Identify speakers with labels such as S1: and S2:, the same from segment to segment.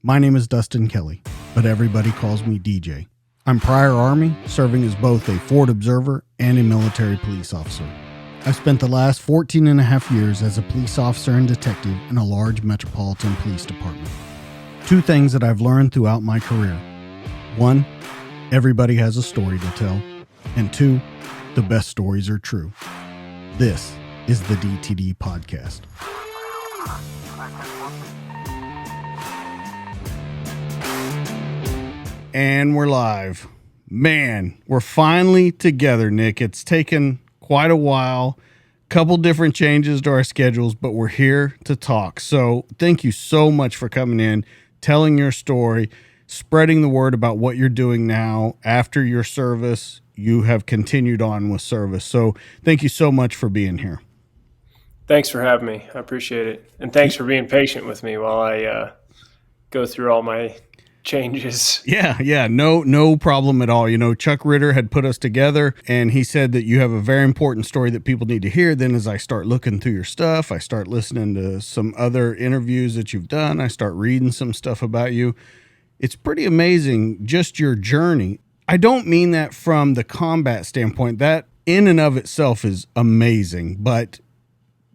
S1: My name is Dustin Kelly, but everybody calls me DJ. I'm prior Army, serving as both a Ford observer and a military police officer. I've spent the last 14 and a half years as a police officer and detective in a large metropolitan police department. Two things that I've learned throughout my career. One, everybody has a story to tell. And two, the best stories are true. This is the DTD Podcast. And we're live. Man, we're finally together, Nick. It's taken quite a while, couple different changes to our schedules, but we're here to talk. So thank you so much for coming in, telling your story, spreading the word about what you're doing now. After your service, you have continued on with service. So thank you so much for being here.
S2: Thanks for having me. I appreciate it. And thanks for being patient with me while I go through all my changes.
S1: Yeah, no problem at all. You know, Chuck Ritter had put us together and he said that you have a very important story that people need to hear. Then as I start looking through your stuff, I start listening to some other interviews that you've done. I start reading some stuff about you. It's pretty amazing, just your journey. I don't mean that from the combat standpoint. That in and of itself is amazing, but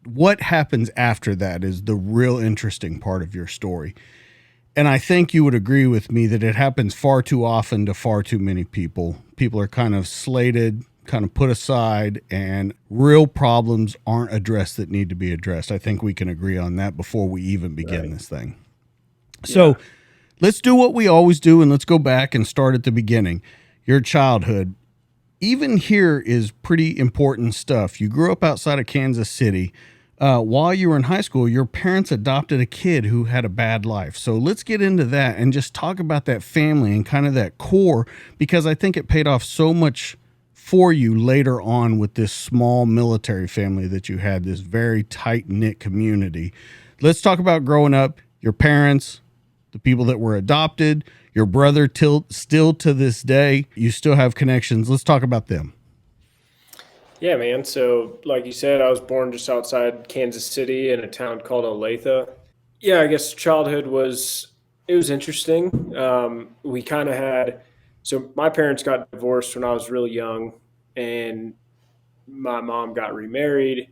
S1: what happens after that is the real interesting part of your story. And I think you would agree with me that it happens far too often to far too many people. People are kind of slated, kind of put aside, and real problems aren't addressed that need to be addressed. I think we can agree on that before we even begin this thing. So let's do what we always do, and let's go back and start at the beginning. Your childhood, even here, is pretty important stuff. You grew up outside of Kansas City. While you were in high school, your parents adopted a kid who had a bad life. So let's get into that and just talk about that family and kind of that core, because I think it paid off so much for you later on with this small military family that you had, this very tight-knit community. Let's talk about growing up, your parents, the people that were adopted, your brother still to this day. You still have connections. Let's talk about them.
S2: Yeah, man. So like you said, I was born just outside Kansas City in a town called Olathe. Yeah, I guess childhood was interesting. We kind of had, so my parents got divorced when I was really young, and my mom got remarried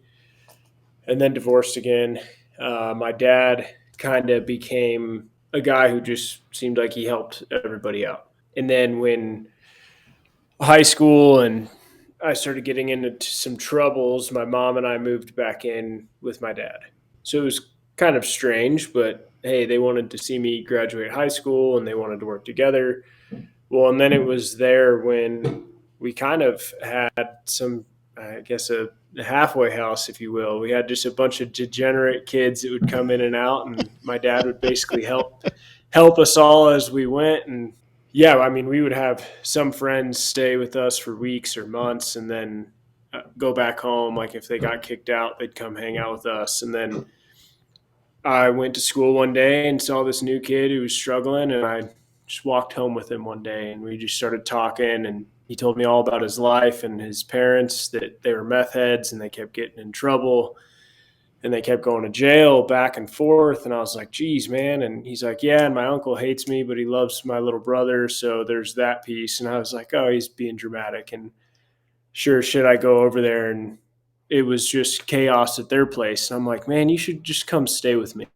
S2: and then divorced again. My dad kind of became a guy who just seemed like he helped everybody out. And then when high school and I started getting into some troubles, my mom and I moved back in with my dad. So it was kind of strange, but hey, they wanted to see me graduate high school and they wanted to work together. Well, and then it was there when we kind of had some, I guess, a halfway house, if you will. We had just a bunch of degenerate kids that would come in and out, and my dad would basically help us all as we went. And yeah, I mean, we would have some friends stay with us for weeks or months and then go back home. Like if they got kicked out, they'd come hang out with us. And then I went to school one day and saw this new kid who was struggling, and I just walked home with him one day and we just started talking, and he told me all about his life and his parents, that they were meth heads and they kept getting in trouble and they kept going to jail back and forth. And I was like, geez, man. And he's like, yeah, and my uncle hates me, but he loves my little brother. So there's that piece. And I was like, oh, he's being dramatic. And sure, should I go over there? And it was just chaos at their place. And I'm like, man, you should just come stay with me.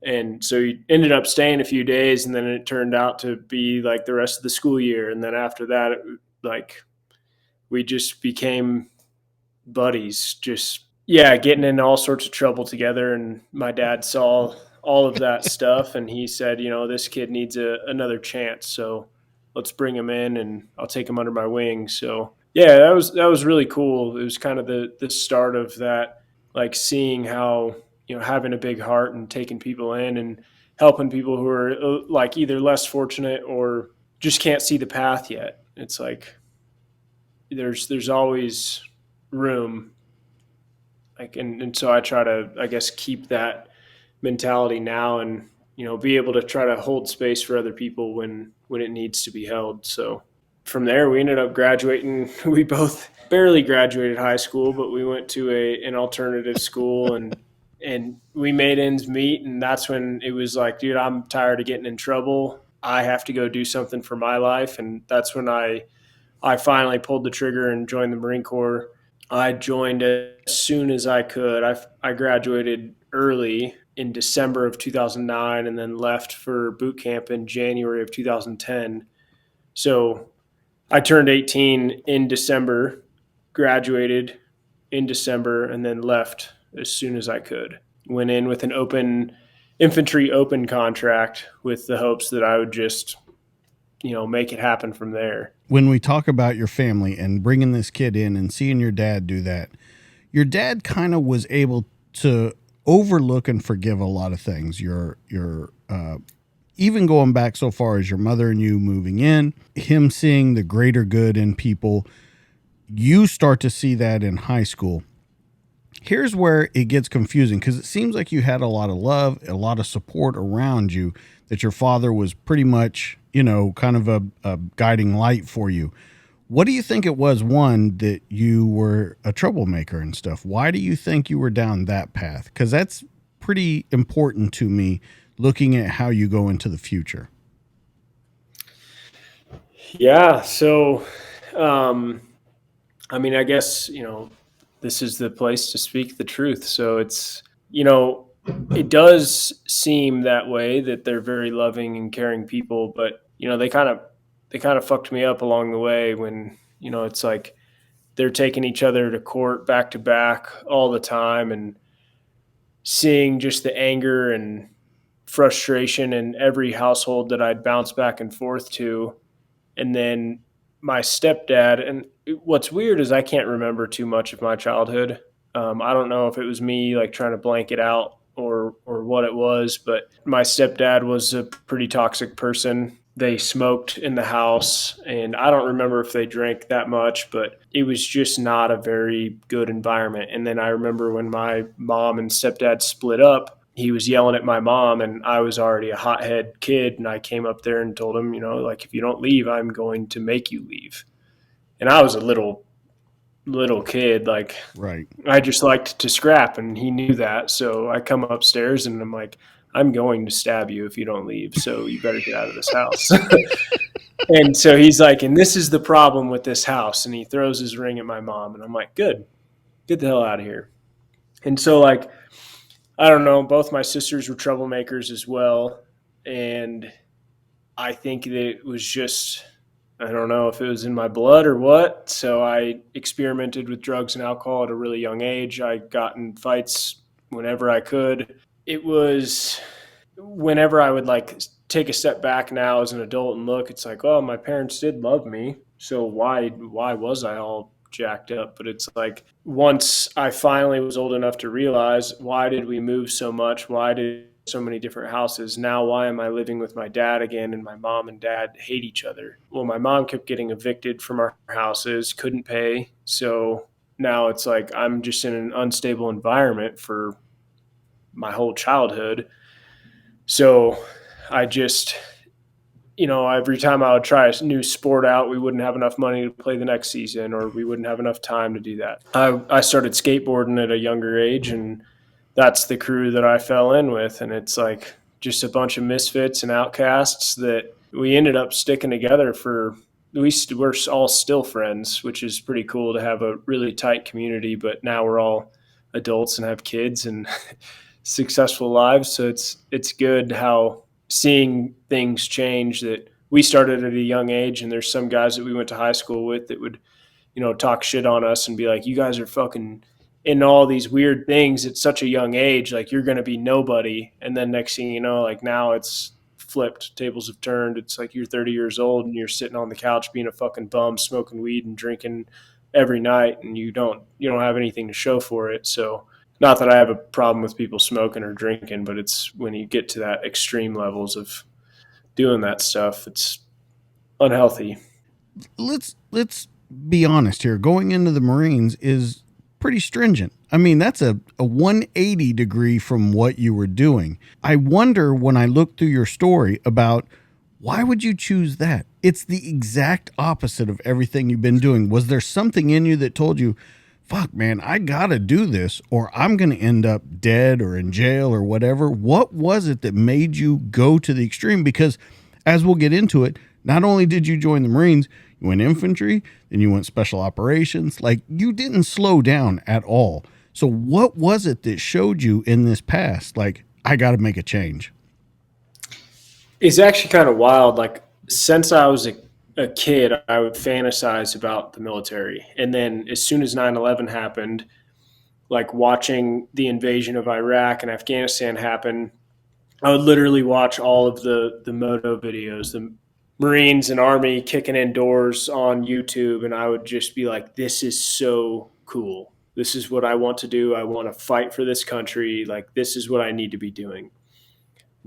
S2: And so he ended up staying a few days, and then it turned out to be like the rest of the school year. And then after that, we just became buddies, just getting in all sorts of trouble together. And my dad saw all of that stuff, and he said, you know, this kid needs another chance. So let's bring him in and I'll take him under my wing. So yeah, that was really cool. It was kind of the start of that, like seeing how, you know, having a big heart and taking people in and helping people who are like either less fortunate or just can't see the path yet. It's like there's always room. Like, and so I try to, I guess, keep that mentality now, and, you know, be able to try to hold space for other people when it needs to be held. So from there, we ended up graduating. We both barely graduated high school, but we went to an alternative school, and and we made ends meet. And that's when it was like, dude, I'm tired of getting in trouble. I have to go do something for my life. And that's when I finally pulled the trigger and joined the Marine Corps. I joined as soon as I could. I graduated early in December of 2009 and then left for boot camp in January of 2010. So I turned 18 in December, graduated in December, and then left as soon as I could. Went in with an open infantry open contract with the hopes that I would just, make it happen from there.
S1: When we talk about your family and bringing this kid in and seeing your dad do that, your dad kind of was able to overlook and forgive a lot of things. Your even going back so far as your mother and you moving in, him seeing the greater good in people. You start to see that in high school. Here's where it gets confusing, because it seems like you had a lot of love, a lot of support around you, that your father was pretty much, kind of a guiding light for you. What do you think it was, one, that you were a troublemaker and stuff? Why do you think you were down that path? Because that's pretty important to me, looking at how you go into the future.
S2: Yeah. So, I guess, this is the place to speak the truth. So it does seem that way, that they're very loving and caring people, but, they kind of fucked me up along the way when, it's like they're taking each other to court back to back all the time, and seeing just the anger and frustration in every household that I'd bounce back and forth to. And then my stepdad, and what's weird is I can't remember too much of my childhood. I don't know if it was me like trying to blank it out or what it was, but my stepdad was a pretty toxic person. They smoked in the house, and I don't remember if they drank that much, but it was just not a very good environment. And then I remember when my mom and stepdad split up, he was yelling at my mom, and I was already a hothead kid. And I came up there and told him, like, if you don't leave, I'm going to make you leave. And I was a little kid. Like,
S1: right.
S2: I just liked to scrap, and he knew that. So I come upstairs and I'm like, I'm going to stab you if you don't leave. So you better get out of this house. And so he's like, and this is the problem with this house. And he throws his ring at my mom, and I'm like, good, get the hell out of here. And so, like, I don't know, both my sisters were troublemakers as well. And I think that it was just, I don't know if it was in my blood or what. So I experimented with drugs and alcohol at a really young age. I got in fights whenever I could. It was whenever I would like take a step back now as an adult and look, it's like, oh, my parents did love me. So why was I all jacked up? But it's like, once I finally was old enough to realize, why did we move so much? Why did so many different houses? Now, why am I living with my dad again, and my mom and dad hate each other? Well, my mom kept getting evicted from our houses, couldn't pay. So now it's like I'm just in an unstable environment for my whole childhood. So I just, every time I would try a new sport out, we wouldn't have enough money to play the next season, or we wouldn't have enough time to do that. I started skateboarding at a younger age, and that's the crew that I fell in with. And it's like just a bunch of misfits and outcasts that we ended up sticking together for, we're all still friends, which is pretty cool to have a really tight community. But now we're all adults and have kids and successful lives. So it's good how seeing things change, that we started at a young age, and there's some guys that we went to high school with that would, talk shit on us and be like, you guys are fucking in all these weird things at such a young age, like you're going to be nobody. And then next thing you know, like now it's flipped, tables have turned. It's like you're 30 years old and you're sitting on the couch being a fucking bum, smoking weed and drinking every night, and you don't have anything to show for it. So not that I have a problem with people smoking or drinking, but it's when you get to that extreme levels of doing that stuff, it's unhealthy.
S1: Let's be honest here. Going into the Marines is pretty stringent. I mean, that's a 180 degree from what you were doing. I wonder, when I look through your story, about why would you choose that? It's the exact opposite of everything you've been doing. Was there something in you that told you, fuck, man, I gotta do this or I'm gonna end up dead or in jail or whatever. What was it that made you go to the extreme? Because as we'll get into it, not only did you join the Marines, you went infantry, then you went special operations. Like, you didn't slow down at all. So what was it that showed you in this past, like, I got to make a change?
S2: It's actually kind of wild. Like, since I was a kid, I would fantasize about the military. And then as soon as 9/11 happened, like watching the invasion of Iraq and Afghanistan happen, I would literally watch all of the moto videos, the Marines and Army kicking in doors on YouTube, and I would just be like, "This is so cool. This is what I want to do. I want to fight for this country. Like, this is what I need to be doing."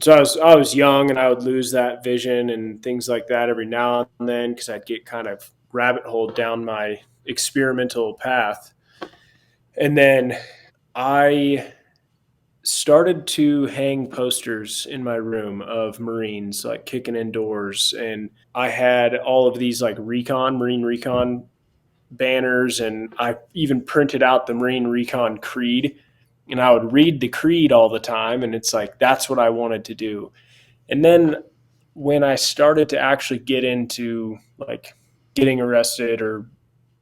S2: So I was young, and I would lose that vision and things like that every now and then because I'd get kind of rabbit holed down my experimental path, and then I started to hang posters in my room of Marines like kicking in doors. And I had all of these like Marine Recon banners. And I even printed out the Marine Recon Creed. And I would read the Creed all the time. And it's like, that's what I wanted to do. And then when I started to actually get into like getting arrested or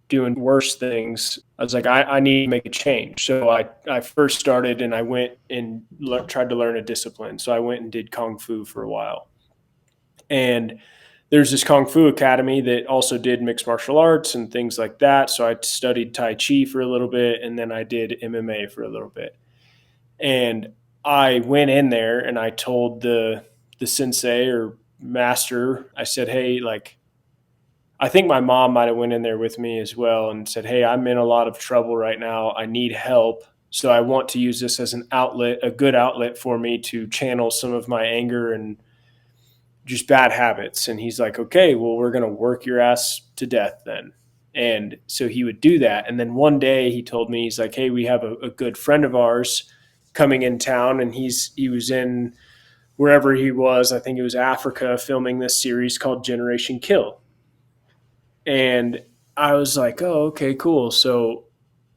S2: doing worse things, I was like, I need to make a change. So I first started and I went and tried to learn a discipline. So I went and did Kung Fu for a while. And there's this Kung Fu academy that also did mixed martial arts and things like that. So I studied Tai Chi for a little bit and then I did MMA for a little bit. And I went in there and I told the sensei or master, I said, hey, like, I think my mom might have went in there with me as well and said, hey, I'm in a lot of trouble right now. I need help. So I want to use this as an outlet, a good outlet for me to channel some of my anger and just bad habits. And he's like, okay, well, we're going to work your ass to death then. And so he would do that. And then one day he told me, he's like, hey, we have a good friend of ours coming in town. And he was in wherever he was, I think it was Africa, filming this series called Generation Kill. And I was like, oh, okay, cool. So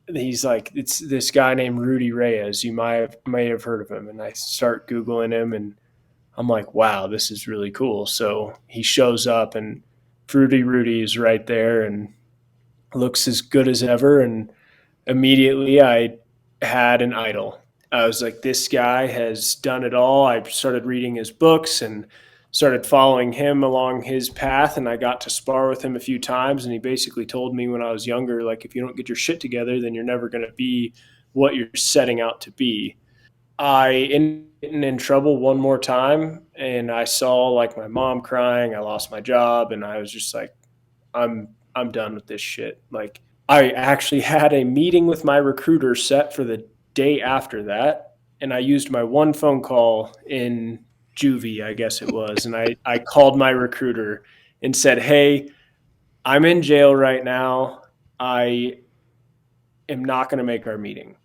S2: he's like, it's this guy named Rudy Reyes. You may have heard of him. And I start Googling him and I'm like, wow, this is really cool. So he shows up and Rudy is right there and looks as good as ever. And immediately I had an idol. I was like, this guy has done it all. I started reading his books and started following him along his path. And I got to spar with him a few times. And he basically told me when I was younger, like, if you don't get your shit together, then you're never going to be what you're setting out to be. I ended in trouble one more time and I saw like my mom crying. I lost my job and I was just like, I'm done with this shit. Like, I actually had a meeting with my recruiter set for the day after that. And I used my one phone call in juvie, I guess it was. And I called my recruiter and said, hey, I'm in jail right now. I am not going to make our meeting.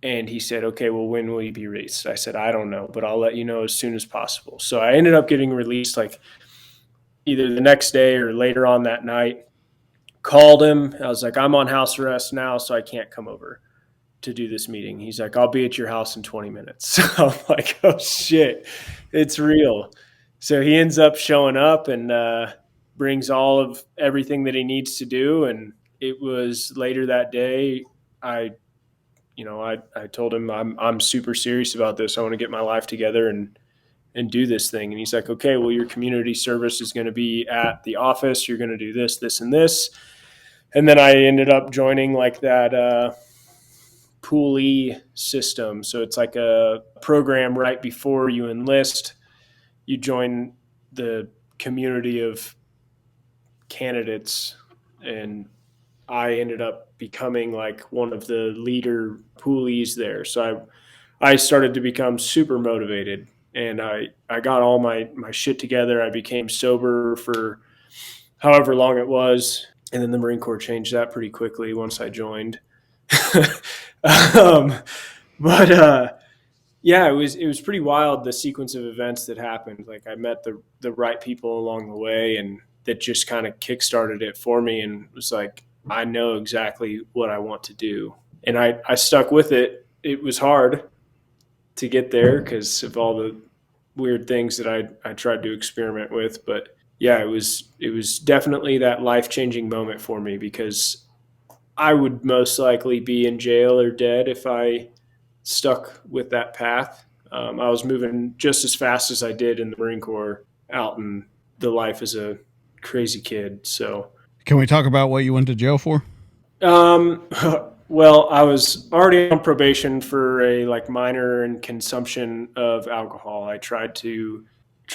S2: And he said, okay, well, when will you be released? I said, I don't know, but I'll let you know as soon as possible. So I ended up getting released like either the next day or later on that night. Called him. I was like, I'm on house arrest now, so I can't come over to do this meeting. He's like, I'll be at your house in 20 minutes. So I'm like, oh shit, it's real. So he ends up showing up and brings all of everything that he needs to do. And it was later that day, I told him I'm super serious about this. I want to get my life together and do this thing. And he's like, okay, well, your community service is going to be at the office. You're going to do this, this, and this. And then I ended up joining like that poolee system. So it's like a program right before you enlist. You join the community of candidates, and I ended up becoming like one of the leader poolies there. So I started to become super motivated and I got all my shit together. I became sober for however long it was. And then the Marine Corps changed that pretty quickly once I joined. um, but yeah, it was pretty wild, the sequence of events that happened. Like, I met the right people along the way and that just kind of kickstarted it for me and was like I know exactly what I want to do. And I stuck with it. It was hard to get there because of all the weird things that I tried to experiment with. But yeah, it was definitely that life-changing moment for me, because I would most likely be in jail or dead if I stuck with that path. I was moving just as fast as I did in the Marine Corps out in the life as a crazy kid. So,
S1: Can we talk about what you went to jail for?
S2: um, well, I was already on probation for a like minor in consumption of alcohol. I tried to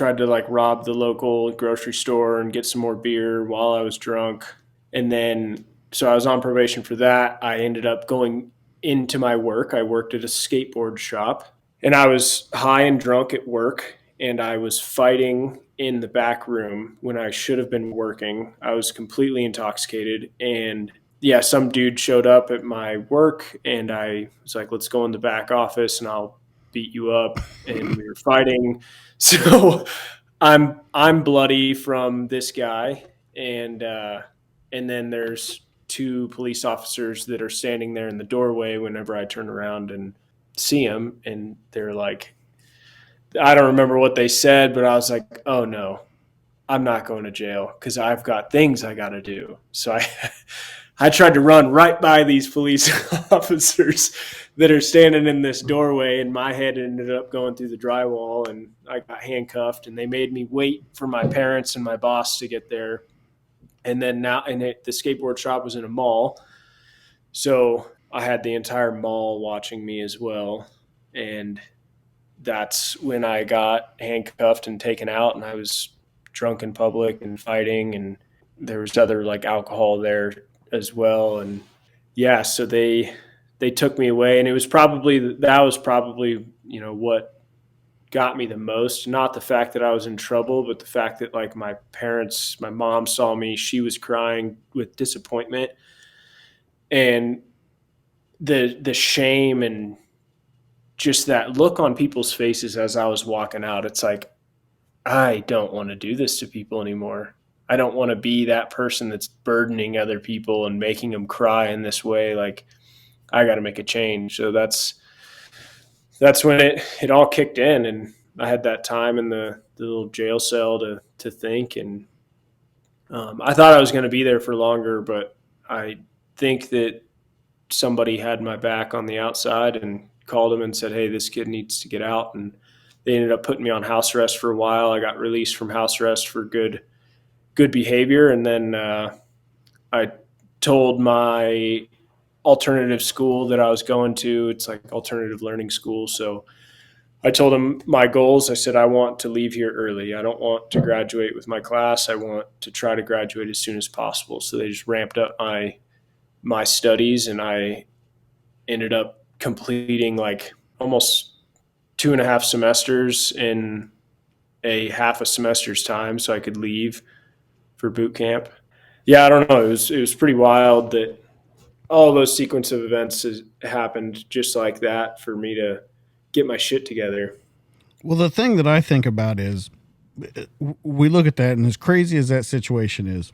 S2: like rob the local grocery store and get some more beer while I was drunk. And then so I was on probation for that. I ended up going into my work. I worked at a skateboard shop, and I was high and drunk at work, and I was fighting in the back room when I should have been working. I was completely intoxicated, and yeah, some dude showed up at my work, and I was like, let's go in the back office and I'll beat you up. And we were fighting. So I'm bloody from this guy, and then there's two police officers that are standing there in the doorway whenever I turn around and see them, and they're like, I don't remember what they said, but I was like, oh no, I'm not going to jail because I've got things I got to do. So I tried to run right by these police officers that are standing in this doorway, and my head ended up going through the drywall, and I got handcuffed, and they made me wait for my parents and my boss to get there. And then the skateboard shop was in a mall, so I had the entire mall watching me as well. And that's when I got handcuffed and taken out, and I was drunk in public and fighting, and there was other like alcohol there as well. And yeah, so they took me away, and that was probably what got me the most. Not the fact that I was in trouble, but the fact that like my mom saw me, she was crying with disappointment, and the shame and just that look on people's faces as I was walking out. It's like, I don't want to do this to people anymore. I don't want to be that person that's burdening other people and making them cry in this way. Like, I got to make a change. So that's when it all kicked in, and I had that time in the little jail cell to think. And I thought I was going to be there for longer, but I think that somebody had my back on the outside and called him and said, hey, this kid needs to get out. And they ended up putting me on house arrest for a while. I got released from house arrest for good behavior. And then I told my alternative school that I was going to, it's like alternative learning school. So I told them my goals. I said, I want to leave here early. I don't want to graduate with my class. I want to try to graduate as soon as possible. So they just ramped up my studies, and I ended up completing like almost 2.5 semesters in a half a semester's time so I could leave for boot camp. Yeah, I don't know. It was pretty wild that all those sequence of events has happened just like that for me to get my shit together.
S1: Well, the thing that I think about is we look at that, and as crazy as that situation is,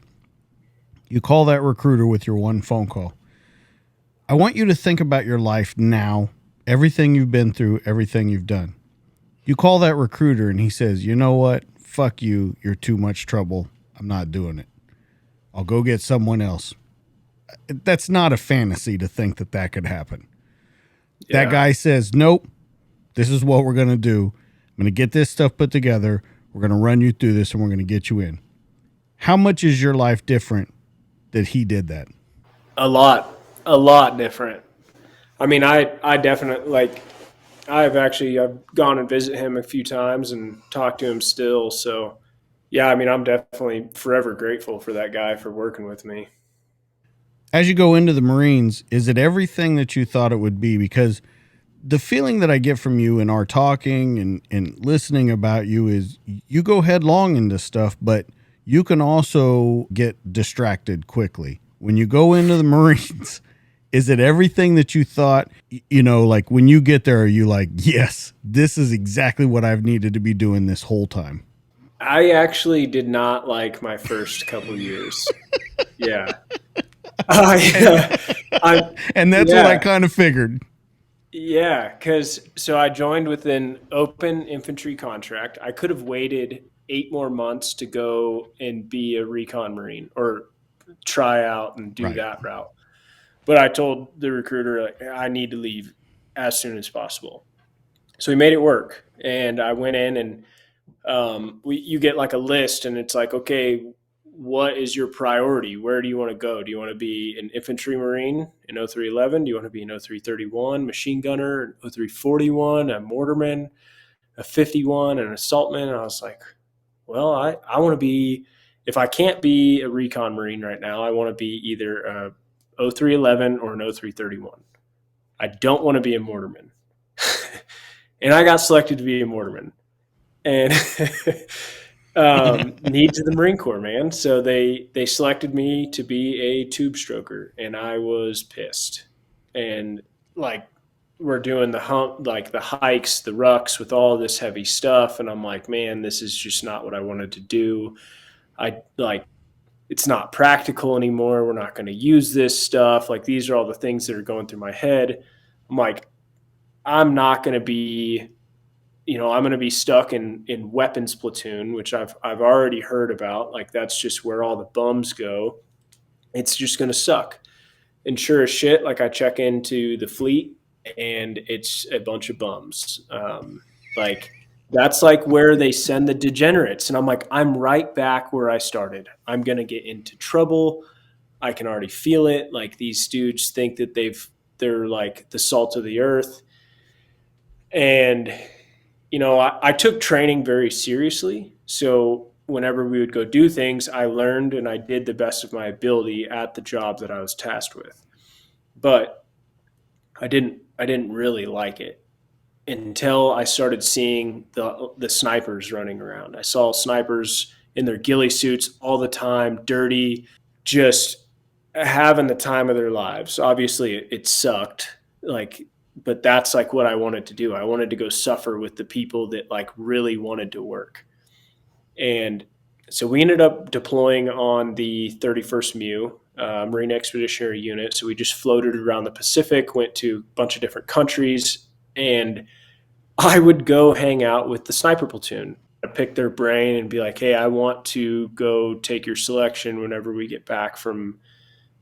S1: you call that recruiter with your one phone call. I want you to think about your life now, everything you've been through, everything you've done. You call that recruiter and he says, you know what? Fuck you. You're too much trouble. I'm not doing it. I'll go get someone else. That's not a fantasy to think that that could happen. Yeah. That guy says, nope, this is what we're going to do. I'm going to get this stuff put together. We're going to run you through this, and we're going to get you in. How much is your life different that he did that?
S2: A lot different. I mean, I definitely like, I've gone and visit him a few times and talked to him still. So yeah, I mean, I'm definitely forever grateful for that guy for working with me.
S1: As you go into the Marines, is it everything that you thought it would be? Because the feeling that I get from you in our talking and listening about you is you go headlong into stuff, but you can also get distracted quickly. When you go into the Marines, is it everything that you thought? Like when you get there, are you like, yes, this is exactly what I've needed to be doing this whole time?
S2: I actually did not like my first couple years. Yeah. Yeah, I'm,
S1: And that's what I
S2: yeah,
S1: kind of figured.
S2: yeah. Because so I joined with an open infantry contract. I could have waited 8 more months to go and be a recon marine or try out and do
S1: Right.
S2: that route. But I told the recruiter, like, I need to leave as soon as possible. So we made it work, and I went in and you get like a list, and it's like, okay, what is your priority? Where do you want to go? Do you want to be an infantry marine in 0311? Do you want to be an 0331 machine gunner, 0341, a mortarman, a 51, an assaultman? And I was like, well, I want to be, if I can't be a recon marine right now, I want to be either a 0311 or an 0331. I don't want to be a mortarman. And I got selected to be a mortarman. And needs of the Marine Corps, man. So they selected me to be a tube stroker, and I was pissed. And like we're doing the hump, like the hikes, the rucks with all this heavy stuff, and I'm like, man, this is just not what I wanted to do. I like it's not practical anymore. We're not going to use this stuff. Like these are all the things that are going through my head. I'm like, I'm not going to be I'm going to be stuck in weapons platoon, which I've already heard about. Like that's just where all the bums go. It's just going to suck. And sure as shit, like I check into the fleet and it's a bunch of bums. Like that's like where they send the degenerates, and I'm like, I'm right back where I started. I'm going to get into trouble. I can already feel it. Like these dudes think that they're like the salt of the earth, and I took training very seriously. So whenever we would go do things, I learned and I did the best of my ability at the job that I was tasked with. But I didn't really like it until I started seeing the snipers running around. I saw snipers in their ghillie suits all the time, dirty, just having the time of their lives. Obviously, it sucked. Like, but that's like what I wanted to do. I wanted to go suffer with the people that like really wanted to work. And so we ended up deploying on the 31st MEU, Marine Expeditionary Unit. So we just floated around the Pacific, went to a bunch of different countries, and I would go hang out with the sniper platoon. I'd pick their brain and be like, hey, I want to go take your selection whenever we get back from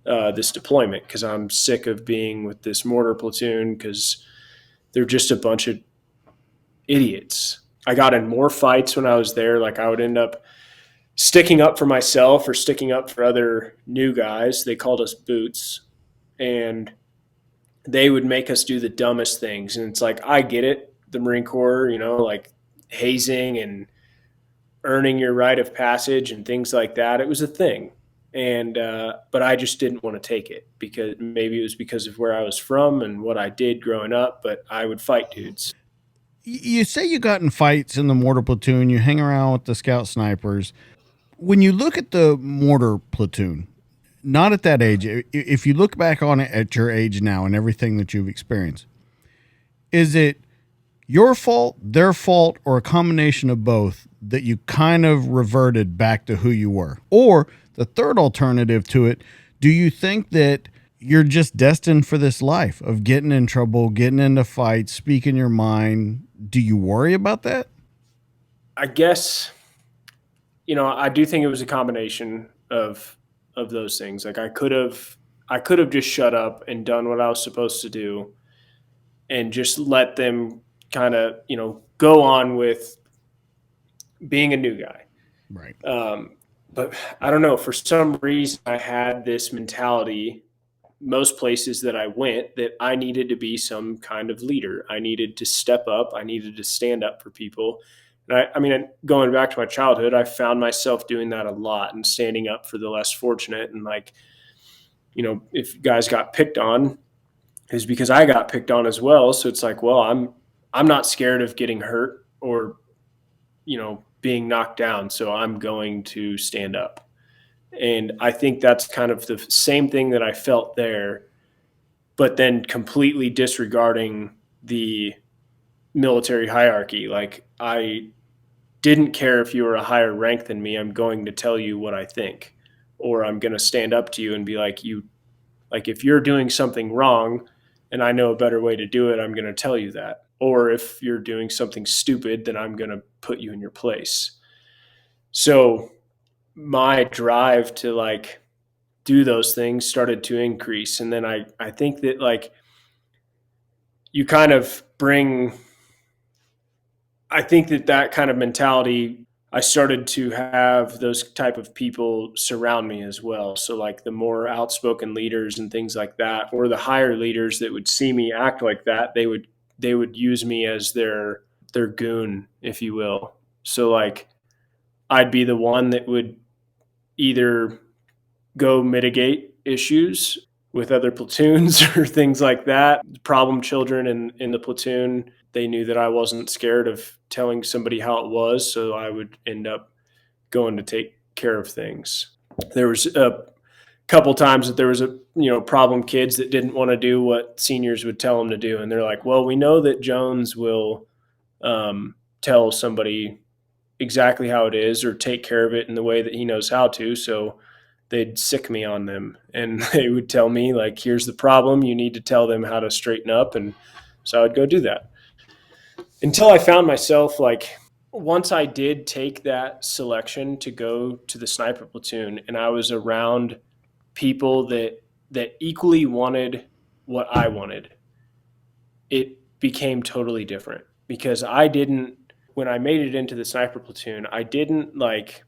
S2: this deployment, because I'm sick of being with this mortar platoon because they're just a bunch of idiots. I got in more fights when I was there. Like I would end up sticking up for myself or sticking up for other new guys. They called us boots, and they would make us do the dumbest things. And it's like, I get it. The Marine Corps, like hazing and earning your rite of passage and things like that. It was a thing. And, but I just didn't want to take it because maybe it was because of where I was from and what I did growing up, but I would fight dudes.
S1: You say you got in fights in the mortar platoon, you hang around with the scout snipers. When you look at the mortar platoon, not at that age, if you look back on it at your age now and everything that you've experienced, is it your fault, their fault, or a combination of both that you kind of reverted back to who you were? Or the third alternative to it, do you think that you're just destined for this life of getting in trouble, getting into fights, speaking your mind? Do you worry about that?
S2: I guess, I do think it was a combination of those things. Like I could have just shut up and done what I was supposed to do and just let them kind of, go on with being a new guy.
S1: Right.
S2: But I don't know. For some reason, I had this mentality most places that I went that I needed to be some kind of leader. I needed to step up. I needed to stand up for people. And I mean, going back to my childhood, I found myself doing that a lot and standing up for the less fortunate. And like, if guys got picked on, it was because I got picked on as well. So it's like, well, I'm not scared of getting hurt or being knocked down. So I'm going to stand up. And I think that's kind of the same thing that I felt there, but then completely disregarding the military hierarchy. Like I didn't care if you were a higher rank than me. I'm going to tell you what I think, or I'm going to stand up to you and be like, Like if you're doing something wrong and I know a better way to do it, I'm going to tell you that. Or if you're doing something stupid, then I'm going to put you in your place. So my drive to like do those things started to increase. And then I think that like you kind of bring, I think that that kind of mentality, I started to have those type of people surround me as well. So like the more outspoken leaders and things like that, or the higher leaders that would see me act like that, they would use me as their goon, if you will. So like I'd be the one that would either go mitigate issues with other platoons or things like that. Problem children in the platoon, they knew that I wasn't scared of telling somebody how it was, so I would end up going to take care of things. There was a couple times that there was problem kids that didn't want to do what seniors would tell them to do, and they're like, "Well, we know that Jones will tell somebody exactly how it is or take care of it in the way that he knows how to." So they'd sick me on them and they would tell me like, here's the problem. You need to tell them how to straighten up. And so I would go do that until I found myself like, once I did take that selection to go to the sniper platoon and I was around people that equally wanted what I wanted, it became totally different because I didn't, when I made it into the sniper platoon, I didn't like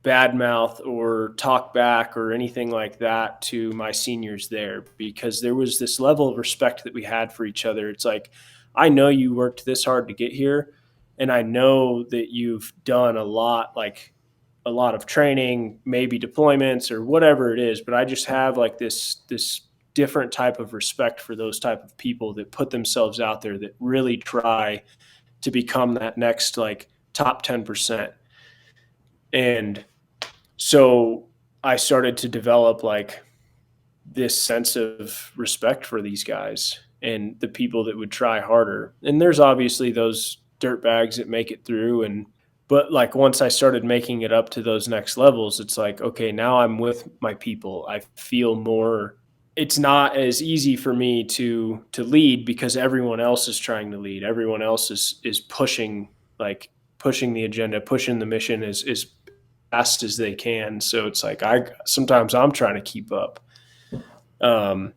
S2: badmouth or talk back or anything like that to my seniors there because there was this level of respect that we had for each other. It's like, I know you worked this hard to get here, and I know that you've done a lot, like a lot of training, maybe deployments or whatever it is, but I just have like this different type of respect for those type of people that put themselves out there, that really try to become that next like top 10%. And so I started to develop like this sense of respect for these guys and the people that would try harder. And there's obviously those dirtbags that make it through. But like once I started making it up to those next levels, it's like, okay, now I'm with my people. I feel more, it's not as easy for me to lead because everyone else is trying to lead. Everyone else is pushing, like pushing the agenda, pushing the mission is fast as they can. So it's like sometimes I'm trying to keep up. Um,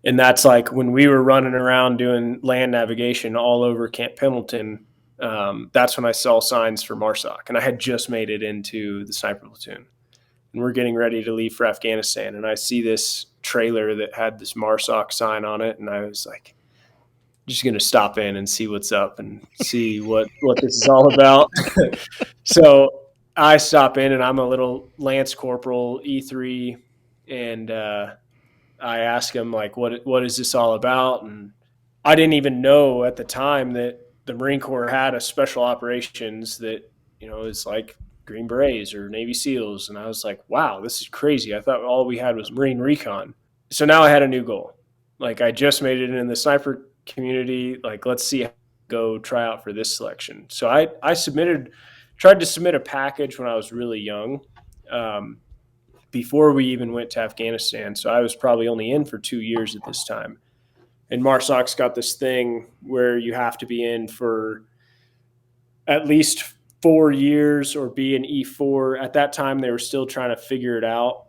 S2: and that's like when we were running around doing land navigation all over Camp Pendleton. That's when I saw signs for MARSOC, and I had just made it into the sniper platoon, and we're getting ready to leave for Afghanistan. And I see this trailer that had this MARSOC sign on it, and I was like, just going to stop in and see what's up and see what this is all about. So I stop in and I'm a little Lance Corporal E3, and I ask him like, what is this all about? And I didn't even know at the time that the Marine Corps had a special operations that, is like Green Berets or Navy SEALs. And I was like, wow, this is crazy. I thought all we had was Marine Recon. So now I had a new goal. Like I just made it in the sniper community. Like, let's see how go try out for this selection. So I tried to submit a package when I was really young, before we even went to Afghanistan. So I was probably only in for 2 years at this time. And MARSOC's got this thing where you have to be in for at least 4 years or be an E4. At that time, they were still trying to figure it out.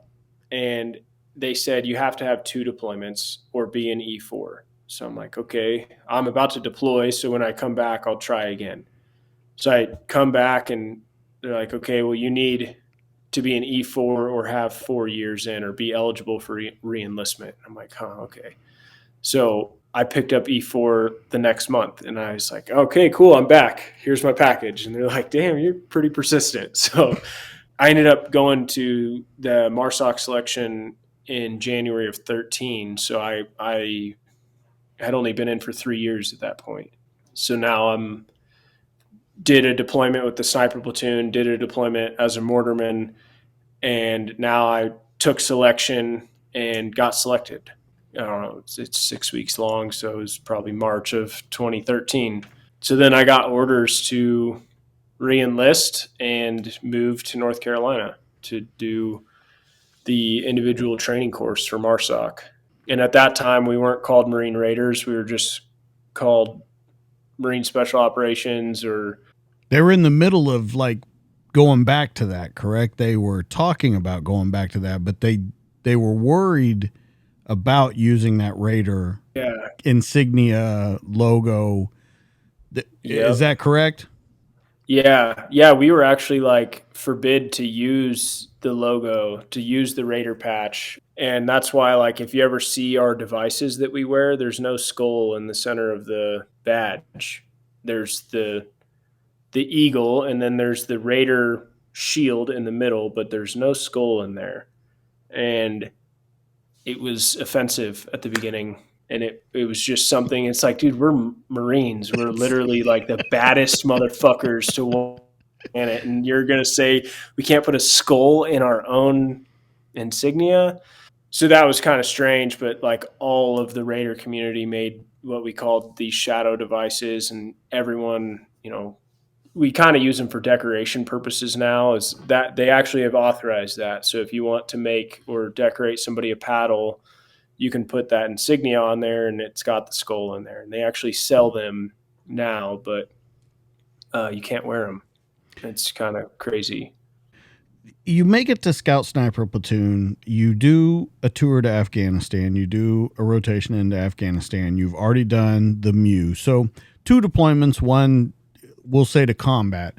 S2: And they said you have to have 2 deployments or be an E4. So I'm like, okay, I'm about to deploy. So when I come back, I'll try again. So I come back and they're like, okay, well, you need to be an E4 or have 4 years in or be eligible for re-enlistment. I'm like, okay. So I picked up E4 the next month and I was like, okay, cool, I'm back. Here's my package. And they're like, damn, you're pretty persistent. So I ended up going to the MARSOC selection in January of 13. So I had only been in for 3 years at that point. So now did a deployment with the sniper platoon, did a deployment as a mortarman, and now I took selection and got selected. I don't know, it's 6 weeks long, so it was probably March of 2013. So then I got orders to re-enlist and move to North Carolina to do the individual training course for MARSOC. And at that time, we weren't called Marine Raiders. We were just called Marine Special Operations. Or
S1: They were in the middle of like going back to that, correct? They were talking about going back to that, but they were worried about using that Raider insignia logo. Is that correct?
S2: Yeah, we were actually like forbid to use the logo, to use the Raider patch. And that's why, like, if you ever see our devices that we wear, there's no skull in the center of the badge. There's the eagle, and then there's the Raider shield in the middle, but there's no skull in there. And it was offensive at the beginning. And it was just something. It's like, dude, we're Marines. We're literally like the baddest motherfuckers to walk in it. And you're going to say we can't put a skull in our own insignia? So that was kind of strange. But like all of the Raider community made what we called these shadow devices. And everyone, we kind of use them for decoration purposes now. Is that they actually have authorized that. So if you want to make or decorate somebody a paddle, you can put that insignia on there, and it's got the skull in there. And they actually sell them now, but you can't wear them. It's kind of crazy.
S1: You make it to Scout Sniper Platoon. You do a tour to Afghanistan. You do a rotation into Afghanistan. You've already done the MEU. So 2 deployments, one we'll say to combat.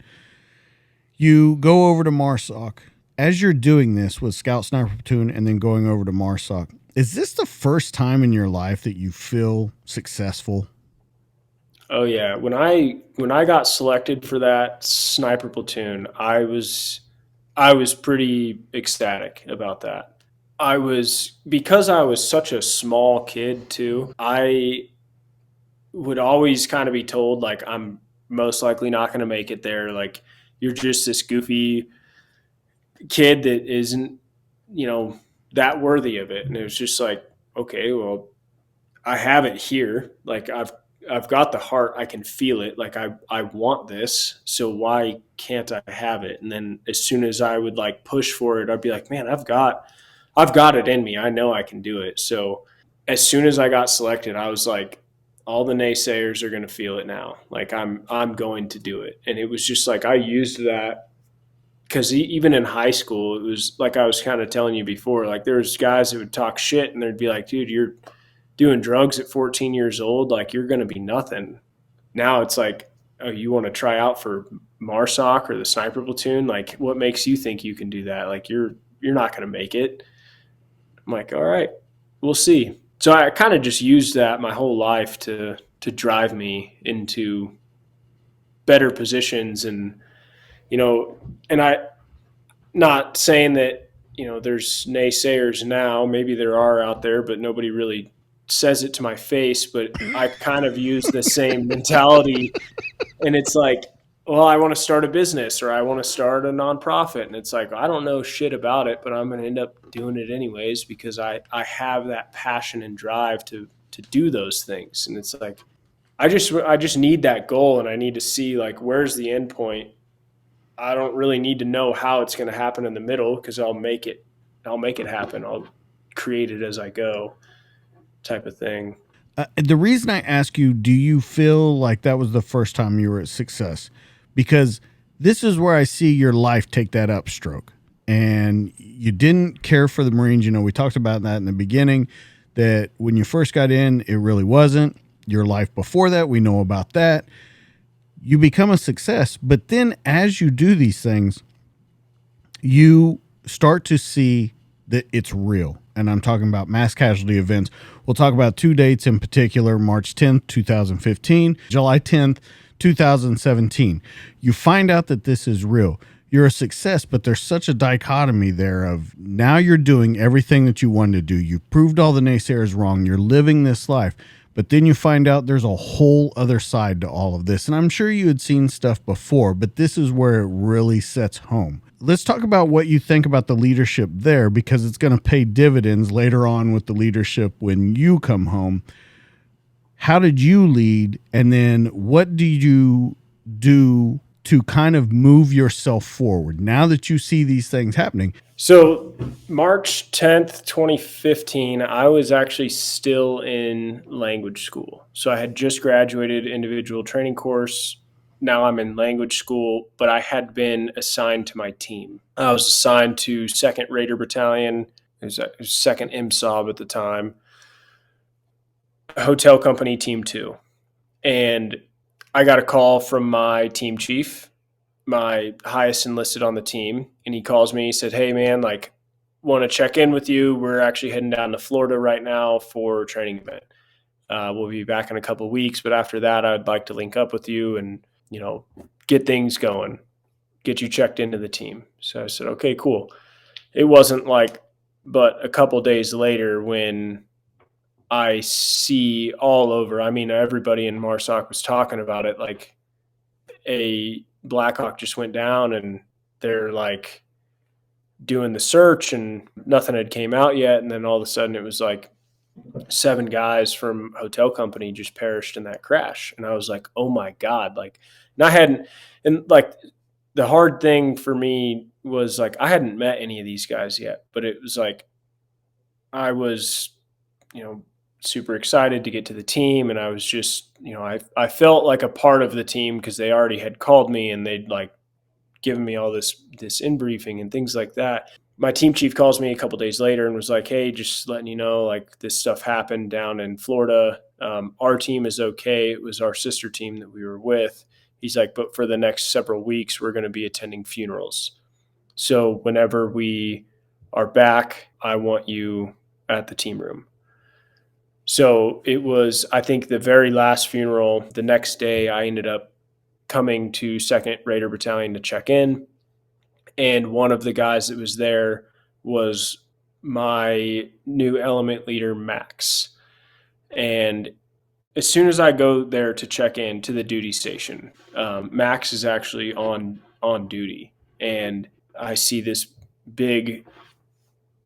S1: You go over to MARSOC. As you're doing this with Scout Sniper Platoon and then going over to MARSOC, is this the first time in your life that you feel successful?
S2: Oh yeah. When I got selected for that sniper platoon, I was pretty ecstatic about that. Because I was such a small kid too, I would always kind of be told like I'm most likely not going to make it there. Like you're just this goofy kid that isn't, that worthy of it. And it was just like, okay, well, I have it here. Like I've got the heart. I can feel it. Like I want this. So why can't I have it? And then as soon as I would like push for it, I'd be like, man, I've got it in me. I know I can do it. So as soon as I got selected, I was like, all the naysayers are going to feel it now. Like I'm going to do it. And it was just like, I used that because even in high school, it was like I was kind of telling you before, like there was guys that would talk shit and they'd be like, dude, you're doing drugs at 14 years old. Like you're going to be nothing. Now it's like, oh, you want to try out for MARSOC or the sniper platoon? Like what makes you think you can do that? Like you're not going to make it. I'm like, all right, we'll see. So I kind of just used that my whole life to drive me into better positions. And and I, not saying that, there's naysayers now, maybe there are out there, but nobody really says it to my face, but I kind of use the same mentality. And it's like, well, I want to start a business or I want to start a nonprofit. And it's like, I don't know shit about it, but I'm going to end up doing it anyways, because I have that passion and drive to do those things. And it's like, I just need that goal, and I need to see like, where's the end point. I don't really need to know how it's going to happen in the middle, because I'll make it happen. I'll create it as I go, type of thing.
S1: The reason I ask you, do you feel like that was the first time you were at success? Because this is where I see your life take that upstroke. And you didn't care for the Marines. We talked about that in the beginning, that when you first got in, it really wasn't. Your life before that, we know about that. You become a success, but then as you do these things, you start to see that it's real. And I'm talking about mass casualty events. We'll talk about 2 dates in particular: March 10th, 2015, July 10th, 2017. You find out that this is real. You're a success, but there's such a dichotomy there of now you're doing everything that you wanted to do. You've proved all the naysayers wrong. You're living this life. But then you find out there's a whole other side to all of this. And I'm sure you had seen stuff before, but this is where it really sets home. Let's talk about what you think about the leadership there, because it's going to pay dividends later on with the leadership when you come home. How did you lead? And then what did you do to kind of move yourself forward now that you see these things happening?
S2: So March 10th, 2015, I was actually still in language school. So I had just graduated individual training course. Now I'm in language school, but I had been assigned to my team. I was assigned to 2nd Raider Battalion. It was 2nd MSOB at the time. Hotel Company Team 2. And I got a call from my team chief, my highest enlisted on the team, and he calls me. He said, "Hey man, like, want to check in with you. We're actually heading down to Florida right now for a training event. We'll be back in a couple of weeks, but after that, I'd like to link up with you and, you know, get things going, get you checked into the team." So I said, "Okay, cool." It wasn't like, but a couple days later when I see all over, I mean, everybody in MARSOC was talking about it, like a Blackhawk just went down and they're like doing the search and nothing had came out yet. And then all of a sudden it was like 7 guys from Hotel Company just perished in that crash. And I was like, oh my God. Like, and I hadn't, and like the hard thing for me was like, I hadn't met any of these guys yet, but it was like, I was, you know, super excited to get to the team. And I was just, you know, I felt like a part of the team because they already had called me and they'd like given me all this in briefing and things like that. My team chief calls me a couple days later and was like, "Hey, just letting you know, like this stuff happened down in Florida. Our team is okay. It was our sister team that we were with." He's like, "But for the next several weeks, we're going to be attending funerals. So whenever we are back, I want you at the team room." So it was, I think, the very last funeral. The next day, I ended up coming to 2nd Raider Battalion to check in. And one of the guys that was there was my new element leader, Max. And as soon as I go there to check in to the duty station, Max is actually on duty. And I see this big,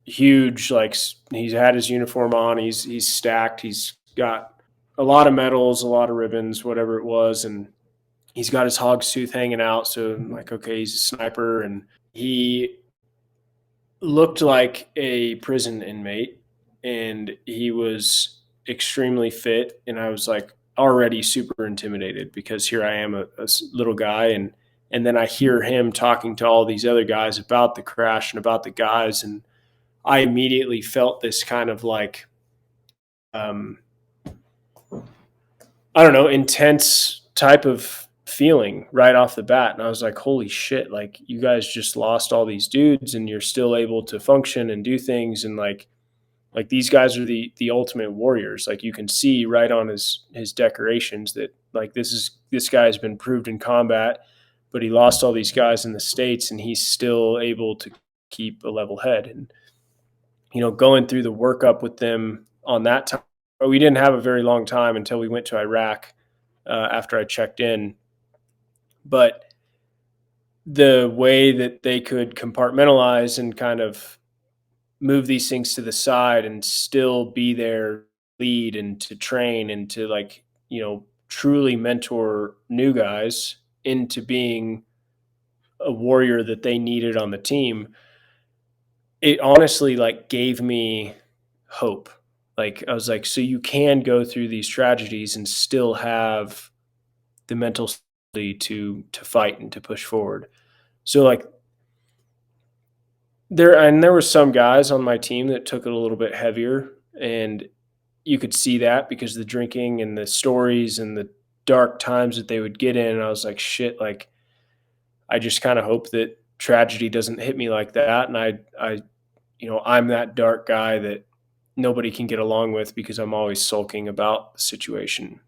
S2: huge, like, he's had his uniform on, he's stacked, he's got a lot of medals, a lot of ribbons, whatever it was, and he's got his hog's tooth hanging out. So I'm like, okay, he's a sniper. And he looked like a prison inmate and he was extremely fit. And I was like already super intimidated because here I am, a little guy. And then I hear him talking to all these other guys about the crash and about the guys. And I immediately felt this kind of like, I don't know, intense type of feeling right off the bat. And I was like, holy shit, like you guys just lost all these dudes and you're still able to function and do things. And like these guys are the ultimate warriors. Like you can see right on his decorations that like this guy has been proved in combat, but he lost all these guys in the States and he's still able to keep a level head. And, you know, going through the workup with them on that time, we didn't have a very long time until we went to Iraq after I checked in. But the way that they could compartmentalize and kind of move these things to the side and still be there, lead and to train and to like, you know, truly mentor new guys into being a warrior that they needed on the team, it honestly like gave me hope. Like I was like, so you can go through these tragedies and still have the mental stability to fight and to push forward. So like there were some guys on my team that took it a little bit heavier, and you could see that because the drinking and the stories and the dark times that they would get in. And I was like, shit, like I just kind of hope that tragedy doesn't hit me like that. And I, you know, I'm that dark guy that nobody can get along with because I'm always sulking about the situation.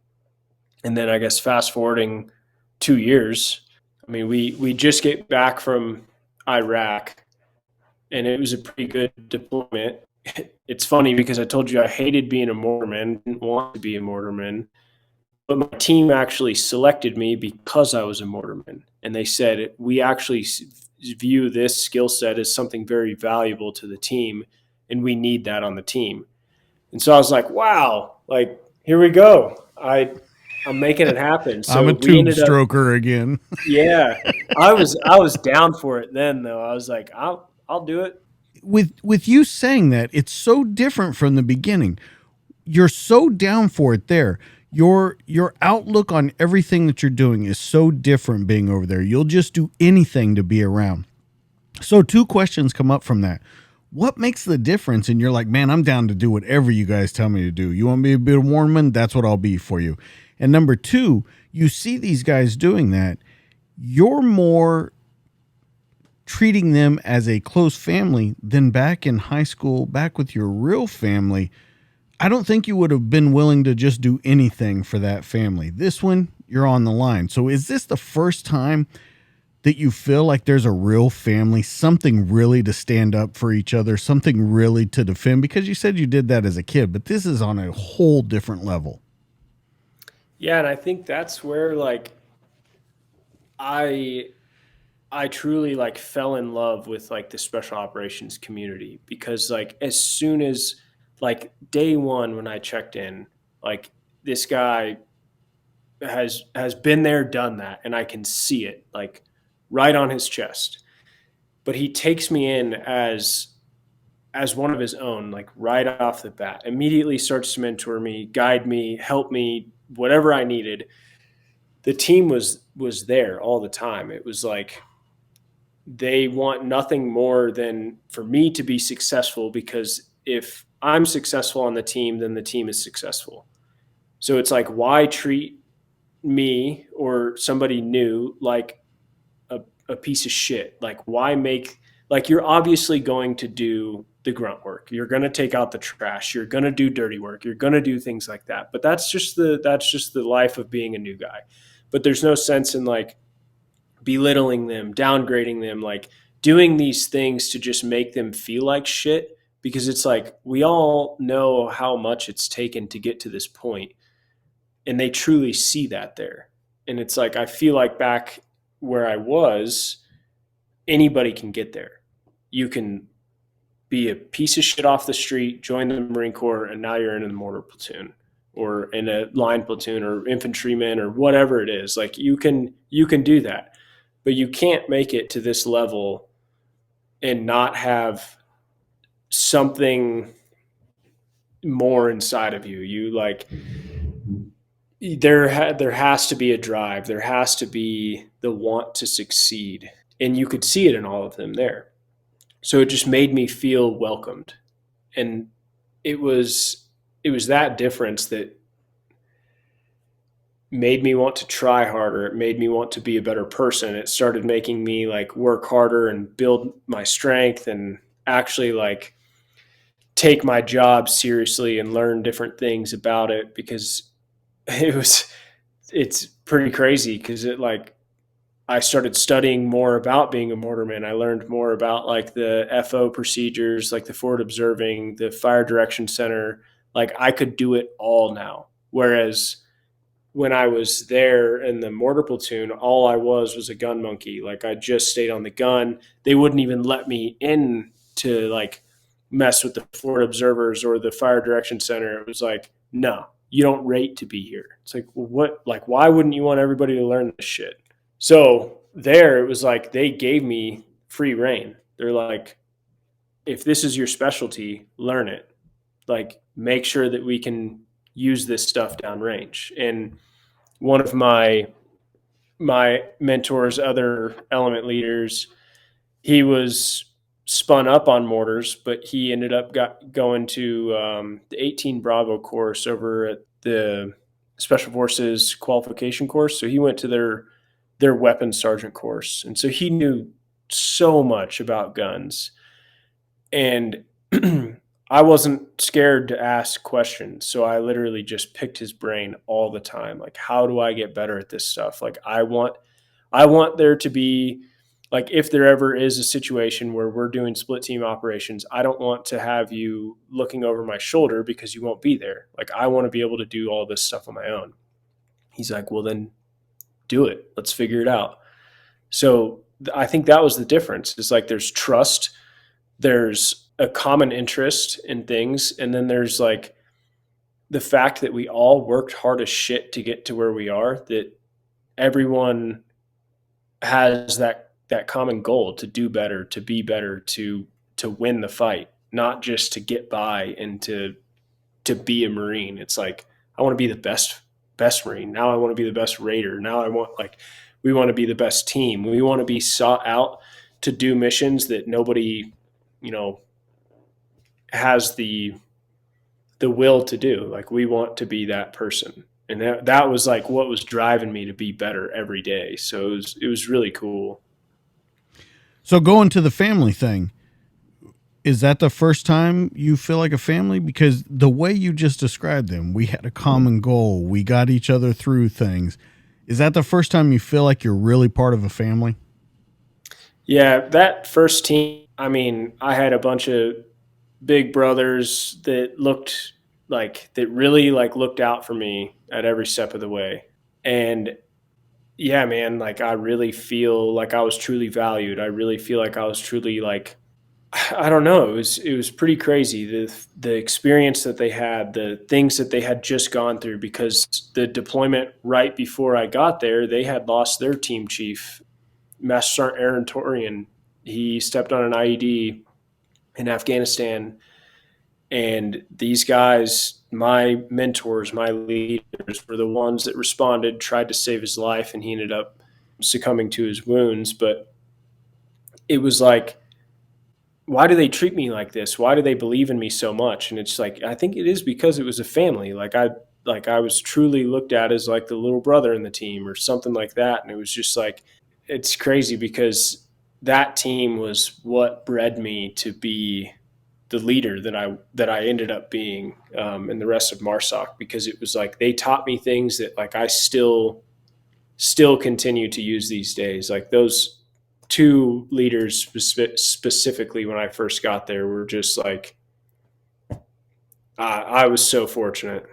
S2: And then I guess fast forwarding 2 years, I mean, we just get back from Iraq and it was a pretty good deployment. It's funny because I told you I hated being a mortarman, didn't want to be a mortarman, but my team actually selected me because I was a mortarman. And they said, we actually view this skill set as something very valuable to the team, and we need that on the team. And so I was like, wow, like, here we go. I I'm making it happen.
S1: I'm
S2: So
S1: a
S2: we
S1: tube
S2: ended up,
S1: stroker again.
S2: yeah, I was down for it then though. I was like, I'll do it.
S1: With you saying that, it's so different from the beginning. You're so down for it there. Your outlook on everything that you're doing is so different being over there. You'll just do anything to be around. So two questions come up from that. What makes the difference? And you're like, man, I'm down to do whatever you guys tell me to do. You want me to be a warman? That's what I'll be for you. And number two, you see these guys doing that. You're more treating them as a close family than back in high school, back with your real family. I don't think you would have been willing to just do anything for that family. This one, you're on the line. So is this the first time that you feel like there's a real family, something really to stand up for each other, something really to defend? Because you said you did that as a kid, but this is on a whole different level.
S2: Yeah, and I think that's where like I I truly like fell in love with like the special operations community because like as soon as like day one when I checked in, like this guy has been there, done that, and I can see it like right on his chest. But he takes me in as one of his own, like right off the bat. Immediately starts to mentor me, guide me, help me, whatever I needed. The team was there all the time. It was like they want nothing more than for me to be successful because if I'm successful on the team, then the team is successful. So it's like, why treat me or somebody new like a piece of shit? Like, why make, like, you're obviously going to do the grunt work. You're going to take out the trash. You're going to do dirty work. You're going to do things like that. But that's just the life of being a new guy. But there's no sense in like belittling them, downgrading them, like doing these things to just make them feel like shit because it's like we all know how much it's taken to get to this point and they truly see that there. And it's like I feel like back where I was, anybody can get there. You can be a piece of shit off the street, join the Marine Corps, and now you're in a mortar platoon or in a line platoon or infantryman or whatever it is. Like you can do that, but you can't make it to this level and not have something more inside of you. You like there has to be a drive. There has to be the want to succeed, and you could see it in all of them there. So it just made me feel welcomed, and it was it was that difference that made me want to try harder. It made me want to be a better person. It started making me like work harder and build my strength and actually like take my job seriously and learn different things about it because it was it's pretty crazy because it like I started studying more about being a mortarman. I learned more about like the FO procedures, like the forward observing, the fire direction center. Like I could do it all now. Whereas when I was there in the mortar platoon, all I was a gun monkey. Like I just stayed on the gun. They wouldn't even let me in to like mess with the forward observers or the fire direction center. It was like, no, you don't rate to be here. It's like, well, what? Like, why wouldn't you want everybody to learn this shit? So there, it was like they gave me free reign. They're like, if this is your specialty, learn it. Like, make sure that we can use this stuff downrange. And one of my mentors, other element leaders, he was spun up on mortars, but he ended up going to the 18 Bravo course over at the Special Forces qualification course. So he went to their weapons sergeant course, and so he knew so much about guns. And I wasn't scared to ask questions. So I literally just picked his brain all the time. Like, how do I get better at this stuff? Like, I want there to be, like, if there ever is a situation where we're doing split team operations, I don't want to have you looking over my shoulder because you won't be there. Like, I want to be able to do all this stuff on my own. He's like, well, then do it. Let's figure it out. So I think that was the difference. It's like there's trust, there's a common interest in things, and then there's like the fact that we all worked hard as shit to get to where we are, that everyone has that common goal to do better, to be better, to win the fight, not just to get by and to be a Marine. It's like, I want to be the best Marine. Now I want to be the best Raider. Now I want, like, we want to be the best team. We want to be sought out to do missions that nobody, you know, has the will to do. Like, we want to be that person. And that was like what was driving me to be better every day. So it was really cool.
S1: So going to the family thing, is that the first time you feel like a family? Because the way you just described them, we had a common goal. We got each other through things. Is that the first time you feel like you're really part of a family?
S2: Yeah, that first team, I mean, I had a bunch of big brothers that looked like, that really like looked out for me at every step of the way. And yeah, man, like, I really feel like I was truly valued. I really feel like I was truly, like, I don't know. It was pretty crazy, the experience that they had, the things that they had just gone through. Because the deployment right before I got there, they had lost their team chief, Master Sergeant Aaron Torian. He stepped on an IED in Afghanistan, and these guys, my mentors, my leaders, were the ones that responded, tried to save his life, and he ended up succumbing to his wounds. But it was like, why do they treat me like this? Why do they believe in me so much? And it's like, I think it is because it was a family. Like I was truly looked at as like the little brother in the team or something like that. And it was just like, it's crazy because that team was what bred me to be the leader that I ended up being, in the rest of MARSOC, because it was like they taught me things that, like, I still continue to use these days. Like, those two leaders specifically, when I first got there, were just like, I was so fortunate.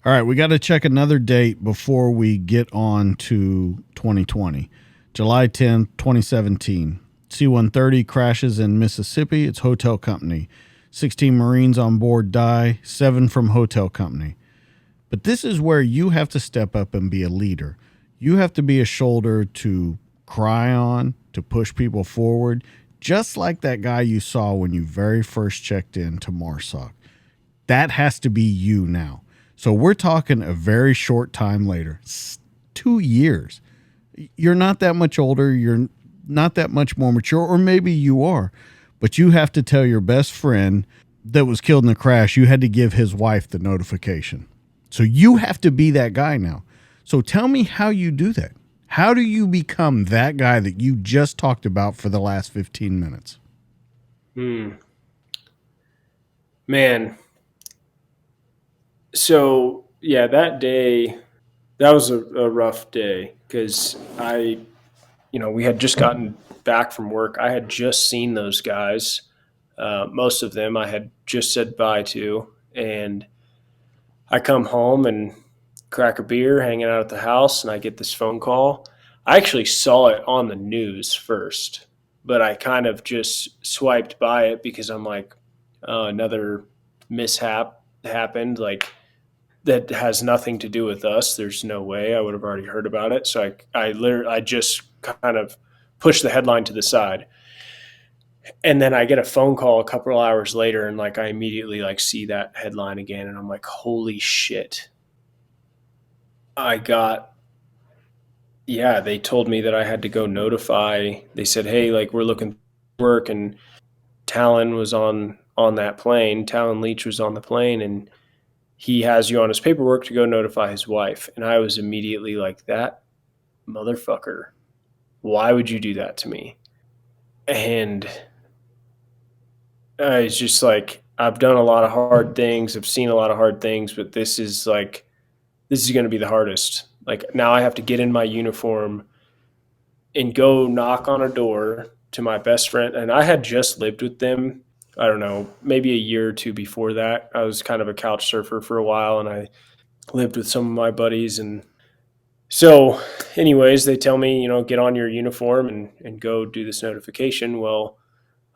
S1: All right, we got to check another date before we get on to 2020. July 10th, 2017. C-130 crashes in Mississippi. It's hotel company. 16 Marines on board die, 7 from hotel company. But this is where you have to step up and be a leader. You have to be a shoulder to cry on, to push people forward, just like that guy you saw when you very first checked in to MARSOC. That has to be you now. So we're talking a very short time later, 2 years. You're not that much older. You're not that much more mature, or maybe you are, but you have to tell your best friend that was killed in the crash, you had to give his wife the notification. So you have to be that guy now. So tell me how you do that. How do you become that guy that you just talked about for the last 15 minutes?
S2: Man. So yeah, that day, that was a rough day because we had just gotten back from work. I had just seen those guys. Most of them I had just said bye to. And I come home and crack a beer, hanging out at the house, and I get this phone call. I actually saw it on the news first, but I kind of just swiped by it because I'm like, oh, another mishap happened. Like, that has nothing to do with us. There's no way I would have already heard about it. So I just kind of pushed the headline to the side. And then I get a phone call a couple of hours later, and like, I immediately like see that headline again, and I'm like, holy shit. I got Yeah, they told me that I had to go notify. They said, "Hey, like, we're looking for work," and Talon was on that plane. Talon Leach was on the plane, and he has you on his paperwork to go notify his wife. And I was immediately like, that motherfucker. Why would you do that to me? And it's just like, I've done a lot of hard things. I've seen a lot of hard things, but this is going to be the hardest. Like, now I have to get in my uniform and go knock on a door to my best friend. And I had just lived with them, I don't know, maybe a year or two before that. I was kind of a couch surfer for a while, and I lived with some of my buddies. And so, anyways, they tell me, get on your uniform and go do this notification. Well,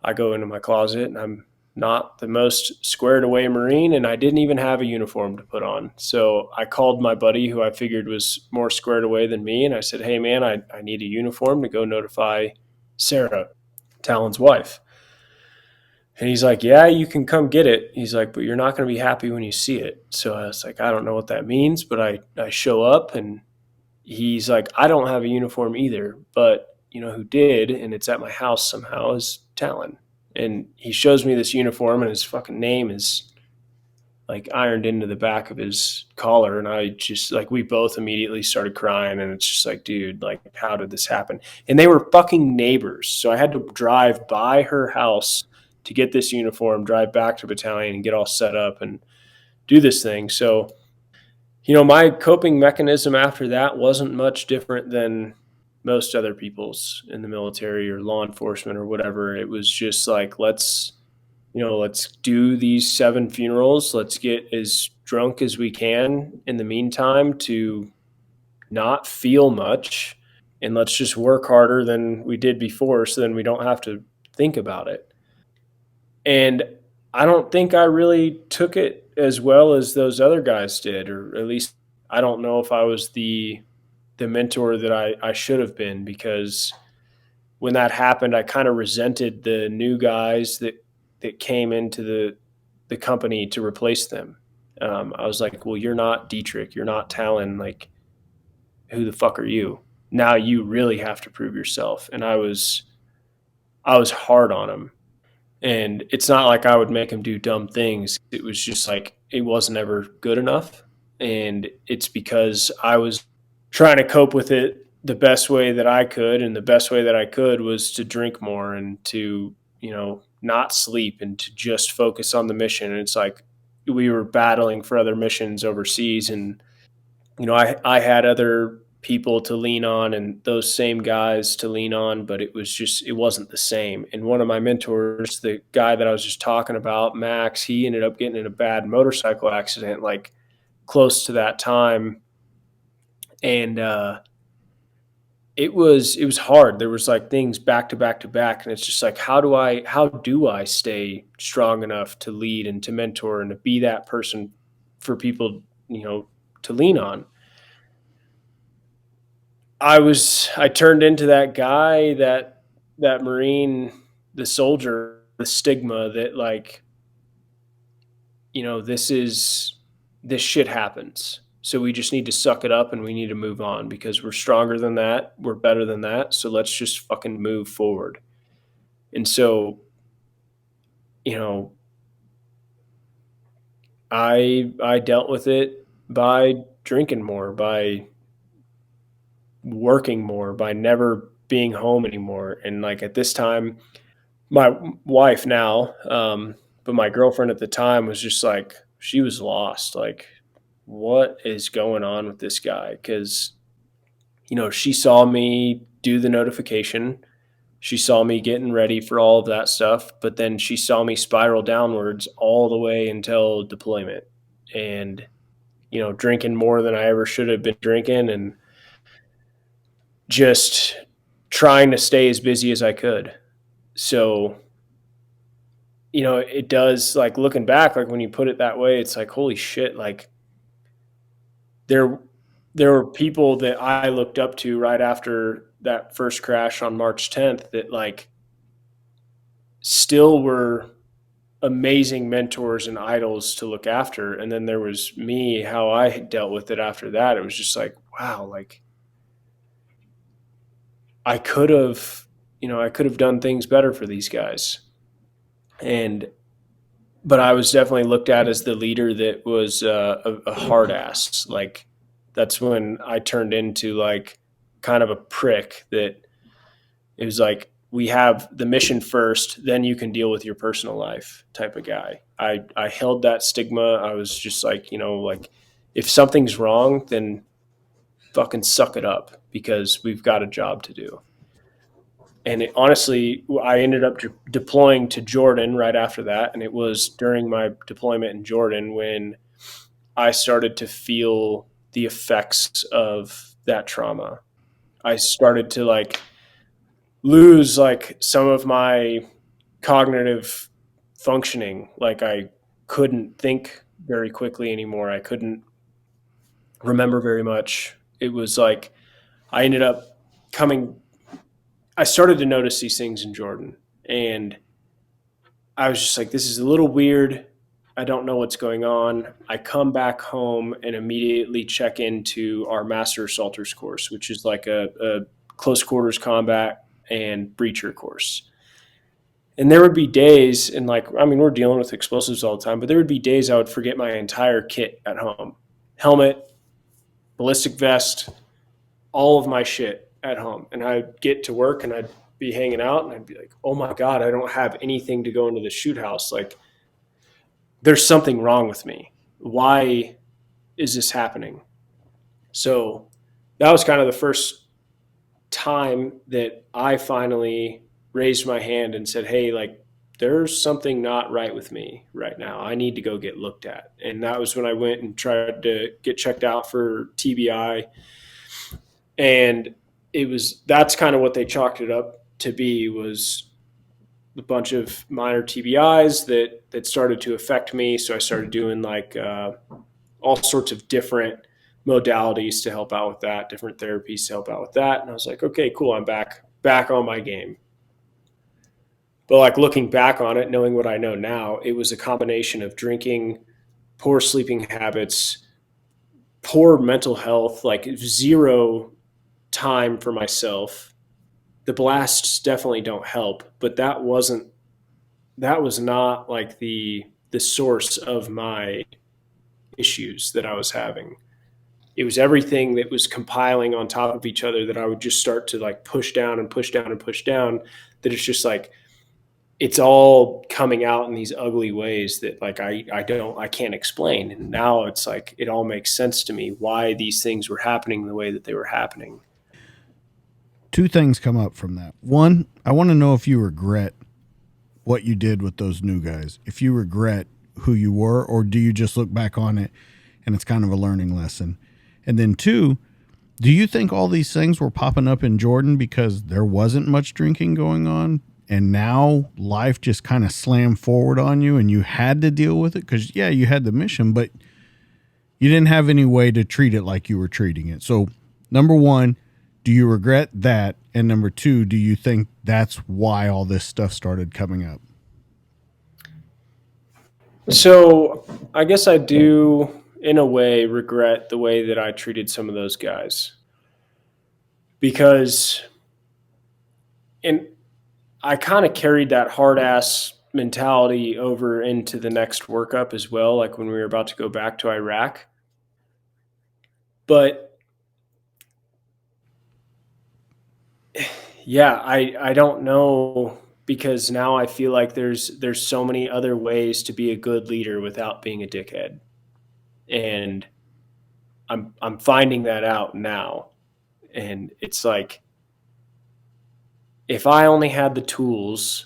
S2: I go into my closet, and I'm not the most squared away Marine, and I didn't even have a uniform to put on. So I called my buddy who I figured was more squared away than me, and I said, hey, man, I need a uniform to go notify Sarah, Talon's wife. And he's like, yeah, you can come get it. He's like, but you're not going to be happy when you see it. So I was like, I don't know what that means, but I show up, and he's like, I don't have a uniform either, but who did, and it's at my house somehow, is Talon. And he shows me this uniform, and his fucking name is like ironed into the back of his collar. And I just like, we both immediately started crying. And it's just like, dude, like, how did this happen? And they were fucking neighbors. So I had to drive by her house to get this uniform, drive back to battalion and get all set up and do this thing. So, my coping mechanism after that wasn't much different than most other people's in the military or law enforcement or whatever. It was just like, let's do these 7 funerals. Let's get as drunk as we can in the meantime to not feel much. And let's just work harder than we did before so then we don't have to think about it. And I don't think I really took it as well as those other guys did, or at least I don't know if I was the mentor that I should have been, because when that happened, I kind of resented the new guys that came into the company to replace them. I was like, well, you're not Dietrich, you're not Talon. Like, who the fuck are you? Now you really have to prove yourself. And I was hard on him. And it's not like I would make him do dumb things. It was just like, it wasn't ever good enough. And it's because I was trying to cope with it the best way that I could. And the best way that I could was to drink more and to, not sleep and to just focus on the mission. And it's like, we were battling for other missions overseas. And, I had other people to lean on and those same guys to lean on, but it wasn't the same. And one of my mentors, the guy that I was just talking about, Max, he ended up getting in a bad motorcycle accident, like close to that time. And, it was hard. There was like things back to back to back. And it's just like, how do I stay strong enough to lead and to mentor and to be that person for people, to lean on? I turned into that guy, that Marine, the soldier, the stigma that, like, this shit happens. So we just need to suck it up and we need to move on because we're stronger than that. We're better than that. So let's just fucking move forward. And so, I dealt with it by drinking more, by working more, by never being home anymore. And like at this time, my wife now, but my girlfriend at the time was just like, she was lost. Like, what is going on with this guy? Because, she saw me do the notification. She saw me getting ready for all of that stuff, but then she saw me spiral downwards all the way until deployment and, drinking more than I ever should have been drinking and just trying to stay as busy as I could. So, it does, like, looking back, like when you put it that way, it's like, holy shit, like there were people that I looked up to right after that first crash on March 10th that like still were amazing mentors and idols to look after. And then there was me, how I dealt with it after that. It was just like, wow, like I could have done things better for these guys. But I was definitely looked at as the leader that was a hard ass. Like that's when I turned into like kind of a prick that it was like, we have the mission first, then you can deal with your personal life type of guy. I held that stigma. I was just like, like if something's wrong, then fucking suck it up because we've got a job to do. And honestly, I ended up deploying to Jordan right after that. And it was during my deployment in Jordan when I started to feel the effects of that trauma. I started to like lose like some of my cognitive functioning. Like I couldn't think very quickly anymore. I couldn't remember very much. It was like I ended up coming, I started to notice these things in Jordan. And I was just like, this is a little weird. I don't know what's going on. I come back home and immediately check into our Master Assaulters course, which is like a close quarters combat and breacher course. And there would be days, and like, I mean, we're dealing with explosives all the time, but there would be days I would forget my entire kit at home: helmet, ballistic vest, all of my shit at home. And I'd get to work and I'd be hanging out and I'd be like, oh my God, I don't have anything to go into the shoot house. Like, there's something wrong with me. Why is this happening? So that was kind of the first time that I finally raised my hand and said, hey, like, there's something not right with me right now. I need to go get looked at. And that was when I went and tried to get checked out for TBI. And that's kind of what they chalked it up to be, was a bunch of minor TBIs that started to affect me. So I started doing like all sorts of different modalities to help out with that, different therapies to help out with that. And I was like, okay, cool. I'm back on my game. But like looking back on it, knowing what I know now, it was a combination of drinking, poor sleeping habits, poor mental health, like zero time for myself. The blasts definitely don't help, but that was not like the source of my issues that I was having. It was everything that was compiling on top of each other that I would just start to like push down and push down and push down, that it's just like it's all coming out in these ugly ways that like I can't explain. And now it's like it all makes sense to me why these things were happening the way that they were happening.
S1: Two things come up from that. One, I want to know if you regret what you did with those new guys. If you regret who you were, or do you just look back on it and it's kind of a learning lesson? And then two, do you think all these things were popping up in Jordan because there wasn't much drinking going on, and now life just kind of slammed forward on you and you had to deal with it? Because, yeah, you had the mission, but you didn't have any way to treat it like you were treating it. So, number one, do you regret that? And number two, do you think that's why all this stuff started coming up?
S2: So I guess I do, in a way, regret the way that I treated some of those guys, because and I kind of carried that hard ass mentality over into the next workup as well, like when we were about to go back to Iraq. But yeah, I don't know, because now I feel like there's so many other ways to be a good leader without being a dickhead. And I'm finding that out now. And it's like, if I only had the tools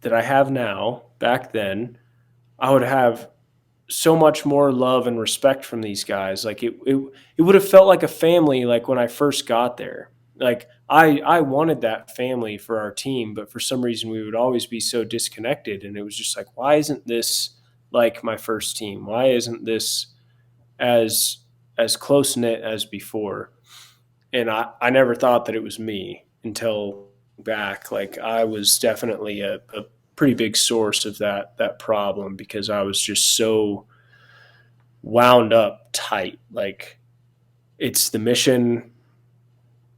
S2: that I have now back then, I would have so much more love and respect from these guys. Like it would have felt like a family, like when I first got there. Like I wanted that family for our team, but for some reason we would always be so disconnected. And it was just like, why isn't this like my first team? Why isn't this as close knit as before? And I never thought that it was me until back. Like I was definitely a pretty big source of that problem, because I was just so wound up tight. Like it's the mission,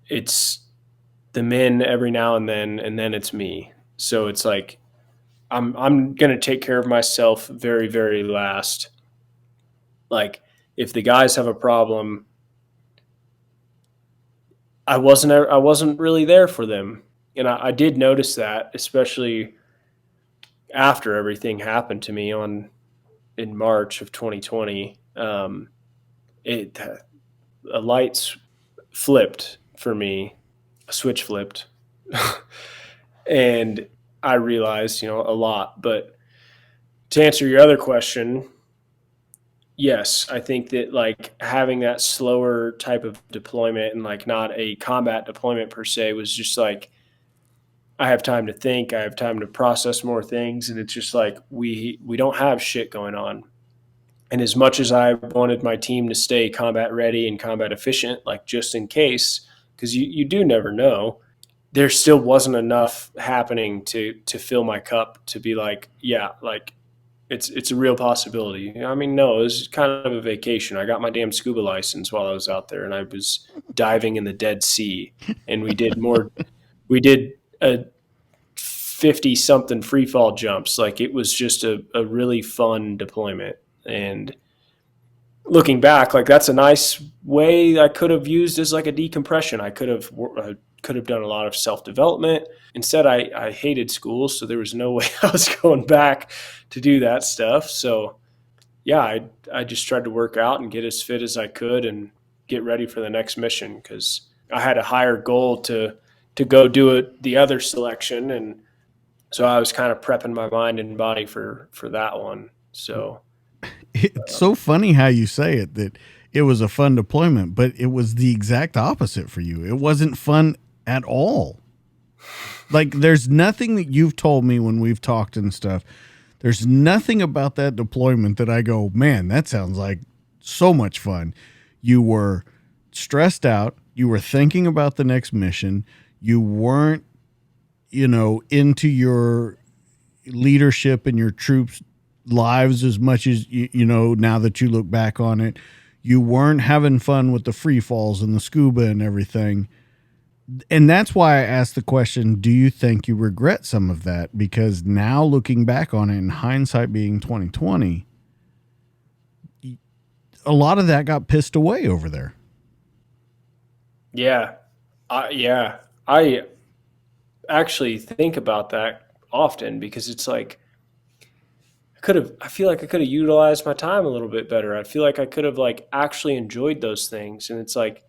S2: it's the men every now and then it's me. So it's like I'm gonna take care of myself very, very last. Like if the guys have a problem, I wasn't really there for them. And I did notice that, especially after everything happened to me in March of 2020. It a lights flipped for me, a switch flipped, and I realized, a lot. But to answer your other question, yes, I think that like having that slower type of deployment and like not a combat deployment per se was just like I have time to think, I have time to process more things, and it's just like we don't have shit going on. And as much as I wanted my team to stay combat ready and combat efficient, like just in case, because you do never know, there still wasn't enough happening to fill my cup to be like, yeah, like it's a real possibility. I mean, no, it was kind of a vacation. I got my damn scuba license while I was out there, and I was diving in the Dead Sea, and we did a 50 something free fall jumps. Like it was just a really fun deployment. And looking back, like that's a nice way I could have used as like a decompression. I could have done a lot of self development. Instead, I hated school, so there was no way I was going back to do that stuff. So yeah, I just tried to work out and get as fit as I could and get ready for the next mission because I had a higher goal to go do it the other selection, and so I was kind of prepping my mind and body for that one. So
S1: It's so funny how you say it, that it was a fun deployment, but it was the exact opposite for you. It wasn't fun at all. Like, there's nothing that you've told me when we've talked and stuff. There's nothing about that deployment that I go, man, that sounds like so much fun. You were stressed out. You were thinking about the next mission. You weren't, into your leadership and your troops' lives as much as, now that you look back on it. You weren't having fun with the free falls and the scuba and everything. And that's why I asked the question, do you think you regret some of that? Because now looking back on it, in hindsight being 2020, a lot of that got pissed away over there.
S2: yeah, I actually think about that often because it's like I feel like I could have utilized my time a little bit better. I feel like I could have like actually enjoyed those things. And it's like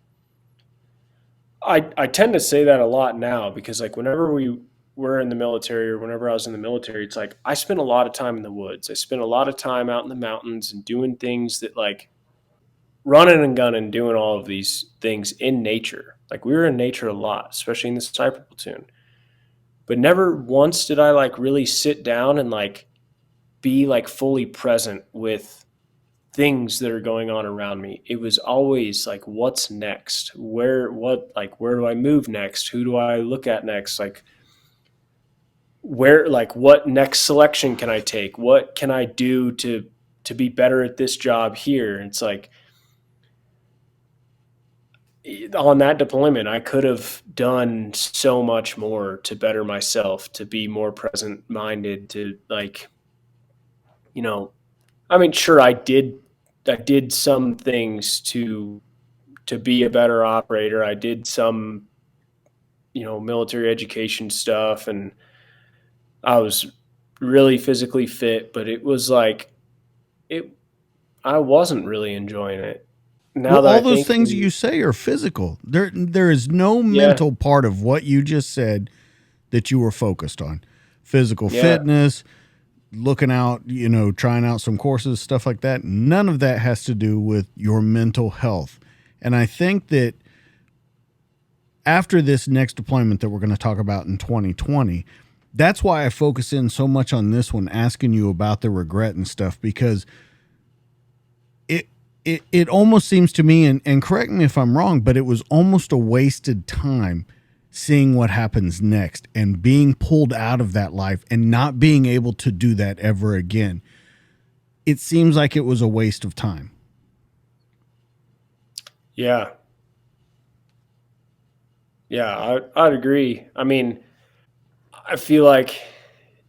S2: I tend to say that a lot now because like whenever we were in the military or whenever I was in the military, it's like I spent a lot of time in the woods. I spent a lot of time out in the mountains and doing things that like running and gunning, doing all of these things in nature. Like we were in nature a lot, especially in the sniper platoon. But never once did I like really sit down and like be like fully present with things that are going on around me. It was always like, what's next? Where do I move next? Who do I look at next? Like, what next selection can I take? What can I do to be better at this job here? And it's like, on that deployment, I could have done so much more to better myself, to be more present minded, to like, you know, I mean, sure, I did some things to be a better operator. I did some, military education stuff, and I was really physically fit, but it was like it. I wasn't really enjoying it.
S1: Well,
S2: Now that I
S1: all those
S2: think,
S1: things you say are physical. There is no
S2: yeah,
S1: mental part of what you just said that you were focused on. Physical
S2: yeah,
S1: fitness, looking out, trying out some courses, stuff like that. None of that has to do with your mental health. And I think that after this next deployment that we're going to talk about in 2020, that's why I focus in so much on this one, asking you about the regret and stuff, because it almost seems to me, and correct me if I'm wrong, but it was almost a wasted time seeing what happens next and being pulled out of that life and not being able to do that ever again. It seems like it was a waste of time.
S2: yeah, yeah. I'd agree. I mean, I feel like,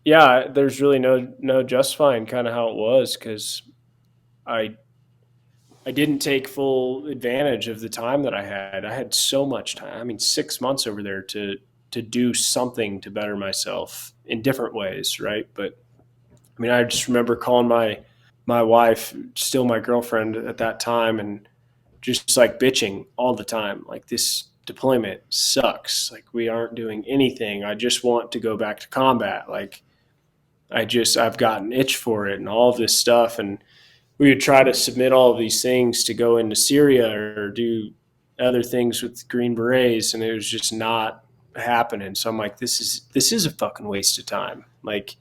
S2: yeah, there's really no justifying kind of how it was because I I didn't take full advantage of the time that I had. I had so much time. I mean, 6 months over there to do something to better myself in different ways, right? But I mean, I just remember calling my wife, still my girlfriend at that time, and just like bitching all the time, like this deployment sucks. Like we aren't doing anything. I just want to go back to combat. Like I've got an itch for it and all of this stuff. And we would try to submit all of these things to go into Syria or do other things with Green Berets, and it was just not happening. So I'm like, this is a fucking waste of time. Like,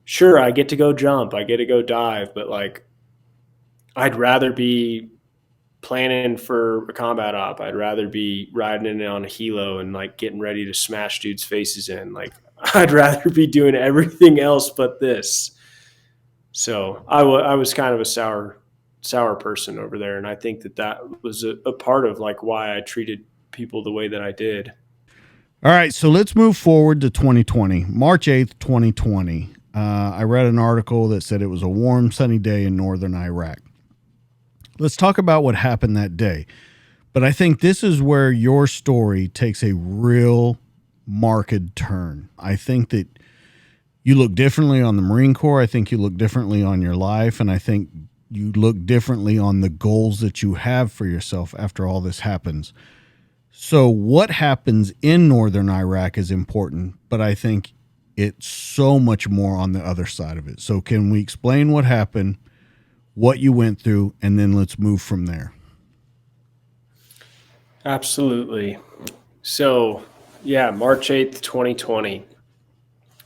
S2: sure, I get to go jump, I get to go dive, but like, I'd rather be planning for a combat op. I'd rather be riding in on a helo and like getting ready to smash dudes' faces in. Like, I'd rather be doing everything else but this. So I was kind of a sour person over there, and I think that was a part of like why I treated people the way that I did.
S1: All right, so let's move forward to 2020, March 8th, 2020. I read an article that said it was a warm, sunny day in northern Iraq. Let's talk about what happened that day. But I think this is where your story takes a real marked turn. I think that you look differently on the Marine Corps. I think you look differently on your life. And I think you look differently on the goals that you have for yourself after all this happens. So what happens in northern Iraq is important, but I think it's so much more on the other side of it. So can we explain what happened, what you went through, and then let's move from there?
S2: Absolutely. So, yeah, March 8th, 2020,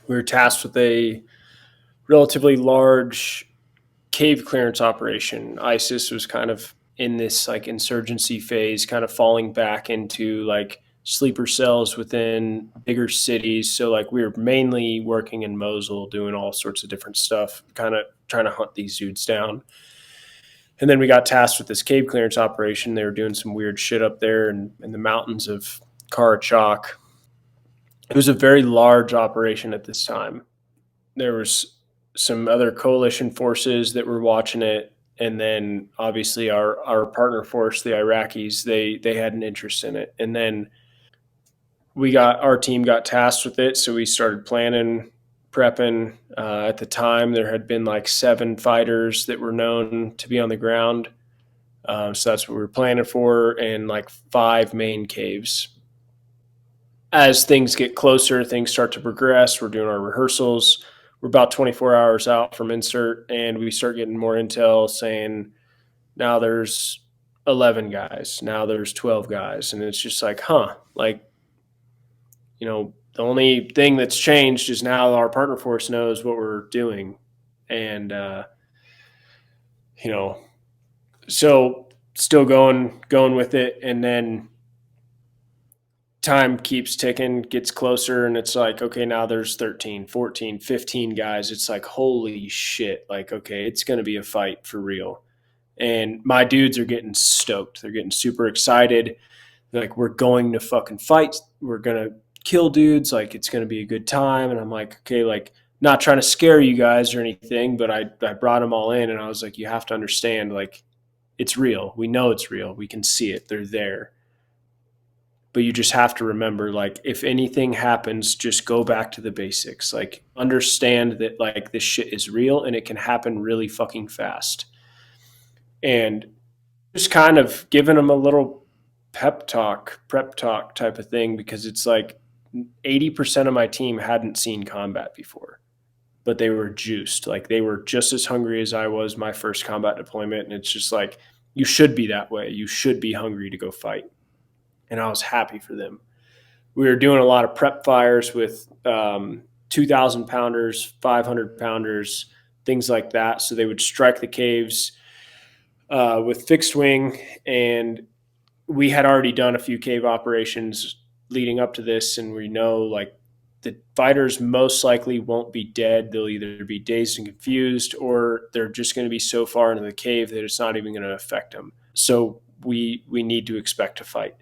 S2: we were tasked with a relatively large cave clearance operation. ISIS was kind of in this like insurgency phase, kind of falling back into like sleeper cells within bigger cities. So like we were mainly working in Mosul, doing all sorts of different stuff, kind of trying to hunt these dudes down. And then we got tasked with this cave clearance operation. They were doing some weird shit up there in the mountains of Karachak. It was a very large operation at this time. There was some other coalition forces that were watching it, and then obviously our partner force, the Iraqis, they had an interest in it. And then our team got tasked with it, so we started planning, prepping. At the time, there had been like 7 fighters that were known to be on the ground, so that's what we were planning for, and like 5 main caves. As things get closer, things start to progress. We're doing our rehearsals. We're about 24 hours out from insert, and we start getting more intel saying now there's 11 guys, now there's 12 guys, and it's just like, like, the only thing that's changed is now our partner force knows what we're doing, and so still going with it, and then time keeps ticking, gets closer, and it's like, okay, now there's 13, 14, 15 guys. It's like, holy shit. Like, okay, it's going to be a fight for real. And my dudes are getting stoked. They're getting super excited. They're like, we're going to fucking fight. We're going to kill dudes. Like, it's going to be a good time. And I'm like, okay, like, not trying to scare you guys or anything, but I brought them all in, and I was like, you have to understand, like, it's real. We know it's real. We can see it. They're there. But you just have to remember, like, if anything happens, just go back to the basics. Like, understand that, like, this shit is real and it can happen really fucking fast. And just kind of giving them a little prep talk type of thing, because it's like 80% of my team hadn't seen combat before, but they were juiced. Like, they were just as hungry as I was my first combat deployment. And it's just like, you should be that way. You should be hungry to go fight. And I was happy for them. We were doing a lot of prep fires with 2,000 pounders, 500 pounders, things like that. So they would strike the caves with fixed wing. And we had already done a few cave operations leading up to this. And we know, like, the fighters most likely won't be dead. They'll either be dazed and confused, or they're just going to be so far into the cave that it's not even going to affect them. So we need to expect to fight.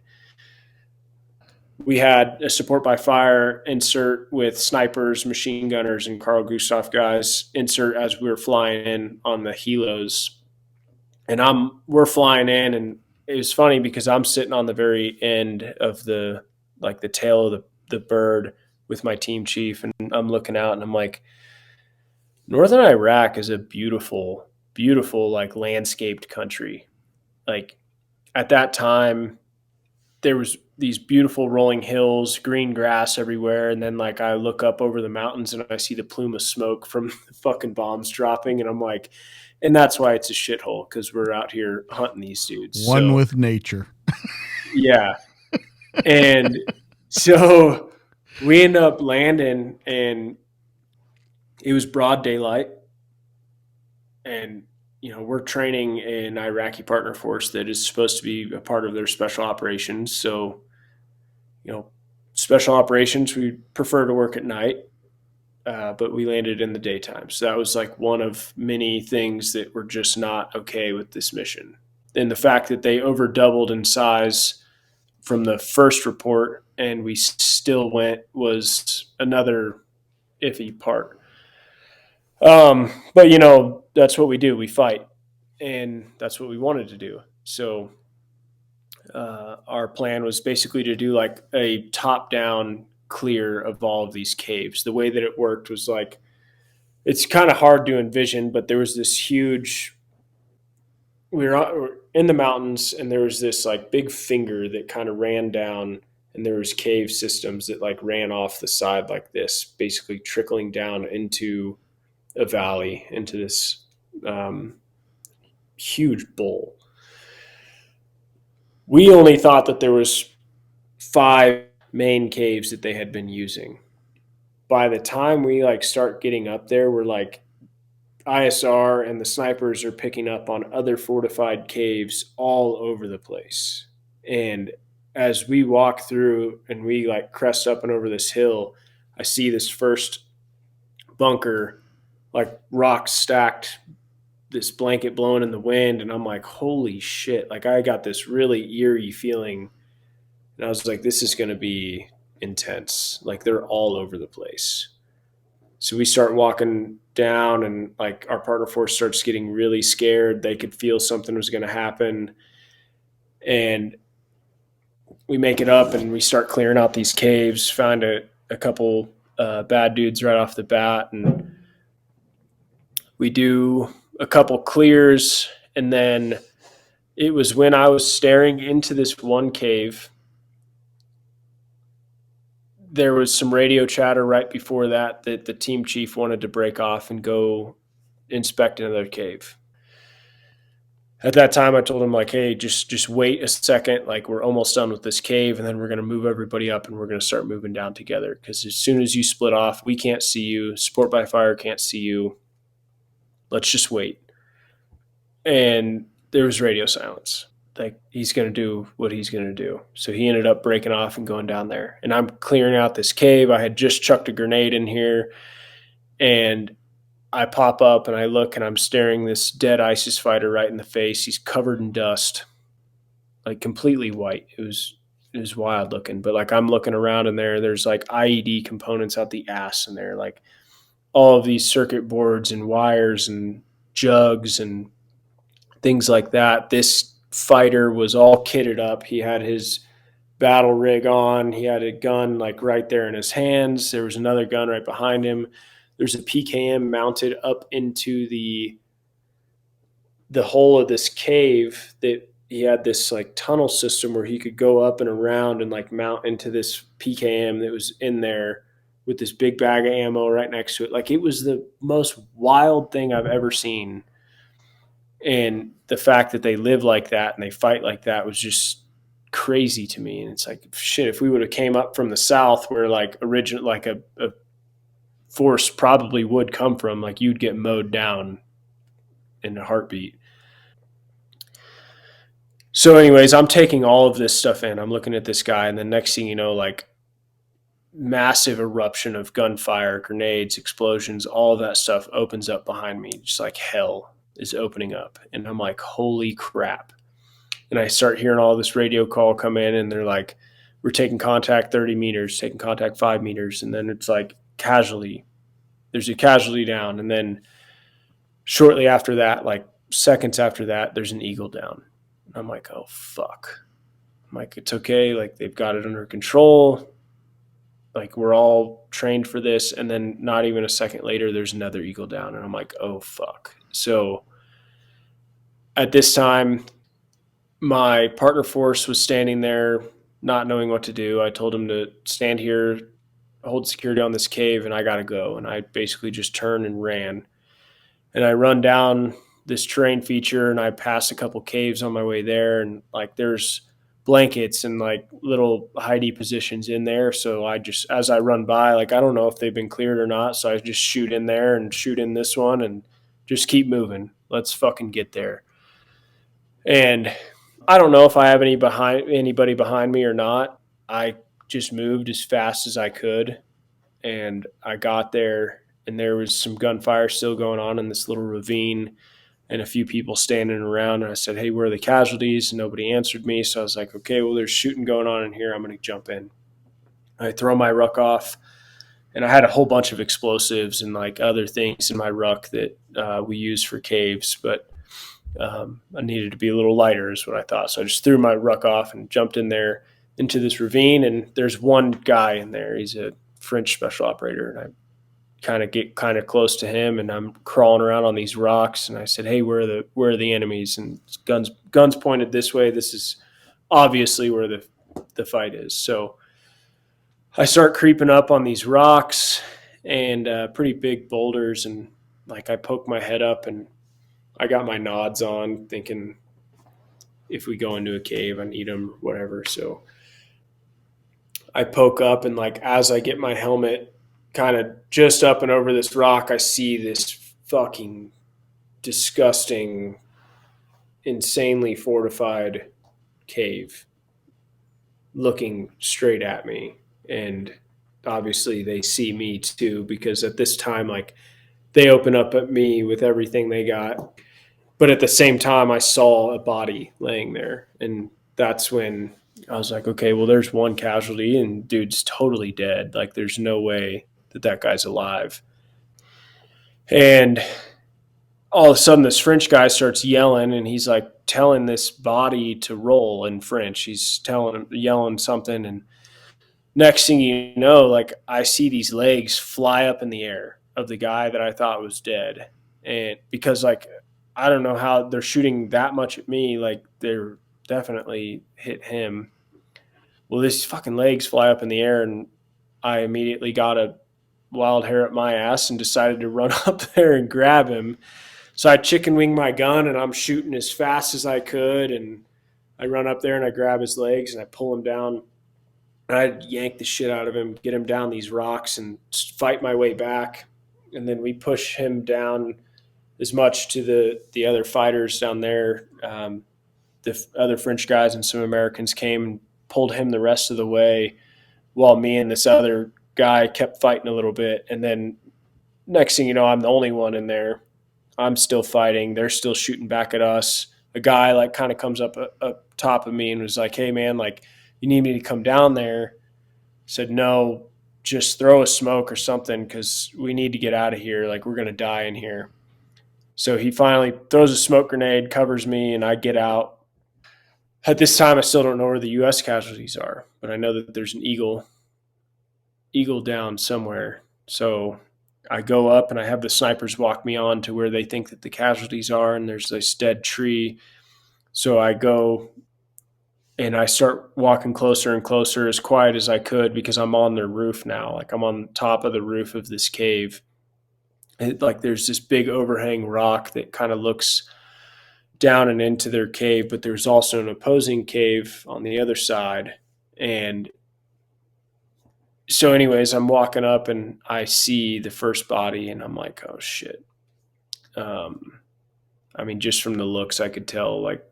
S2: We had a support by fire insert with snipers, machine gunners, and Carl Gustav guys insert as we were flying in on the helos. And we're flying in, and it was funny because I'm sitting on the very end of the tail of the bird with my team chief, and I'm looking out, and I'm like, Northern Iraq is a beautiful, beautiful, like, landscaped country. Like, at that time, there was these beautiful rolling hills, green grass everywhere. And then, like, I look up over the mountains and I see the plume of smoke from the fucking bombs dropping. And I'm like, and that's why it's a shithole, because we're out here hunting these dudes.
S1: One with nature.
S2: Yeah. And So we end up landing, and it was broad daylight. And, we're training an Iraqi partner force that is supposed to be a part of their special operations. So, special operations, we prefer to work at night, but we landed in the daytime. So that was like one of many things that were just not okay with this mission. And the fact that they over doubled in size from the first report and we still went was another iffy part. But that's what we do. We fight, and that's what we wanted to do. So our plan was basically to do like a top-down clear of all of these caves. The way that it worked was like, it's kind of hard to envision, but there was this huge. We were in the mountains, and there was this like big finger that kind of ran down, and there was cave systems that like ran off the side like this, basically trickling down into a valley, into this huge bowl. We only thought that there was 5 main caves that they had been using. By the time we like start getting up there, we're like, ISR and the snipers are picking up on other fortified caves all over the place. And as we walk through and we like crest up and over this hill, I see this first bunker, like rocks stacked, this blanket blowing in the wind, and I'm like, holy shit. Like, I got this really eerie feeling, and I was like, this is going to be intense. Like, they're all over the place. So we start walking down, and like our partner force starts getting really scared. They could feel something was going to happen. And we make it up, and we start clearing out these caves, find a couple bad dudes right off the bat. And we do a couple clears. And then it was when I was staring into this one cave. There was some radio chatter right before that the team chief wanted to break off and go inspect another cave. At that time, I told him, like, hey, just wait a second. Like, we're almost done with this cave, and then we're going to move everybody up, and we're going to start moving down together. Because as soon as you split off, we can't see you. Support by fire can't see you. Let's just wait. And there was radio silence. Like, he's going to do what he's going to do. So he ended up breaking off and going down there. And I'm clearing out this cave. I had just chucked a grenade in here, and I pop up and I look, and I'm staring this dead ISIS fighter right in the face. He's covered in dust, like completely white. It was wild looking. But like, I'm looking around in there, there's like IED components out the ass in there, like all of these circuit boards and wires and jugs and things like that. This fighter was all kitted up. He had his battle rig on. He had a gun like right there in his hands. There was another gun right behind him. There's a PKM mounted up into the hole of this cave that he had this like tunnel system where he could go up and around and like mount into this PKM that was in there with this big bag of ammo right next to it. Like, it was the most wild thing I've ever seen. And the fact that they live like that and they fight like that was just crazy to me. And it's like, shit, if we would have came up from the south where like like a force probably would come from, like, you'd get mowed down in a heartbeat. So anyways, I'm taking all of this stuff in. I'm looking at this guy, and the next thing you know, like, massive eruption of gunfire, grenades, explosions, all of that stuff opens up behind me, just like hell is opening up. And I'm like, holy crap. And I start hearing all this radio call come in, and they're like, we're taking contact 30 meters, taking contact 5 meters. And then it's like, casualty. There's a casualty down. And then shortly after that, like seconds after that, there's an eagle down. And I'm like, oh, fuck. I'm like, it's okay. Like, they've got it under control. Like, we're all trained for this. And then not even a second later, there's another eagle down. And I'm like, oh, fuck. So at this time, my partner force was standing there not knowing what to do. I told him to stand here, hold security on this cave, and I got to go. And I basically just turned and ran. And I run down this terrain feature, and I pass a couple caves on my way there. And like, there's blankets and like little hidey positions in there. So I just, as I run by, like, I don't know if they've been cleared or not. So I just shoot in there and shoot in this one and just keep moving. Let's fucking get there. And I don't know if I have anybody behind me or not. I just moved as fast as I could, and I got there, and there was some gunfire still going on in this little ravine, and a few people standing around. And I said, "Hey, where are the casualties?" And nobody answered me. So I was like, "Okay, well, there's shooting going on in here. I'm going to jump in." I throw my ruck off, and I had a whole bunch of explosives and like other things in my ruck that we use for caves, but I needed to be a little lighter, is what I thought. So I just threw my ruck off and jumped in there into this ravine. And there's one guy in there. He's a French special operator, and I get kind of close to him, and I'm crawling around on these rocks. And I said, "Hey, where are the enemies?" And guns pointed this way. This is obviously where the fight is. So I start creeping up on these rocks and pretty big boulders, and like I poke my head up, and I got my nods on, thinking if we go into a cave, I need them, whatever. So I poke up, and like as I get my helmet kind of just up and over this rock, I see this fucking disgusting, insanely fortified cave looking straight at me. And obviously they see me too, because at this time, like, they open up at me with everything they got. But at the same time, I saw a body laying there. And that's when I was like, okay, well, there's one casualty, and dude's totally dead. Like, there's no way that guy's alive. And all of a sudden, this French guy starts yelling, and he's like telling this body to roll in French. He's yelling something. And next thing you know, like, I see these legs fly up in the air of the guy that I thought was dead. And because, like, I don't know how they're shooting that much at me. Like, they're definitely hit him. Well, these fucking legs fly up in the air, and I immediately got a wild hair at my ass and decided to run up there and grab him. So I chicken wing my gun, and I'm shooting as fast as I could. And I run up there and I grab his legs and I pull him down. And I yank the shit out of him, get him down these rocks, and fight my way back. And then we push him down as much to the other fighters down there. The other French guys and some Americans came and pulled him the rest of the way, while me and this other guy kept fighting a little bit. And then next thing you know, I'm the only one in there. I'm still fighting. They're still shooting back at us. A guy like kind of comes up top of me and was like, "Hey man, like, you need me to come down there?" I said, "No, just throw a smoke or something, because we need to get out of here. Like, we're going to die in here." So he finally throws a smoke grenade, covers me, and I get out. At this time, I still don't know where the U.S. casualties are, but I know that there's an eagle down somewhere. So I go up, and I have the snipers walk me on to where they think that the casualties are, and there's this dead tree. So I go and I start walking closer and closer, as quiet as I could, because I'm on their roof now. Like, I'm on top of the roof of this cave. Like, there's this big overhang rock that kind of looks down and into their cave, but there's also an opposing cave on the other side. And so anyways, I'm walking up and I see the first body, and I'm like, oh shit. I mean, just from the looks, I could tell, like,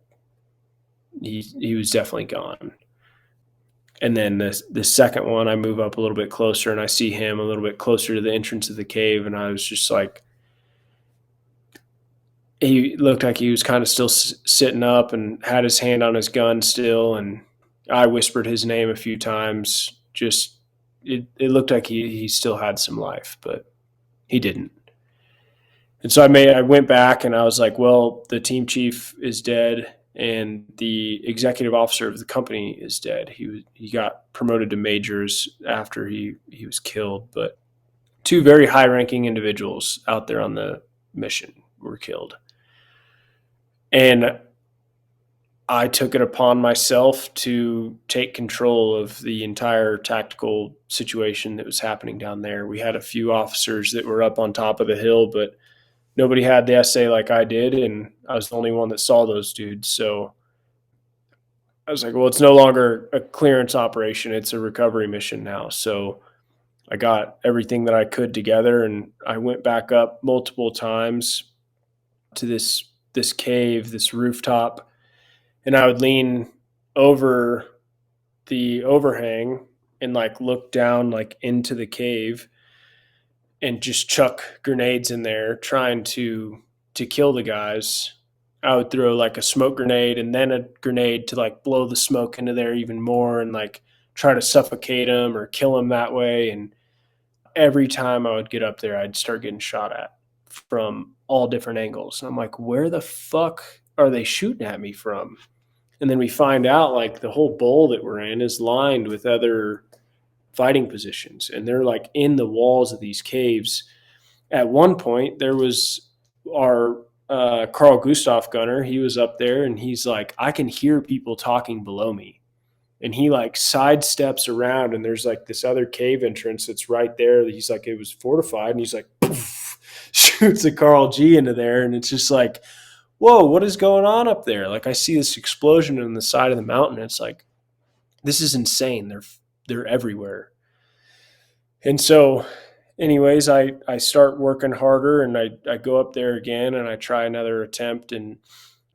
S2: he was definitely gone. And then the second one, I move up a little bit closer, and I see him a little bit closer to the entrance of the cave. And I was just like, he looked like he was kind of still sitting up and had his hand on his gun still. And I whispered his name a few times. Just, it looked like he still had some life, but he didn't. And so I went back and I was like, well, the team chief is dead, and the executive officer of the company is dead. He got promoted to majors after he was killed, but two very high ranking individuals out there on the mission were killed. And I took it upon myself to take control of the entire tactical situation that was happening down there. We had a few officers that were up on top of the hill, but nobody had the essay like I did, and I was the only one that saw those dudes. So I was like, well, it's no longer a clearance operation. It's a recovery mission now. So I got everything that I could together, and I went back up multiple times to this cave, this rooftop, and I would lean over the overhang and like look down like into the cave and just chuck grenades in there trying to kill the guys. I would throw like a smoke grenade and then a grenade to like blow the smoke into there even more and like try to suffocate them or kill them that way. And every time I would get up there, I'd start getting shot at from all different angles. And I'm like, where the fuck are they shooting at me from? And then we find out like the whole bowl that we're in is lined with other fighting positions, and they're like in the walls of these caves. At one point, there was our Carl Gustav gunner. He was up there, and he's like, I can hear people talking below me. And he like sidesteps around, and there's like this other cave entrance that's right there. He's like, it was fortified, and he's like, poof, shoots a Carl G into there, and it's just like, whoa, what is going on up there? Like I see this explosion on the side of the mountain. It's like, this is insane. They're everywhere. And so anyways, I start working harder, and I go up there again and I try another attempt and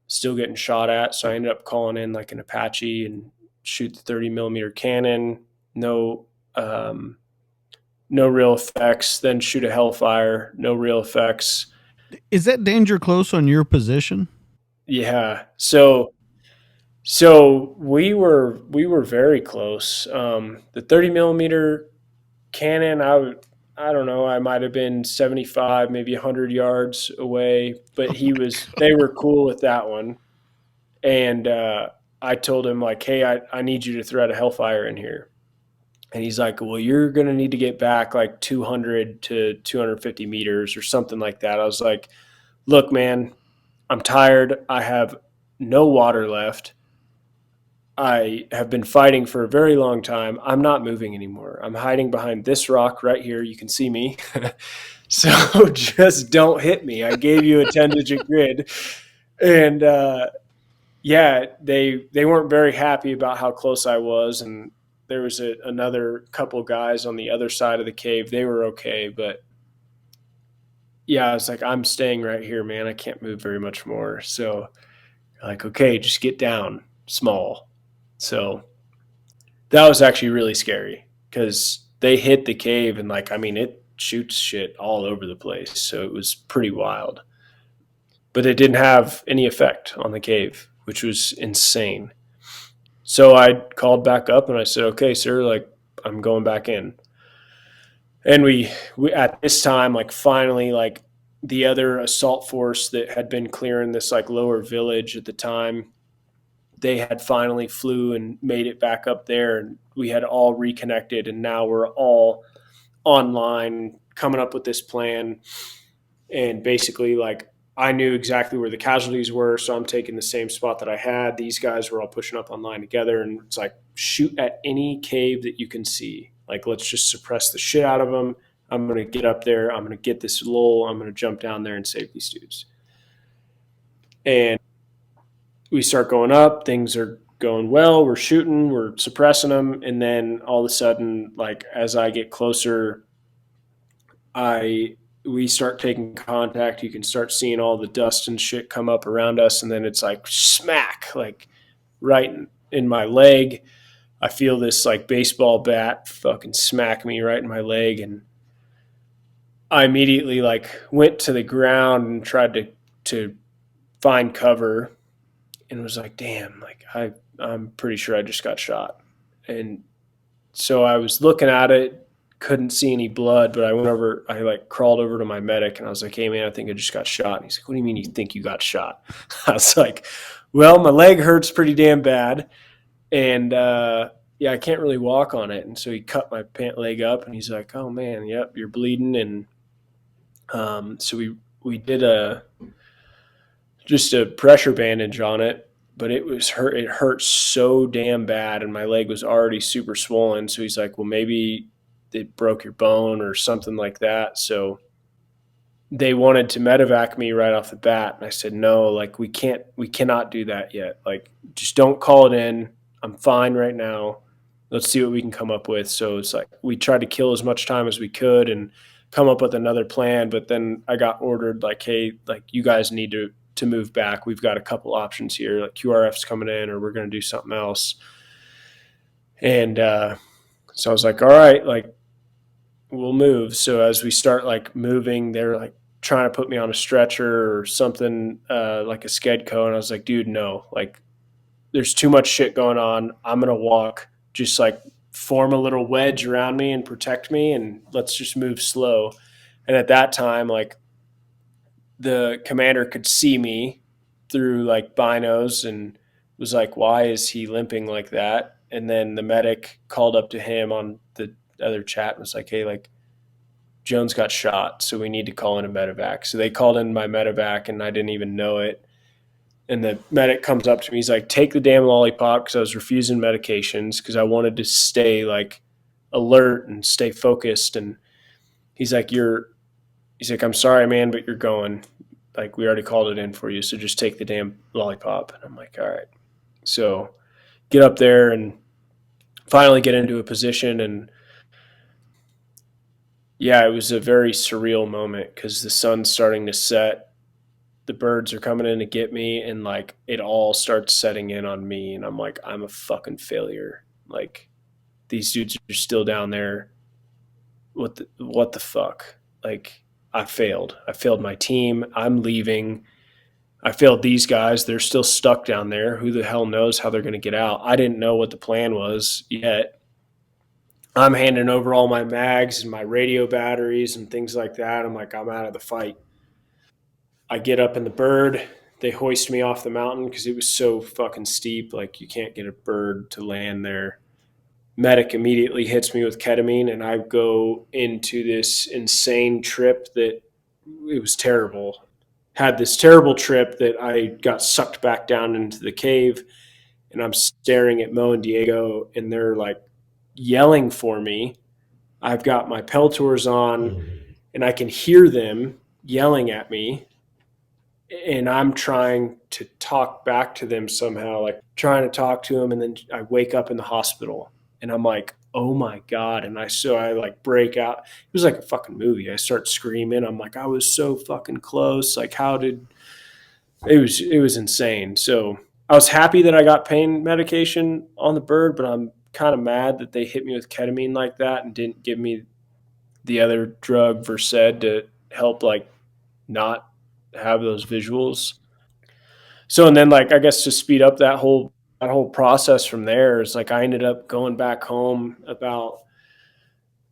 S2: still getting shot at. So I ended up calling in like an Apache and shoot the 30 millimeter cannon. No, no real effects. Then shoot a Hellfire. No real effects.
S1: Is that danger close on your position?
S2: Yeah. So we were very close. The 30 millimeter cannon, I don't know, I might have been 75, maybe 100 yards away, but
S1: Oh my
S2: they
S1: God.
S2: were cool with that one. And I told him like, hey, I need you to thread a Hellfire in here. And he's like, well, you're going to need to get back like 200 to 250 meters or something like that. I was like, look, man, I'm tired. I have no water left. I have been fighting for a very long time. I'm not moving anymore. I'm hiding behind this rock right here. You can see me. So just don't hit me. I gave you a 10-digit grid. And yeah, they weren't very happy about how close I was. And there was another couple guys on the other side of the cave. They were okay. But yeah, I was like, I'm staying right here, man. I can't move very much more. So like, okay, just get down small. So that was actually really scary because they hit the cave and like, I mean, it shoots shit all over the place. So it was pretty wild, but it didn't have any effect on the cave, which was insane. So I called back up and I said, okay, sir, like I'm going back in. And we at this time, like finally, like the other assault force that had been clearing this like lower village at the time, they had finally flew and made it back up there, and we had all reconnected, and now we're all online coming up with this plan. And basically like I knew exactly where the casualties were, so I'm taking the same spot that I had. These guys were all pushing up online together, and it's like shoot at any cave that you can see. Like let's just suppress the shit out of them. I'm going to get up there, I'm going to get this lull, I'm going to jump down there and save these dudes. And we start going up, things are going well, we're shooting, we're suppressing them, and then all of a sudden, like as I get closer, I we start taking contact. You can start seeing all the dust and shit come up around us, and then it's like smack, like right in my leg. I feel this like baseball bat fucking smack me right in my leg, and I immediately like went to the ground and tried to find cover, and was like, damn, like I'm pretty sure I just got shot. And so I was looking at it, couldn't see any blood, but I like crawled over to my medic and I was like, hey man, I think I just got shot. And he's like, what do you mean you think you got shot? I was like, well, my leg hurts pretty damn bad. And yeah, I can't really walk on it. And so he cut my pant leg up and he's like, oh man, yep, you're bleeding. And so we did just a pressure bandage on it, but it was hurt. It hurt so damn bad, and my leg was already super swollen. So he's like, "Well, maybe it broke your bone or something like that." So they wanted to medevac me right off the bat, and I said, "No, like we cannot do that yet. Like, just don't call it in. I'm fine right now. Let's see what we can come up with. So it's like we tried to kill as much time as we could and come up with another plan. But then I got ordered like, hey, like you guys need to move back. We've got a couple options here. Like QRF's coming in, or we're going to do something else. And so I was like, all right, like we'll move. So as we start like moving, they're like trying to put me on a stretcher or something, like a Skedco. And I was like, dude, no, like there's too much shit going on. I'm going to walk, just like form a little wedge around me and protect me. And let's just move slow. And at that time, like the commander could see me through like binos and was like, why is he limping like that? And then the medic called up to him on the other chat and was like, hey, like Jones got shot, so we need to call in a medevac. So they called in my medevac and I didn't even know it. And the medic comes up to me. He's like, take the damn lollipop, because I was refusing medications because I wanted to stay like alert and stay focused. And he's like, I'm sorry, man, but you're going. Like, we already called it in for you, so just take the damn lollipop. And I'm like, all right. So get up there and finally get into a position. And yeah, it was a very surreal moment because the sun's starting to set. The birds are coming in to get me, and like it all starts setting in on me. And I'm like, I'm a fucking failure. Like, these dudes are still down there. What the fuck? Like, I failed. I failed my team. I'm leaving. I failed these guys. They're still stuck down there. Who the hell knows how they're going to get out? I didn't know what the plan was yet. I'm handing over all my mags and my radio batteries and things like that. I'm like, I'm out of the fight. I get up in the bird. They hoist me off the mountain because it was so fucking steep. Like, you can't get a bird to land there. Medic immediately hits me with ketamine, and I go into this insane trip that it was terrible. Had this terrible trip that I got sucked back down into the cave, and I'm staring at Mo and Diego, and they're like yelling for me. I've got my Peltors on, and I can hear them yelling at me, and I'm trying to talk back to them somehow, like trying to talk to them. And then I wake up in the hospital and I'm like, oh my God. And I like break out. It was like a fucking movie. I start screaming. I'm like, I was so fucking close. Like, it was insane. So I was happy that I got pain medication on the bird, but I'm kind of mad that they hit me with ketamine like that and didn't give me the other drug Versed to help like not have those visuals. So, and then like I guess to speed up that whole process from there is like I ended up going back home about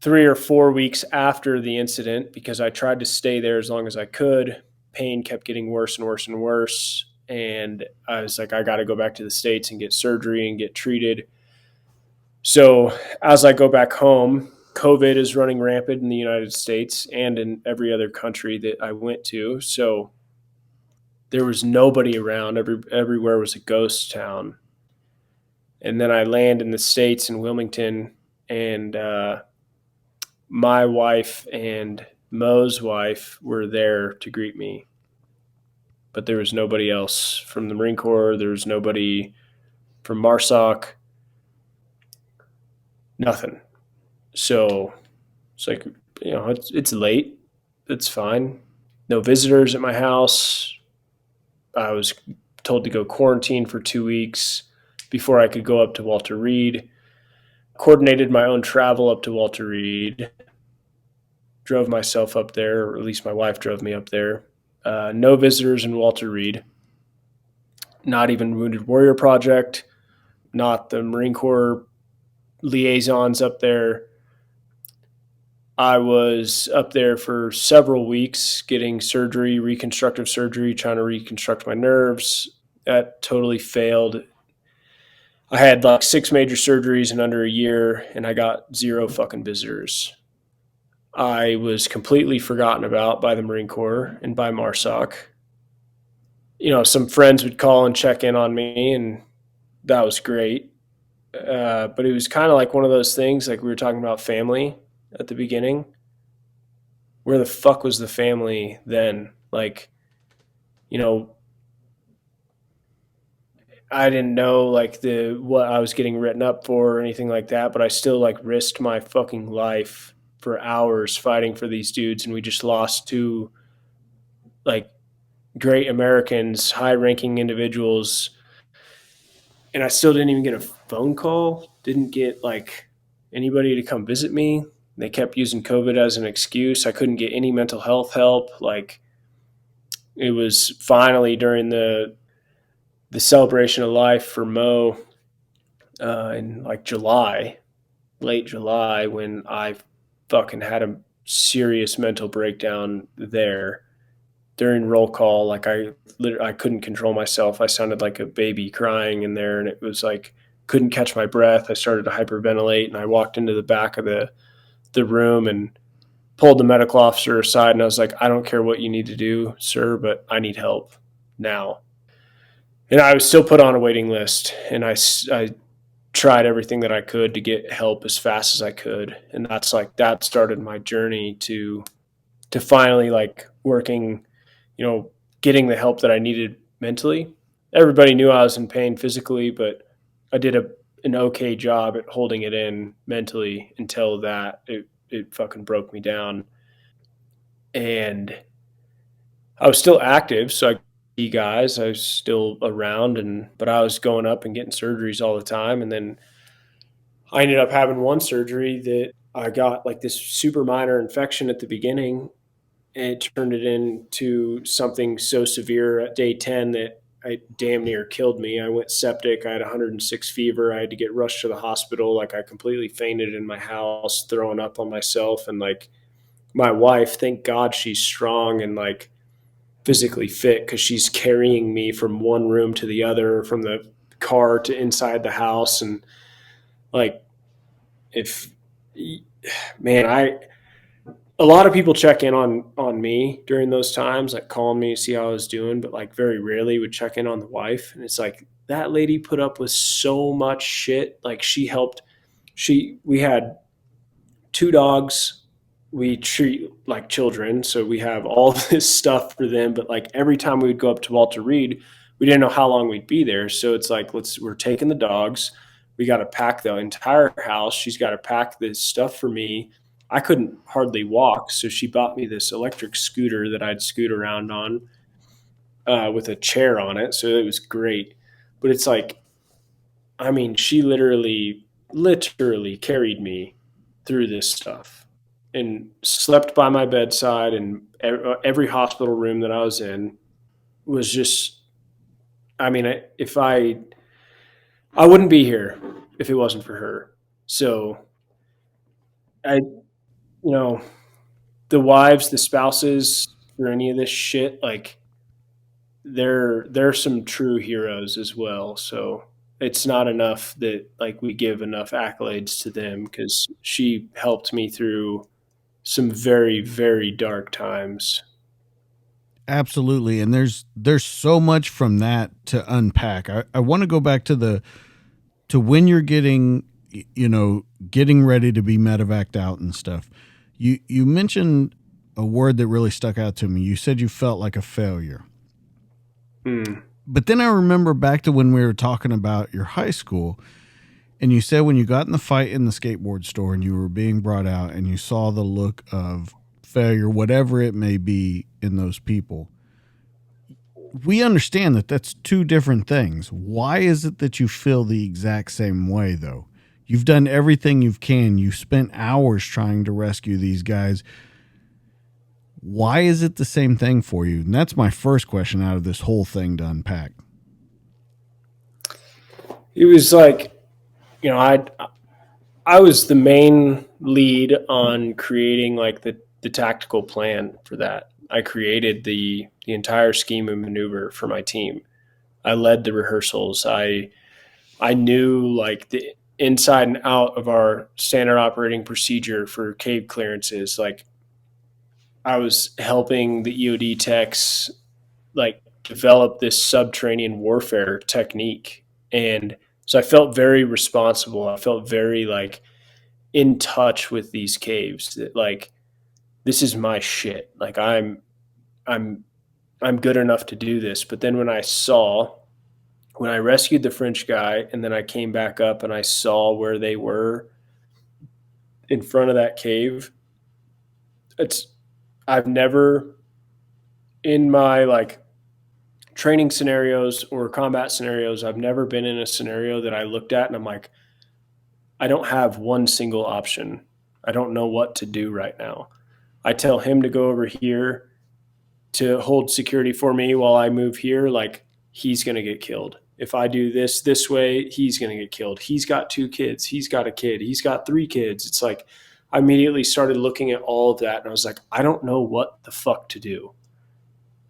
S2: 3 or 4 weeks after the incident because I tried to stay there as long as I could. Pain kept getting worse and worse and worse. And I was like, I got to go back to the States and get surgery and get treated. So as I go back home, COVID is running rampant in the United States and in every other country that I went to. So there was nobody around. Everywhere was a ghost town. And then I land in the States in Wilmington, and my wife and Mo's wife were there to greet me. But there was nobody else from the Marine Corps. There was nobody from MARSOC, nothing. So it's like, it's late. It's fine. No visitors at my house. I was told to go quarantine for 2 weeks before I could go up to Walter Reed. Coordinated my own travel up to Walter Reed. Drove myself up there, or at least my wife drove me up there. No visitors in Walter Reed. Not even Wounded Warrior Project. Not the Marine Corps liaisons up there. I was up there for several weeks getting surgery, reconstructive surgery, trying to reconstruct my nerves. That totally failed. I had like 6 major surgeries in under a year, and I got 0 fucking visitors. I was completely forgotten about by the Marine Corps and by MARSOC. Some friends would call and check in on me, and that was great. But it was kind of like one of those things, like we were talking about family at the beginning. Where the fuck was the family then? Like, you know, I didn't know like the what I was getting written up for or anything like that, but I still like risked my fucking life for hours fighting for these dudes, and we just lost two like great Americans, high ranking individuals, and I still didn't even get a phone call, didn't get like anybody to come visit me. They kept using COVID as an excuse. I couldn't get any mental health help. Like it was finally during the celebration of life for Mo in like July, late July, when I fucking had a serious mental breakdown there during roll call. Like I couldn't control myself. I sounded like a baby crying in there, and it was like couldn't catch my breath. I started to hyperventilate, and I walked into the back of the room and pulled the medical officer aside, and I was like, I don't care what you need to do, sir, but I need help now. And I was still put on a waiting list, and I tried everything that I could to get help as fast as I could, and that's like that started my journey to finally like working, getting the help that I needed mentally. Everybody knew I was in pain physically, but I did an okay job at holding it in mentally until that it fucking broke me down. And I was still active, so I see guys, I was still around, and but I was going up and getting surgeries all the time, and then I ended up having one surgery that I got like this super minor infection at the beginning, and it turned it into something so severe at day 10 that I damn near killed me. I went septic. I had 106 fever. I had to get rushed to the hospital. Like I completely fainted in my house, throwing up on myself. And like my wife, thank God she's strong and like physically fit because she's carrying me from one room to the other, from the car to inside the house. And like, if man, a lot of people check in on me during those times, like calling me to see how I was doing, but like very rarely would check in on the wife. And it's like that lady put up with so much shit. Like she helped. We had two dogs. We treat like children, so we have all this stuff for them. But like every time we would go up to Walter Reed, we didn't know how long we'd be there. So it's like we're taking the dogs. We got to pack the entire house. She's got to pack this stuff for me. I couldn't hardly walk, so she bought me this electric scooter that I'd scoot around on with a chair on it. So it was great. But it's like, I mean, she literally carried me through this stuff and slept by my bedside. And every hospital room that I was in was just, I mean, if I wouldn't be here if it wasn't for her. So know, the wives, the spouses, or any of this shit, like they're some true heroes as well. So it's not enough that like we give enough accolades to them because she helped me through some very very dark times.
S1: Absolutely. And there's so much from that to unpack. I want to go back to the to when you're getting getting ready to be medevaced out and stuff. You mentioned a word that really stuck out to me. You said you felt like a failure.
S2: Hmm.
S1: But then I remember back to when we were talking about your high school, and you said when you got in the fight in the skateboard store and you were being brought out and you saw the look of failure, whatever it may be, in those people. We understand that that's two different things. Why is it that you feel the exact same way, though? You've done everything you can. You spent hours trying to rescue these guys. Why is it the same thing for you? And that's my first question out of this whole thing to unpack.
S2: It was like, I was the main lead on creating like the tactical plan for that. I created the entire scheme of maneuver for my team. I led the rehearsals. I knew like the inside and out of our standard operating procedure for cave clearances. Like I was helping the EOD techs like develop this subterranean warfare technique. And so I felt very responsible. I felt very like in touch with these caves that like this is my shit. Like I'm I'm good enough to do this. But then when I saw When I rescued the French guy and then I came back up and I saw where they were in front of that cave, it's I've never in my like training scenarios or combat scenarios, I've never been in a scenario that I looked at and I'm like, I don't have one single option. I don't know what to do right now. I tell him to go over here to hold security for me while I move here. Like, he's going to get killed. If I do this way, he's going to get killed. He's got 2 kids. He's got a kid. He's got 3 kids. It's like, I immediately started looking at all of that and I was like, I don't know what the fuck to do.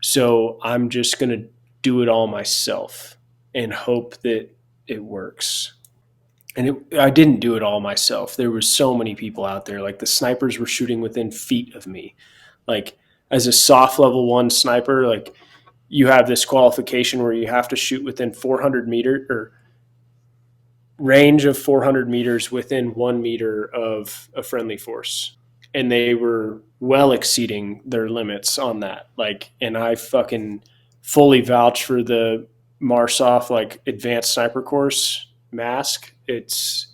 S2: So I'm just going to do it all myself and hope that it works. And I didn't do it all myself. There were so many people out there. Like, the snipers were shooting within feet of me. Like, as a soft level 1 sniper, like, you have this qualification where you have to shoot within 400 meter or range of 400 meters within 1 meter of a friendly force. And they were well exceeding their limits on that. Like, and I fucking fully vouch for the Marsoff, like, advanced sniper course mask. It's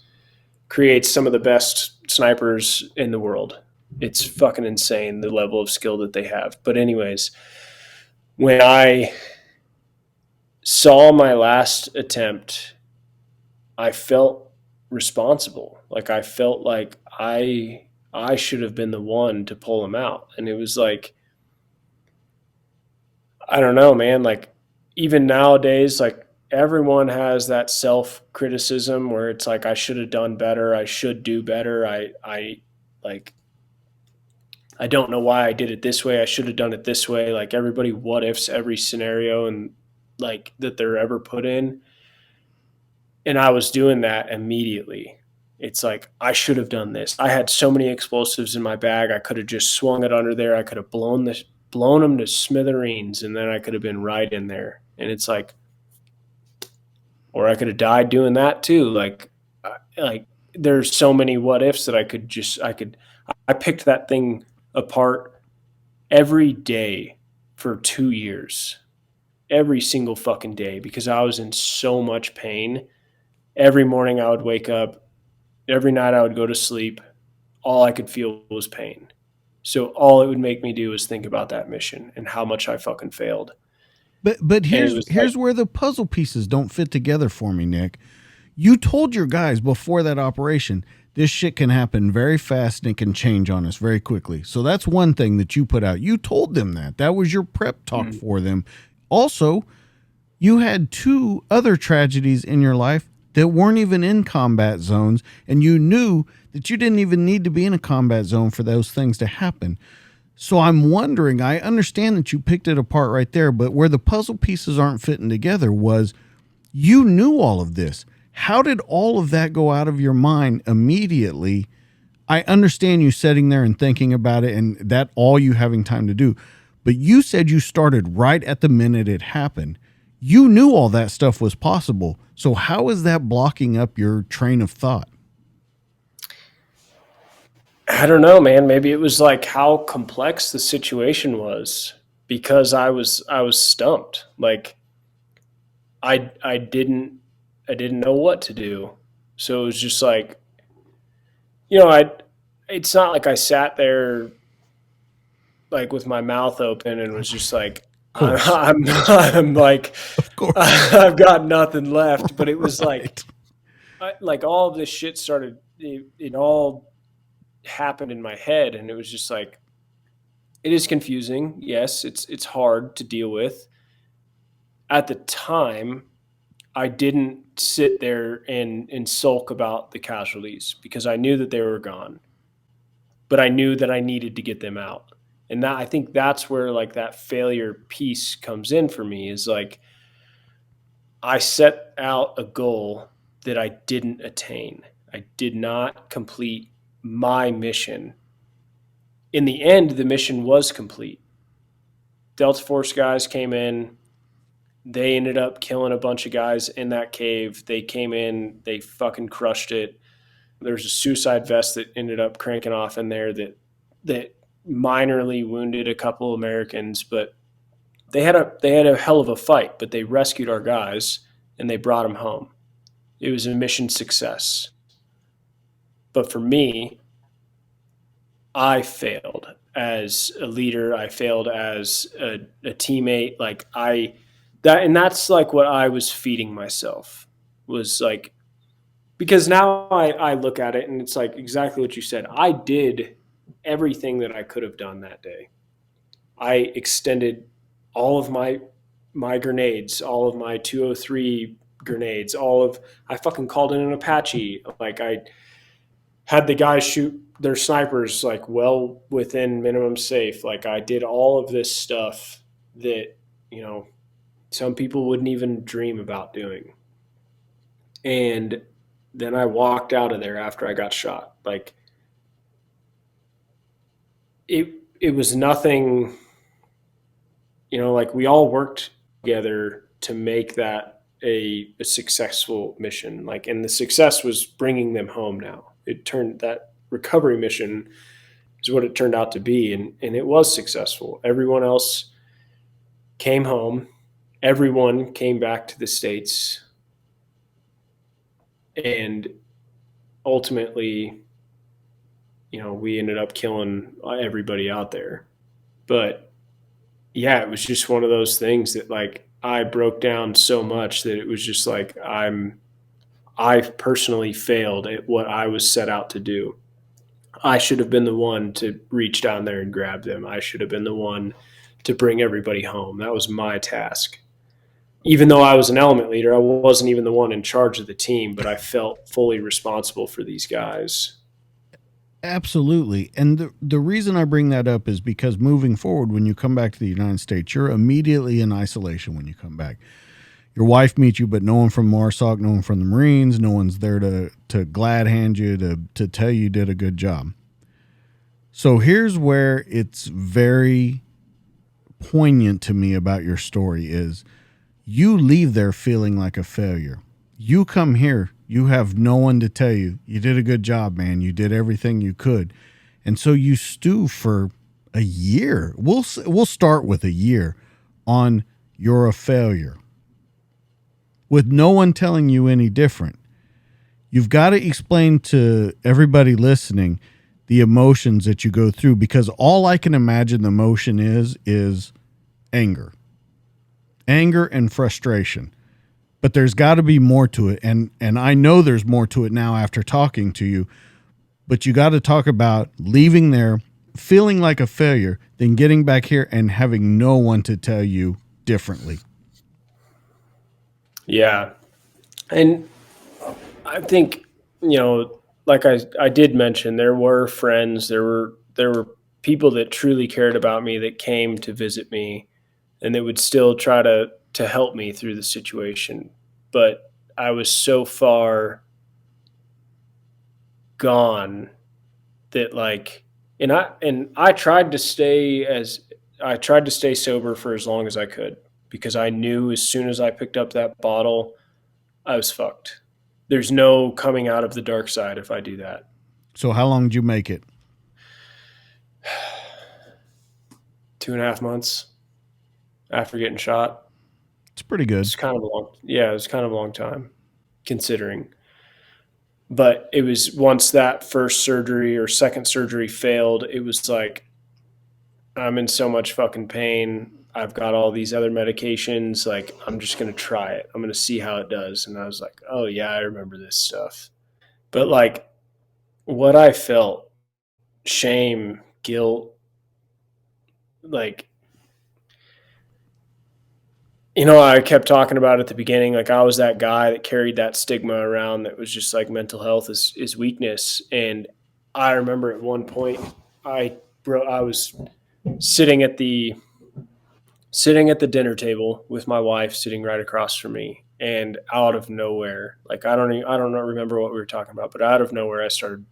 S2: creates some of the best snipers in the world. It's fucking insane, the level of skill that they have. But anyways, when I saw my last attempt, I felt responsible. Like, I felt like I should have been the one to pull him out. And it was like, I don't know, man. Like, even nowadays, like, everyone has that self-criticism where it's like, I should have done better. I should do better. Like, I don't know why I did it this way. I should have done it this way. Like, everybody what ifs every scenario and like that they're ever put in. And I was doing that immediately. It's like, I should have done this. I had so many explosives in my bag. I could have just swung it under there. I could have blown them to smithereens, and then I could have been right in there. And it's like, or I could have died doing that too. Like there's so many what ifs that I picked that thing apart every day for 2 years, every single fucking day, because I was in so much pain. Every morning I would wake up, every night I would go to sleep. All I could feel was pain. So all it would make me do was think about that mission and how much I fucking failed.
S1: But here's where the puzzle pieces don't fit together for me, Nick. You told your guys before that operation, this shit can happen very fast and it can change on us very quickly. So that's one thing that you put out. You told them that. That was your prep talk for them. Also, you had 2 other tragedies in your life that weren't even in combat zones, and you knew that you didn't even need to be in a combat zone for those things to happen. So I'm wondering, I understand that you picked it apart right there, but where the puzzle pieces aren't fitting together was you knew all of this. How did all of that go out of your mind immediately? I understand you sitting there and thinking about it and that all you having time to do, but you said you started right at the minute it happened. You knew all that stuff was possible. So how is that blocking up your train of thought?
S2: I don't know, man. Maybe it was like how complex the situation was, because I was stumped. Like, I didn't know what to do. So it was just like, it's not like I sat there like with my mouth open and was just like, I'm like,
S1: Of course.
S2: I've got nothing left. But it was
S1: Right.
S2: like all of this shit started, it all happened in my head. And it was just like, it is confusing. Yes, it's hard to deal with. At the time, I didn't sit there and sulk about the casualties because I knew that they were gone. But I knew that I needed to get them out. And that, I think that's where like that failure piece comes in for me, is like, I set out a goal that I didn't attain. I did not complete my mission. In the end, the mission was complete. Delta Force guys came in. They ended up killing a bunch of guys in that cave. They came in, they fucking crushed it. There's a suicide vest that ended up cranking off in there that minorly wounded a couple Americans, but they had a hell of a fight. But they rescued our guys, and they brought him home. It was a mission success. But for me, I failed as a leader. I failed as a teammate. Like and that's like what I was feeding myself was like, because now I look at it and it's like exactly what you said. I did everything that I could have done that day. I extended all of my grenades, all of my 203 grenades, I fucking called in an Apache. Like I had the guys shoot their snipers like well within minimum safe. Like I did all of this stuff that, you know, some people wouldn't even dream about doing. And then I walked out of there after I got shot. Like it was nothing, you know, like we all worked together to make that a successful mission. Like, and the success was bringing them home. Now it turned that recovery mission is what it turned out to be, and it was successful. Everyone else came home. Everyone came back to the States, and ultimately, you know, we ended up killing everybody out there. But yeah, it was just one of those things that like I broke down so much that it was just like I personally failed at what I was set out to do. I should have been the one to reach down there and grab them. I should have been the one to bring everybody home. That was my task. Even though I was an element leader, I wasn't even the one in charge of the team, but I felt fully responsible for these guys.
S1: Absolutely. And the reason I bring that up is because moving forward, when you come back to the United States, you're immediately in isolation when you come back. Your wife meets you, but no one from MARSOC, no one from the Marines, no one's there to glad hand you, to tell you did a good job. So here's where it's very poignant to me about your story is you leave there feeling like a failure. You come here, you have no one to tell you, you did a good job, man. You did everything you could. And so you stew for a year. We'll start with a year on you're a failure with no one telling you any different. You've got to explain to everybody listening the emotions that you go through, because all I can imagine the emotion is anger and frustration. But there's got to be more to it. And I know there's more to it now after talking to you. But you got to talk about leaving there, feeling like a failure, then getting back here and having no one to tell you differently.
S2: Yeah. And I think, you know, like I did mention, there were friends, there were people that truly cared about me that came to visit me and that would still try to help me through the situation. But I was so far gone that like, and I tried to stay sober for as long as I could, because I knew as soon as I picked up that bottle, I was fucked. There's no coming out of the dark side if I do that.
S1: So how long did you make it?
S2: 2.5 months after getting shot.
S1: It's pretty good.
S2: It's kind of a long, yeah, it was kind of a long time considering. But it was once that first surgery or second surgery failed, it was like, I'm in so much fucking pain. I've got all these other medications. Like, I'm just going to try it. I'm going to see how it does. And I was like, oh, yeah, I remember this stuff. But like, what I felt, shame, guilt, like, you know, I kept talking about at the beginning, like I was that guy that carried that stigma around that was just like mental health is weakness. And I remember at one point I was sitting at the dinner table with my wife sitting right across from me, and out of nowhere, like I don't remember what we were talking about, but out of nowhere I started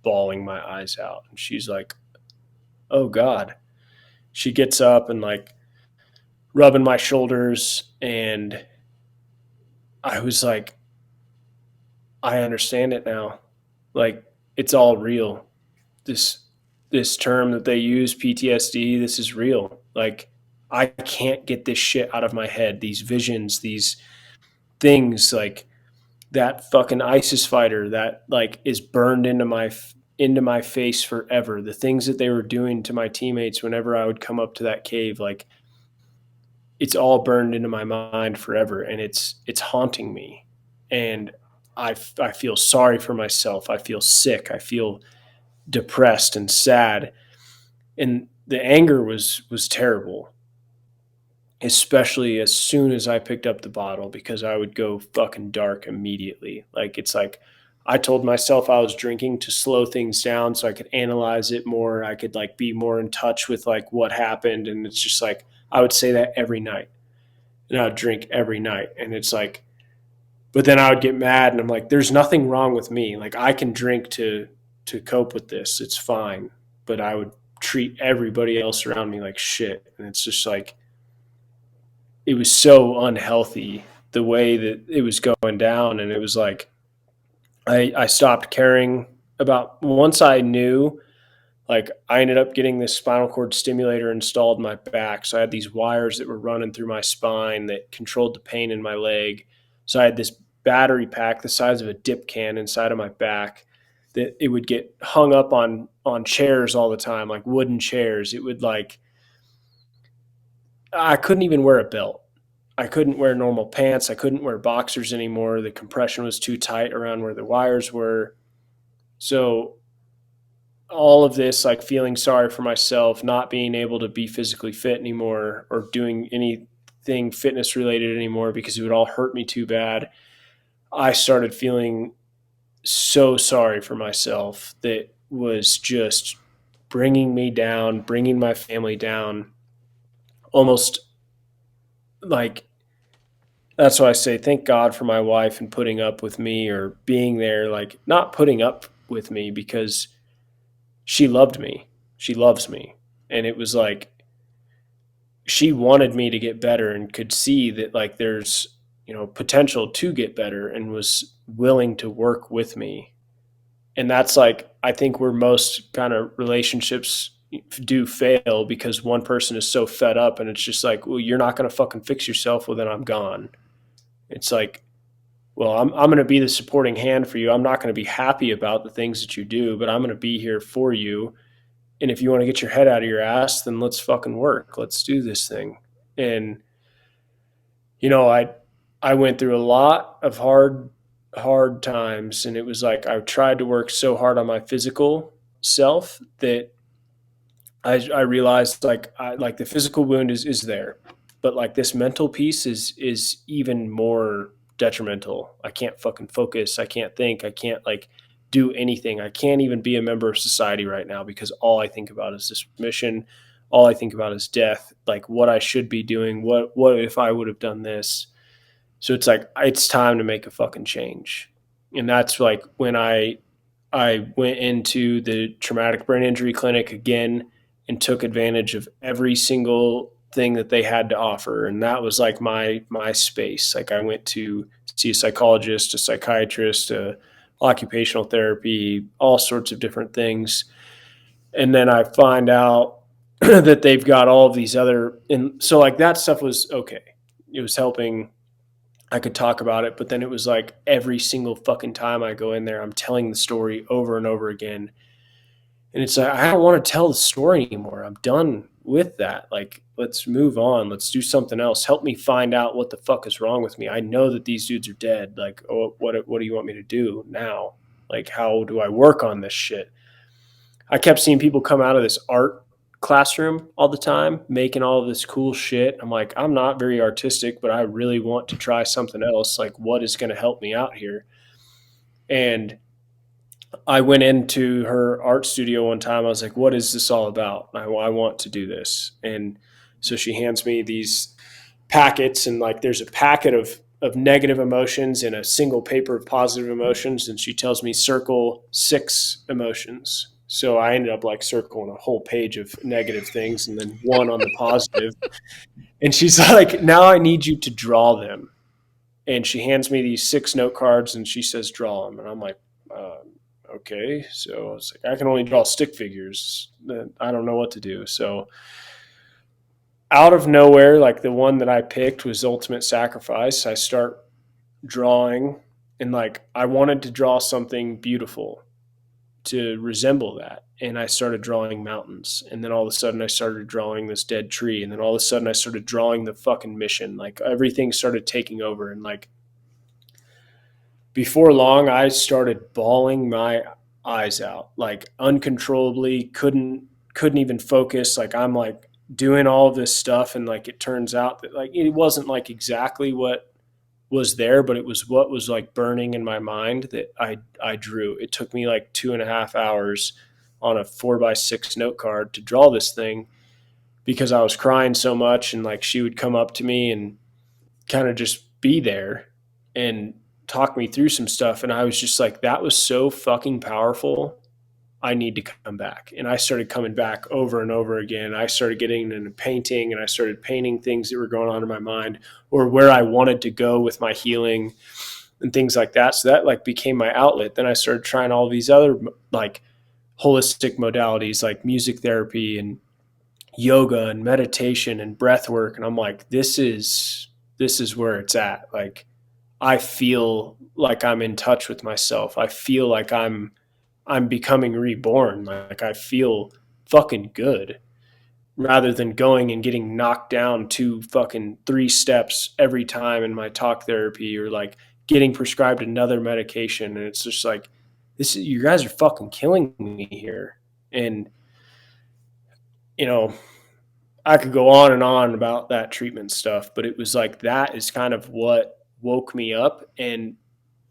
S2: bawling my eyes out, and she's like, "Oh God." She gets up and like rubbing my shoulders, and I was like, I understand it now. Like, it's all real. This this term that they use, PTSD, this is real. Like, I can't get this shit out of my head. These visions, things like that fucking ISIS fighter that like is burned into my face forever. The things that they were doing to my teammates whenever I would come up to that cave, like it's all burned into my mind forever, and it's haunting me. And I feel sorry for myself. I feel sick. I feel depressed and sad. And the anger was terrible, especially as soon as I picked up the bottle, because I would go fucking dark immediately. Like it's like I told myself I was drinking to slow things down so I could analyze it more. I could like be more in touch with like what happened. And it's just like I would say that every night. And I would drink every night. And it's like, but then I would get mad and I'm like, there's nothing wrong with me. Like I can drink to cope with this. It's fine. But I would treat everybody else around me like shit. And it's just like it was so unhealthy the way that it was going down. And it was like I stopped caring about once I knew, like I ended up getting this spinal cord stimulator installed in my back. So I had these wires that were running through my spine that controlled the pain in my leg. So I had this battery pack the size of a dip can inside of my back that it would get hung up on chairs all the time, like wooden chairs. It would like I couldn't even wear a belt. I couldn't wear normal pants. I couldn't wear boxers anymore. The compression was too tight around where the wires were. So all of this, like feeling sorry for myself, not being able to be physically fit anymore or doing anything fitness related anymore because it would all hurt me too bad. I started feeling so sorry for myself that was just bringing me down, bringing my family down, almost like that's why I say thank God for my wife and putting up with me or being there, like not putting up with me because she loved me. She loves me. And it was like she wanted me to get better and could see that like there's, potential to get better and was willing to work with me. And that's like I think where most kind of relationships do fail because one person is so fed up and it's just like, well, you're not going to fucking fix yourself. Well, then I'm gone. It's like, well, I'm going to be the supporting hand for you. I'm not going to be happy about the things that you do, but I'm going to be here for you. And if you want to get your head out of your ass, then let's fucking work. Let's do this thing. And, I went through a lot of hard times. And it was like, I tried to work so hard on my physical self that I realized like the physical wound is there, but like this mental piece is even more detrimental. I can't fucking focus. I can't think. I can't like do anything. I can't even be a member of society right now because all I think about is this mission. All I think about is death. Like what I should be doing. What if I would have done this? So it's like it's time to make a fucking change. And that's like when I went into the traumatic brain injury clinic again and took advantage of every single thing that they had to offer. And that was like my space. Like I went to see a psychologist, a psychiatrist, a occupational therapy, all sorts of different things. And then I find out that they've got all of these other, and so like that stuff was okay. It was helping. I could talk about it, but then it was like every single fucking time I go in there, I'm telling the story over and over again. And it's like, I don't want to tell the story anymore. I'm done with that. Like, let's move on. Let's do something else. Help me find out what the fuck is wrong with me. I know that these dudes are dead. Like, oh, what do you want me to do now? Like, how do I work on this shit? I kept seeing people come out of this art classroom all the time, making all of this cool shit. I'm like, I'm not very artistic, but I really want to try something else. Like, what is going to help me out here? And I went into her art studio one time. I was like, what is this all about? I want to do this. And so she hands me these packets, and like there's a packet of negative emotions and a single paper of positive emotions. And she tells me circle 6 emotions. So I ended up like circling a whole page of negative things and then one on the positive. And she's like, now I need you to draw them. And she hands me these 6 note cards and she says, draw them. And I'm like, okay. So it's like, I can only draw stick figures. I don't know what to do. So out of nowhere, like the one that I picked was Ultimate Sacrifice. I start drawing, and like I wanted to draw something beautiful to resemble that. And I started drawing mountains. And then all of a sudden I started drawing this dead tree. And then all of a sudden I started drawing the fucking mission. Like everything started taking over. And like before long, I started bawling my eyes out, like uncontrollably, couldn't even focus. Like I'm like doing all this stuff, and like it turns out that like it wasn't like exactly what was there, but it was what was like burning in my mind that I drew. It took me like 2.5 hours on a 4x6 note card to draw this thing because I was crying so much, and like she would come up to me and kind of just be there and talk me through some stuff. And I was just like, that was so fucking powerful. I need to come back. And I started coming back over and over again. I started getting into painting, and I started painting things that were going on in my mind or where I wanted to go with my healing and things like that. So that like became my outlet. Then I started trying all these other like holistic modalities like music therapy and yoga and meditation and breath work. And I'm like, this is where it's at. Like I feel like I'm in touch with myself. I feel like I'm becoming reborn. Like I feel fucking good rather than going and getting knocked down 2 fucking 3 steps every time in my talk therapy, or like getting prescribed another medication. And it's just like, you guys are fucking killing me here. And, you know, I could go on and on about that treatment stuff, but it was like, that is kind of what woke me up. And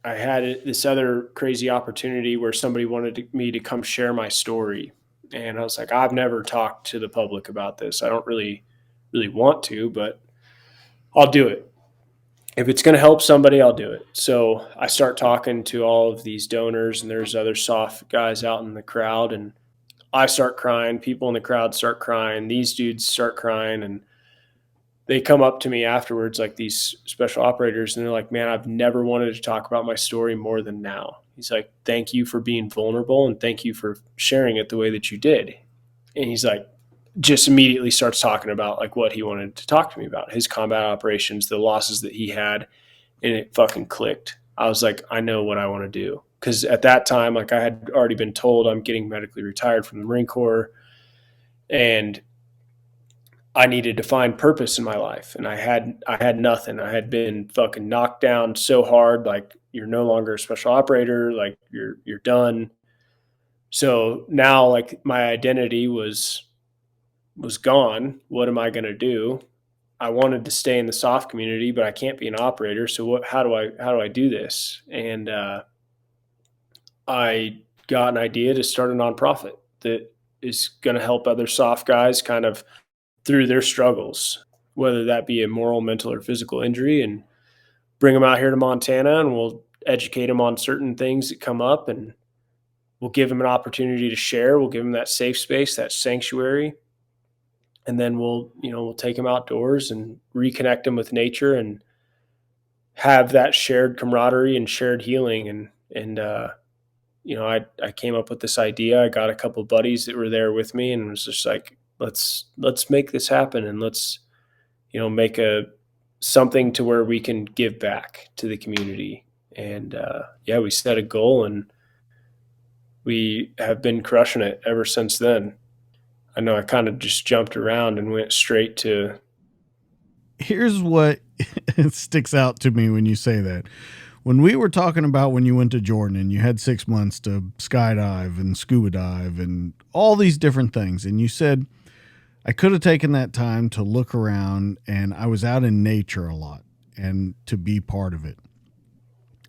S2: I had this other crazy opportunity where somebody wanted me to come share my story. And I was like, I've never talked to the public about this. I don't really want to, but I'll do it. If it's going to help somebody, I'll do it. So I start talking to all of these donors, and there's other soft guys out in the crowd, and I start crying. People in the crowd start crying. These dudes start crying, and they come up to me afterwards, like these special operators, and they're like, man, I've never wanted to talk about my story more than now. He's like, thank you for being vulnerable, and thank you for sharing it the way that you did. And he's like, just immediately starts talking about like what he wanted to talk to me about, his combat operations, the losses that he had, and it fucking clicked. I was like, I know what I want to do. Because at that time, like I had already been told I'm getting medically retired from the Marine Corps, and I needed to find purpose in my life, and I had nothing. I had been fucking knocked down so hard, like you're no longer a special operator, like you're done. So now like my identity was gone. What am I going to do? I wanted to stay in the soft community, but I can't be an operator. So how do I do this? And I got an idea to start a nonprofit that is going to help other soft guys kind of through their struggles, whether that be a moral, mental, or physical injury, and bring them out here to Montana, and we'll educate them on certain things that come up, and we'll give them an opportunity to share. We'll give them that safe space, that sanctuary, and then we'll take them outdoors and reconnect them with nature and have that shared camaraderie and shared healing. And I came up with this idea. I got a couple of buddies that were there with me, and was just like, let's make this happen, and let's make something to where we can give back to the community. And we set a goal, and we have been crushing it ever since then. I know I kind of just jumped around and went straight to.
S1: Here's what sticks out to me when you say that. When we were talking about when you went to Jordan and you had 6 months to skydive and scuba dive and all these different things, and you said, I could have taken that time to look around, and I was out in nature a lot and to be part of it.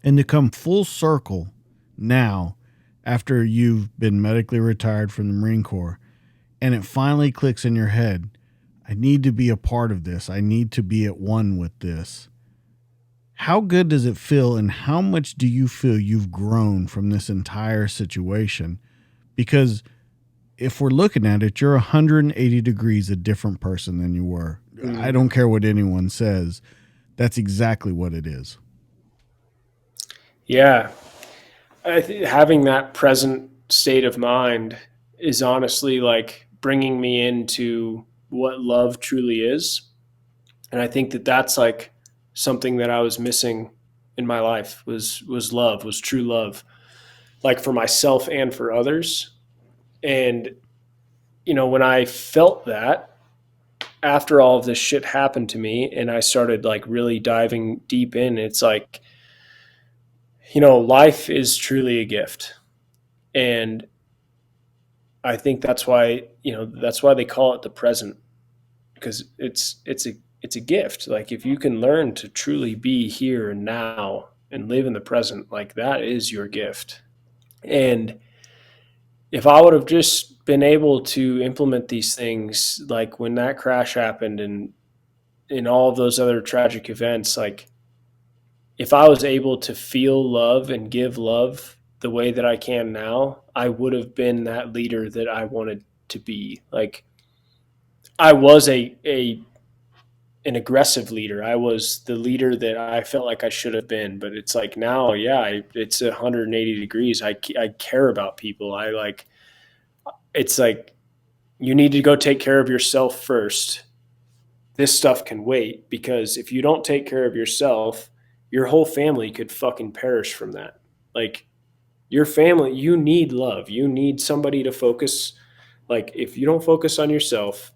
S1: And to come full circle now, after you've been medically retired from the Marine Corps, and it finally clicks in your head, I need to be a part of this. I need to be at one with this. How good does it feel, and how much do you feel you've grown from this entire situation? Because if we're looking at it, you're 180 degrees a different person than you were. I don't care what anyone says. That's exactly what it is.
S2: Yeah. Having that present state of mind is honestly like bringing me into what love truly is. And I think that that's like something that I was missing in my life was love, was true love, like for myself and for others. And when I felt that after all of this shit happened to me and I started like really diving deep in, it's like, life is truly a gift. And I think that's why they call it the present, because it's a gift. Like if you can learn to truly be here and now and live in the present, like that is your gift. And if I would have just been able to implement these things, like when that crash happened and in all of those other tragic events, like if I was able to feel love and give love the way that I can now, I would have been that leader that I wanted to be. Like I was a an aggressive leader. I was the leader that I felt like I should have been. But it's like now, yeah, it's 180 degrees. I care about people. I like, it's like, you need to go take care of yourself first. This stuff can wait, because if you don't take care of yourself, your whole family could fucking perish from that. Like your family, you need love. You need somebody to focus. Like if you don't focus on yourself,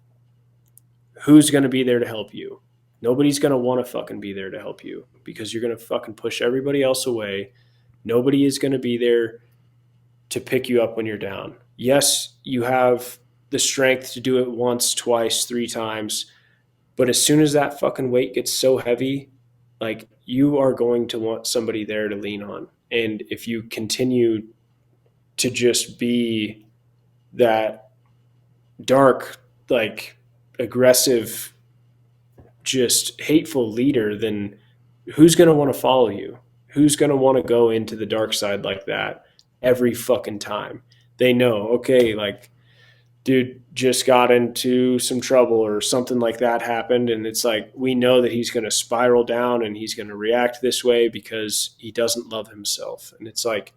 S2: who's going to be there to help you? Nobody's going to want to fucking be there to help you, because you're going to fucking push everybody else away. Nobody is going to be there to pick you up when you're down. Yes, you have the strength to do it once, twice, three times. But as soon as that fucking weight gets so heavy, like you are going to want somebody there to lean on. And if you continue to just be that dark, like aggressive, just hateful leader, then who's going to want to follow you? Who's going to want to go into the dark side like that every fucking time? They know, okay, like, dude just got into some trouble or something like that happened. And it's like, we know that he's going to spiral down and he's going to react this way because he doesn't love himself. And it's like,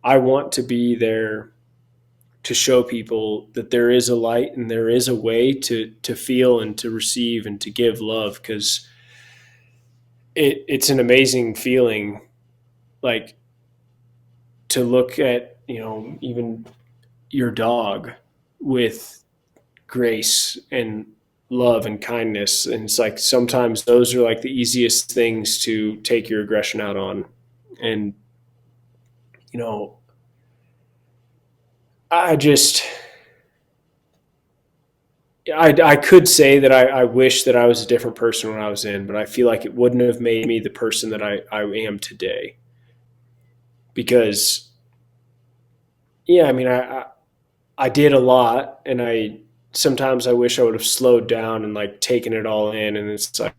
S2: I want to be there to show people that there is a light and there is a way to feel and to receive and to give love, because it's an amazing feeling, like to look at even your dog with grace and love and kindness. And it's like sometimes those are like the easiest things to take your aggression out on. And you know I just I could say that I wish that I was a different person when I was in, but I feel like it wouldn't have made me the person that I am today. Because yeah, I mean I did a lot, and I wish I would have slowed down and like taken it all in. And it's like,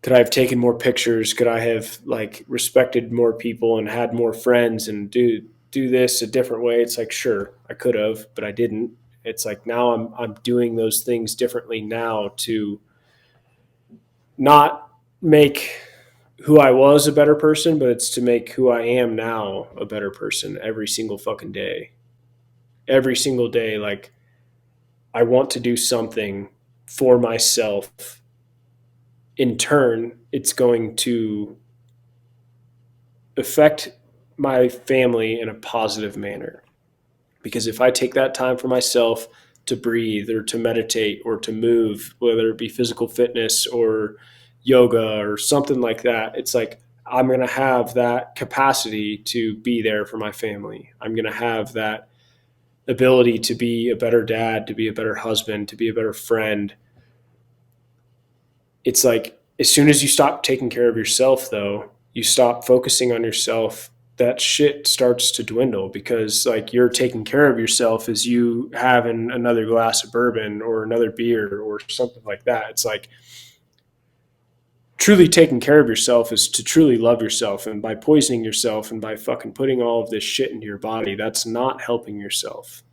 S2: could I have taken more pictures? Could I have like respected more people and had more friends and do this a different way? It's like, sure, I could have, but I didn't. It's like now I'm doing those things differently now to not make who I was a better person, but it's to make who I am now a better person every single fucking day. Every single day, like I want to do something for myself. In turn, it's going to affect my family in a positive manner. Because if I take that time for myself to breathe or to meditate or to move, whether it be physical fitness or yoga or something like that, it's like I'm going to have that capacity to be there for my family. I'm going to have that ability to be a better dad, to be a better husband, to be a better friend. It's like as soon as you stop taking care of yourself, though, you stop focusing on yourself, that shit starts to dwindle, because like you're taking care of yourself as you having another glass of bourbon or another beer or something like that. It's like truly taking care of yourself is to truly love yourself. And by poisoning yourself and by fucking putting all of this shit into your body, that's not helping yourself.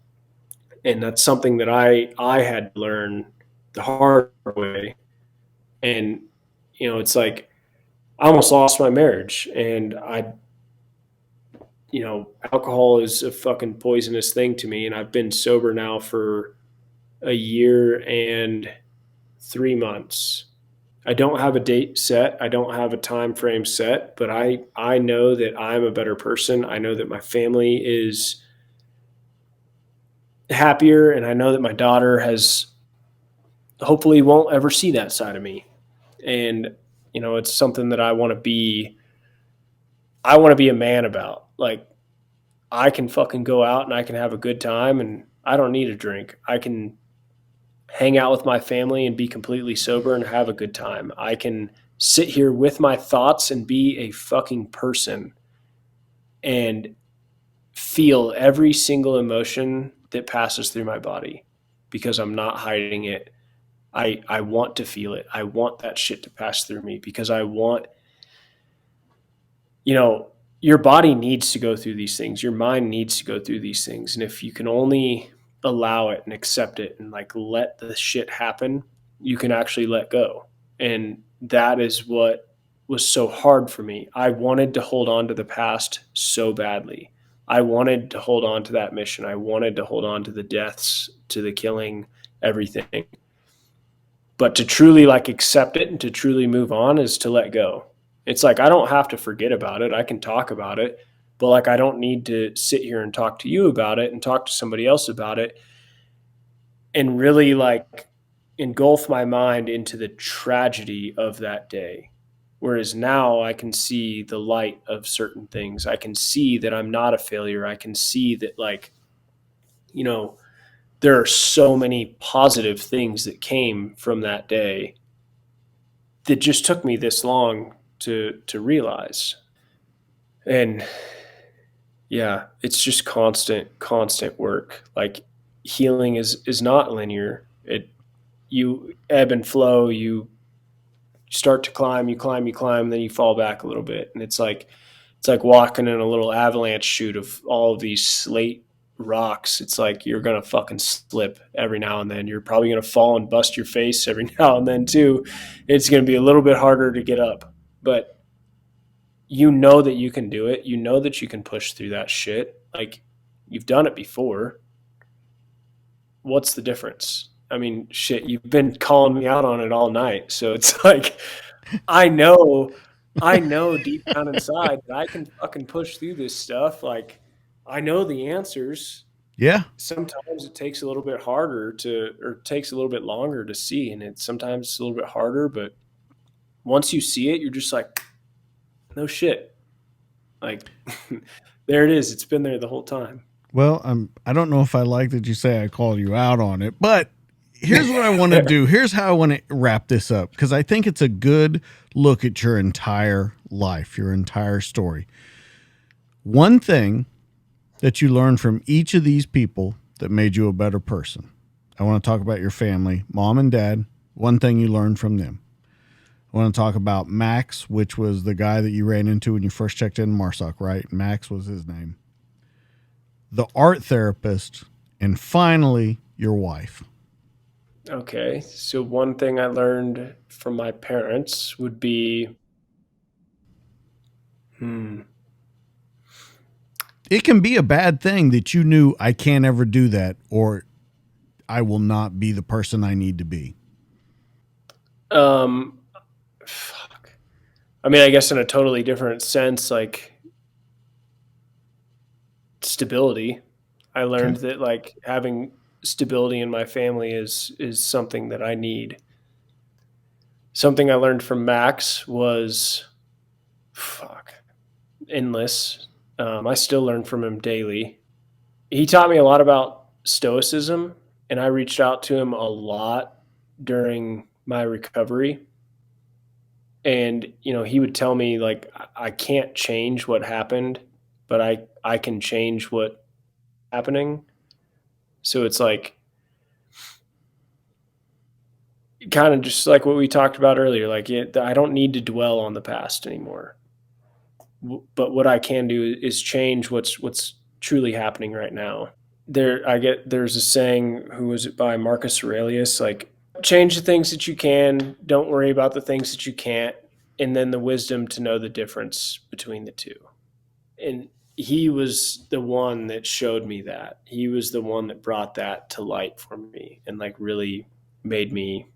S2: And that's something that I had to learn the hard way. And it's like I almost lost my marriage, and alcohol is a fucking poisonous thing to me. And I've been sober now for a year and 3 months. I don't have a date set. I don't have a time frame set, but I know that I'm a better person. I know that my family is happier, and I know that my daughter has hopefully won't ever see that side of me. And it's something that I want to be a man about. Like, I can fucking go out and I can have a good time, and I don't need a drink. I can hang out with my family and be completely sober and have a good time. I can sit here with my thoughts and be a fucking person and feel every single emotion that passes through my body because I'm not hiding it. I want to feel it. I want that shit to pass through me because I want, you know, your body needs to go through these things. Your mind needs to go through these things. And if you can only allow it and accept it and like let the shit happen, you can actually let go. And that is what was so hard for me. I wanted to hold on to the past so badly. I wanted to hold on to that mission. I wanted to hold on to the deaths, to the killing, everything. But to truly like accept it and to truly move on is to let go. It's like I don't have to forget about it. I can talk about it, but like I don't need to sit here and talk to you about it and talk to somebody else about it and really like engulf my mind into the tragedy of that day. Whereas now I can see the light of certain things. I can see that I'm not a failure. I can see that like, you know, there are so many positive things that came from that day that just took me this long to realize. And yeah, it's just constant work. Like healing is not linear. It You ebb and flow, you start to climb, you climb, then you fall back a little bit. And it's like walking in a little avalanche chute of all of these slate rocks. It's like you're gonna fucking slip every now and then. You're probably gonna fall and bust your face every now and then too. It's gonna be a little bit harder to get up. But you know that you can do it. You know that you can push through that shit. Like you've done it before. What's the difference? I mean, shit, you've been calling me out on it all night. So it's like I know I know deep down inside that I can fucking push through this stuff. Like I know the answers.
S1: Yeah.
S2: Sometimes it takes a little bit harder to or takes a little bit longer to see, and sometimes it's a little bit harder, but once you see it, you're just like, no shit. Like there it is. It's been there the whole time.
S1: Well, I don't know if I like that you say I called you out on it, but here's what I want to do. Here's how I want to wrap this up because I think it's a good look at your entire life, your entire story. One thing that you learned from each of these people that made you a better person. I want to talk about your family, mom and dad. One thing you learned from them. I want to talk about Max, which was the guy that you ran into when you first checked in Marsoc, right? Max was his name. The art therapist, and finally, your wife.
S2: Okay. So one thing I learned from my parents would be
S1: It can be a bad thing that you knew I can't ever do that or I will not be the person I need to be.
S2: fuck. I mean, I guess in a totally different sense, like stability. I
S1: Okay.
S2: learned that like having stability in my family is something that I need. Something I learned from Max was fuck endless. I still learn from him daily. He taught me a lot about stoicism, and I reached out to him a lot during my recovery. And he would tell me like I can't change what happened, but I can change what happening. So it's like kind of just like what we talked about earlier. Like I don't need to dwell on the past anymore. But what I can do is change what's truly happening right now. There's a saying, who was it by? Marcus Aurelius, like change the things that you can, don't worry about the things that you can't, and then the wisdom to know the difference between the two. And he was the one that showed me that. He was the one that brought that to light for me and like really made me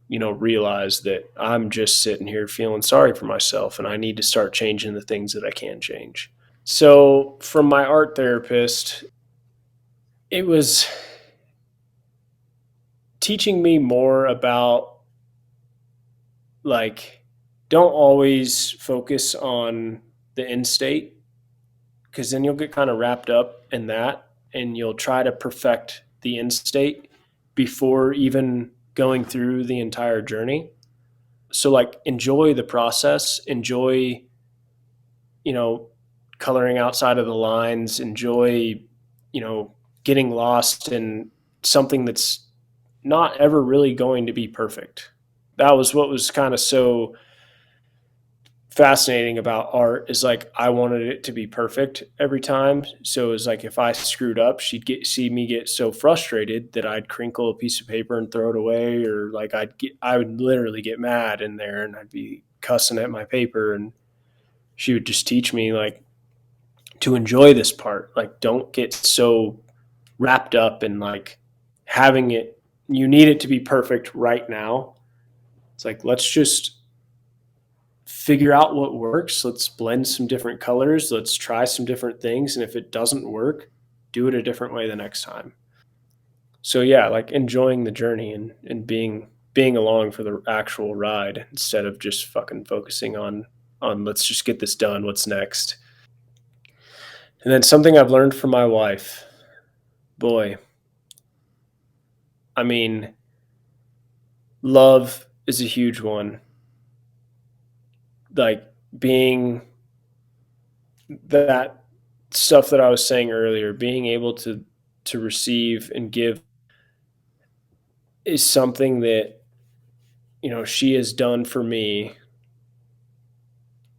S2: realize that I'm just sitting here feeling sorry for myself and I need to start changing the things that I can change. So, from my art therapist, it was teaching me more about, like, don't always focus on the end state, because then you'll get kind of wrapped up in that and you'll try to perfect the end state before even going through the entire journey. So, like, enjoy the process, enjoy, you know, coloring outside of the lines, enjoy, you know, getting lost in something that's not ever really going to be perfect. That was what was kind of so fascinating about art, is like I wanted it to be perfect every time. So it was like if I screwed up, see me get so frustrated that I'd crinkle a piece of paper and throw it away, or like I would literally get mad in there and I'd be cussing at my paper, and she would just teach me, like, to enjoy this part. Like, don't get so wrapped up in, like, having it, you need it to be perfect right now. It's like, let's just figure out what works. Let's blend some different colors. Let's try some different things. And if it doesn't work, do it a different way the next time. So yeah, like enjoying the journey and being along for the actual ride instead of just fucking focusing on let's just get this done. What's next? And then something I've learned from my wife, boy, I mean, love is a huge one. Like, being that stuff that I was saying earlier, being able to receive and give is something that, she has done for me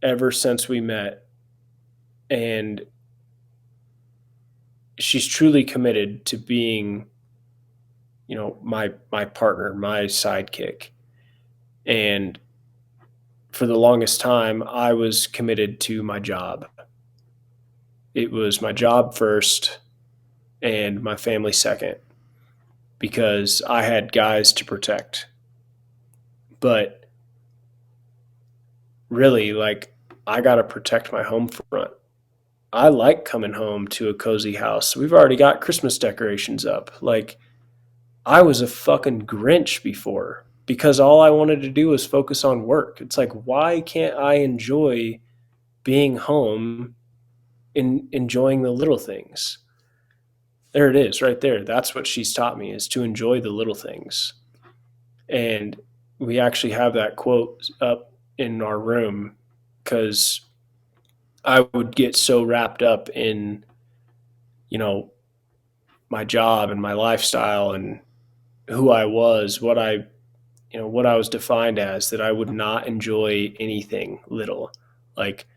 S2: ever since we met. And she's truly committed to being, my partner, my sidekick. And for the longest time, I was committed to my job. It was my job first and my family second, because I had guys to protect. But really, like, I got to protect my home front. I like coming home to a cozy house. We've already got Christmas decorations up. Like, I was a fucking Grinch before because all I wanted to do was focus on work. It's like, why can't I enjoy being home and enjoying the little things? There it is right there. That's what she's taught me, is to enjoy the little things. And we actually have that quote up in our room because I would get so wrapped up in, my job and my lifestyle and who I was, what I was defined as, that I would not enjoy anything little. Like,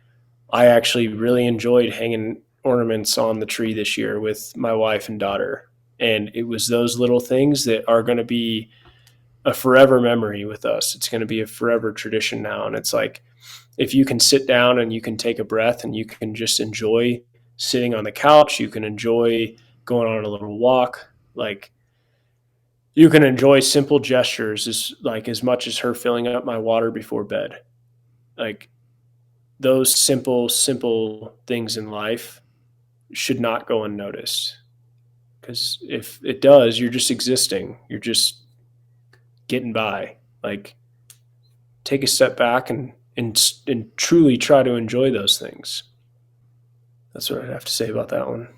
S2: I actually really enjoyed hanging ornaments on the tree this year with my wife and daughter. And it was those little things that are going to be a forever memory with us. It's going to be a forever tradition now. And it's like, if you can sit down and you can take a breath and you can just enjoy sitting on the couch, you can enjoy going on a little walk, like, you can enjoy simple gestures as much as her filling up my water before bed. Like, those simple things in life should not go unnoticed. Because if it does, you're just existing. You're just getting by. Like, take a step back and truly try to enjoy those things. That's what I'd have to say about that one.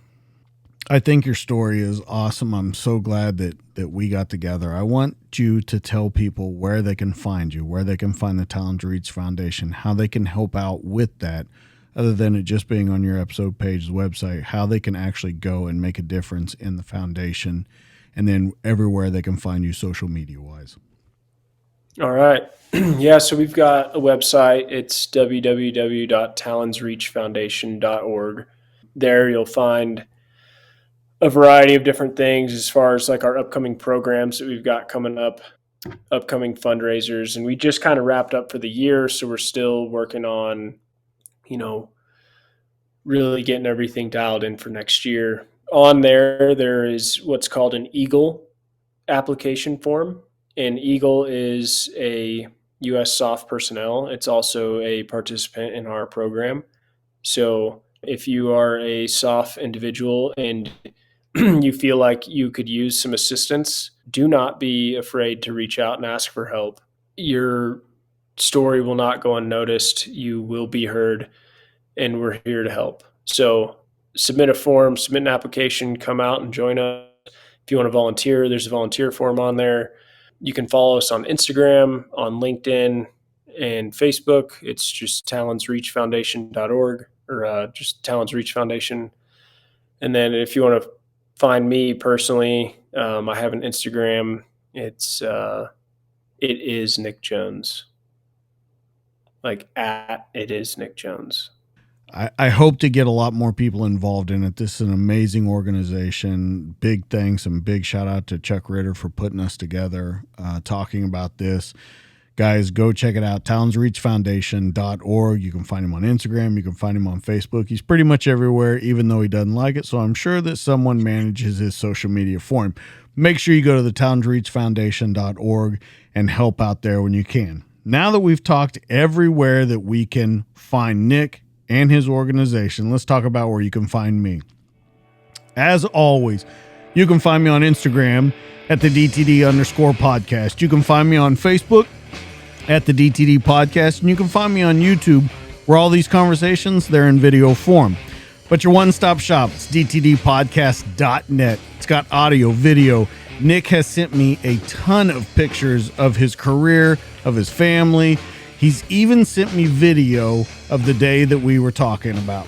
S1: I think your story is awesome. I'm so glad that we got together. I want you to tell people where they can find you, where they can find the Talons Reach Foundation, how they can help out with that, other than it just being on your episode page's website, how they can actually go and make a difference in the foundation, and then everywhere they can find you social media wise.
S2: All right. Yeah, so we've got a website. It's www.talonsreachfoundation.org. There you'll find a variety of different things as far as, like, our upcoming programs that we've got coming up, upcoming fundraisers. And we just kind of wrapped up for the year, so we're still working on, really getting everything dialed in for next year. On there is what's called an Eagle application form. And Eagle is a U.S. SOF personnel. It's also a participant in our program. So if you are a SOF individual and you feel like you could use some assistance, do not be afraid to reach out and ask for help. Your story will not go unnoticed. You will be heard, and we're here to help. So submit a form, submit an application, come out and join us. If you want to volunteer, there's a volunteer form on there. You can follow us on Instagram, on LinkedIn, and Facebook. It's just talonsreachfoundation.org or just Talons Reach Foundation. And then if you want to find me personally, I have an Instagram. It is Nick Jones. Like at it is Nick Jones.
S1: I hope to get a lot more people involved in it. This is an amazing organization. Big thanks and big shout out to Chuck Ritter for putting us together, talking about this. Guys, go check it out, talonsreachfoundation.org. You can find him on Instagram. You can find him on Facebook. He's pretty much everywhere, even though he doesn't like it. So I'm sure that someone manages his social media for him. Make sure you go to the talonsreachfoundation.org and help out there when you can. Now that we've talked everywhere that we can find Nick and his organization, let's talk about where you can find me. As always, you can find me on Instagram at the DTD_podcast. You can find me on Facebook at the DTD podcast, and you can find me on YouTube where all these conversations, they're in video form. But your one-stop shop, it's dtdpodcast.net. It's got audio, video. Nick has sent me a ton of pictures of his career, of his family. He's even sent me video of the day that we were talking about.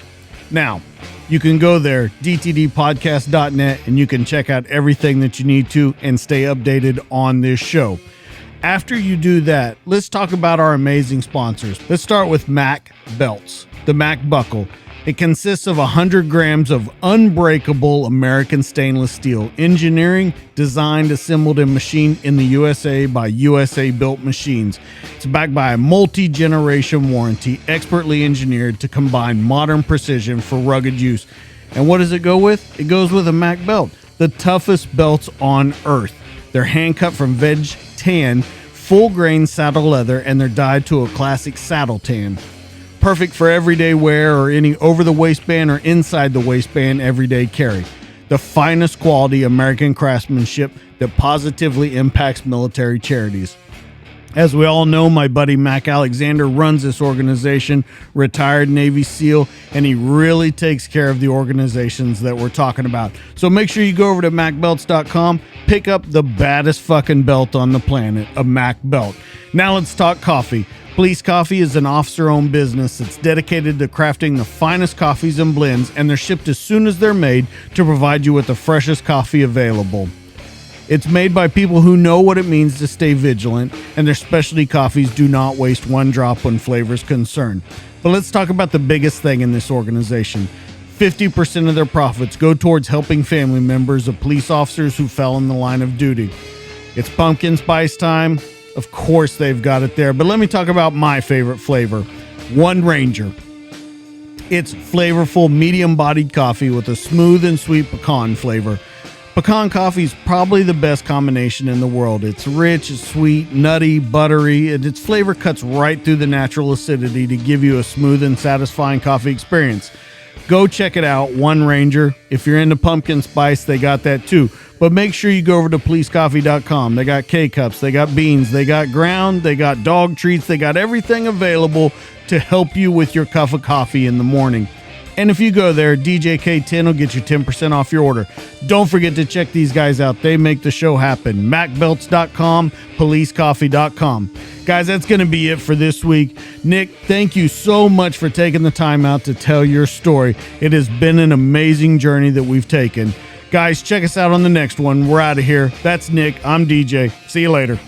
S1: Now, you can go there, dtdpodcast.net, and you can check out everything that you need to and stay updated on this show. After you do that, let's talk about our amazing sponsors. Let's start with Mac Belts, the Mac Buckle. It consists of 100 grams of unbreakable American stainless steel, engineering, designed, assembled, and machined in the USA by USA-built machines. It's backed by a multi-generation warranty, expertly engineered to combine modern precision for rugged use. And what does it go with? It goes with a Mac belt, the toughest belts on earth. They're hand-cut from veg tan, full-grain saddle leather, and they're dyed to a classic saddle tan. Perfect for everyday wear or any over-the-waistband or inside-the-waistband everyday carry. The finest quality American craftsmanship that positively impacts military charities. As we all know, my buddy Mac Alexander runs this organization, retired Navy SEAL, and he really takes care of the organizations that we're talking about. So make sure you go over to macbelts.com, pick up the baddest fucking belt on the planet, a Mac belt. Now let's talk coffee. Police Coffee is an officer-owned business that's dedicated to crafting the finest coffees and blends, and they're shipped as soon as they're made to provide you with the freshest coffee available. It's made by people who know what it means to stay vigilant, and their specialty coffees do not waste one drop when flavor is concerned. But let's talk about the biggest thing in this organization. 50% of their profits go towards helping family members of police officers who fell in the line of duty. It's pumpkin spice time. Of course they've got it there, but let me talk about my favorite flavor, One Ranger. It's flavorful, medium-bodied coffee with a smooth and sweet pecan flavor. Pecan coffee is probably the best combination in the world. It's rich, it's sweet, nutty, buttery, and its flavor cuts right through the natural acidity to give you a smooth and satisfying coffee experience. Go check it out, One Ranger. If you're into pumpkin spice, they got that too. But make sure you go over to policecoffee.com. They got K-Cups, they got beans, they got ground, they got dog treats, they got everything available to help you with your cup of coffee in the morning. And if you go there, DJK10 will get you 10% off your order. Don't forget to check these guys out. They make the show happen. MacBelts.com, policecoffee.com. Guys, that's going to be it for this week. Nick, thank you so much for taking the time out to tell your story. It has been an amazing journey that we've taken. Guys, check us out on the next one. We're out of here. That's Nick. I'm DJ. See you later.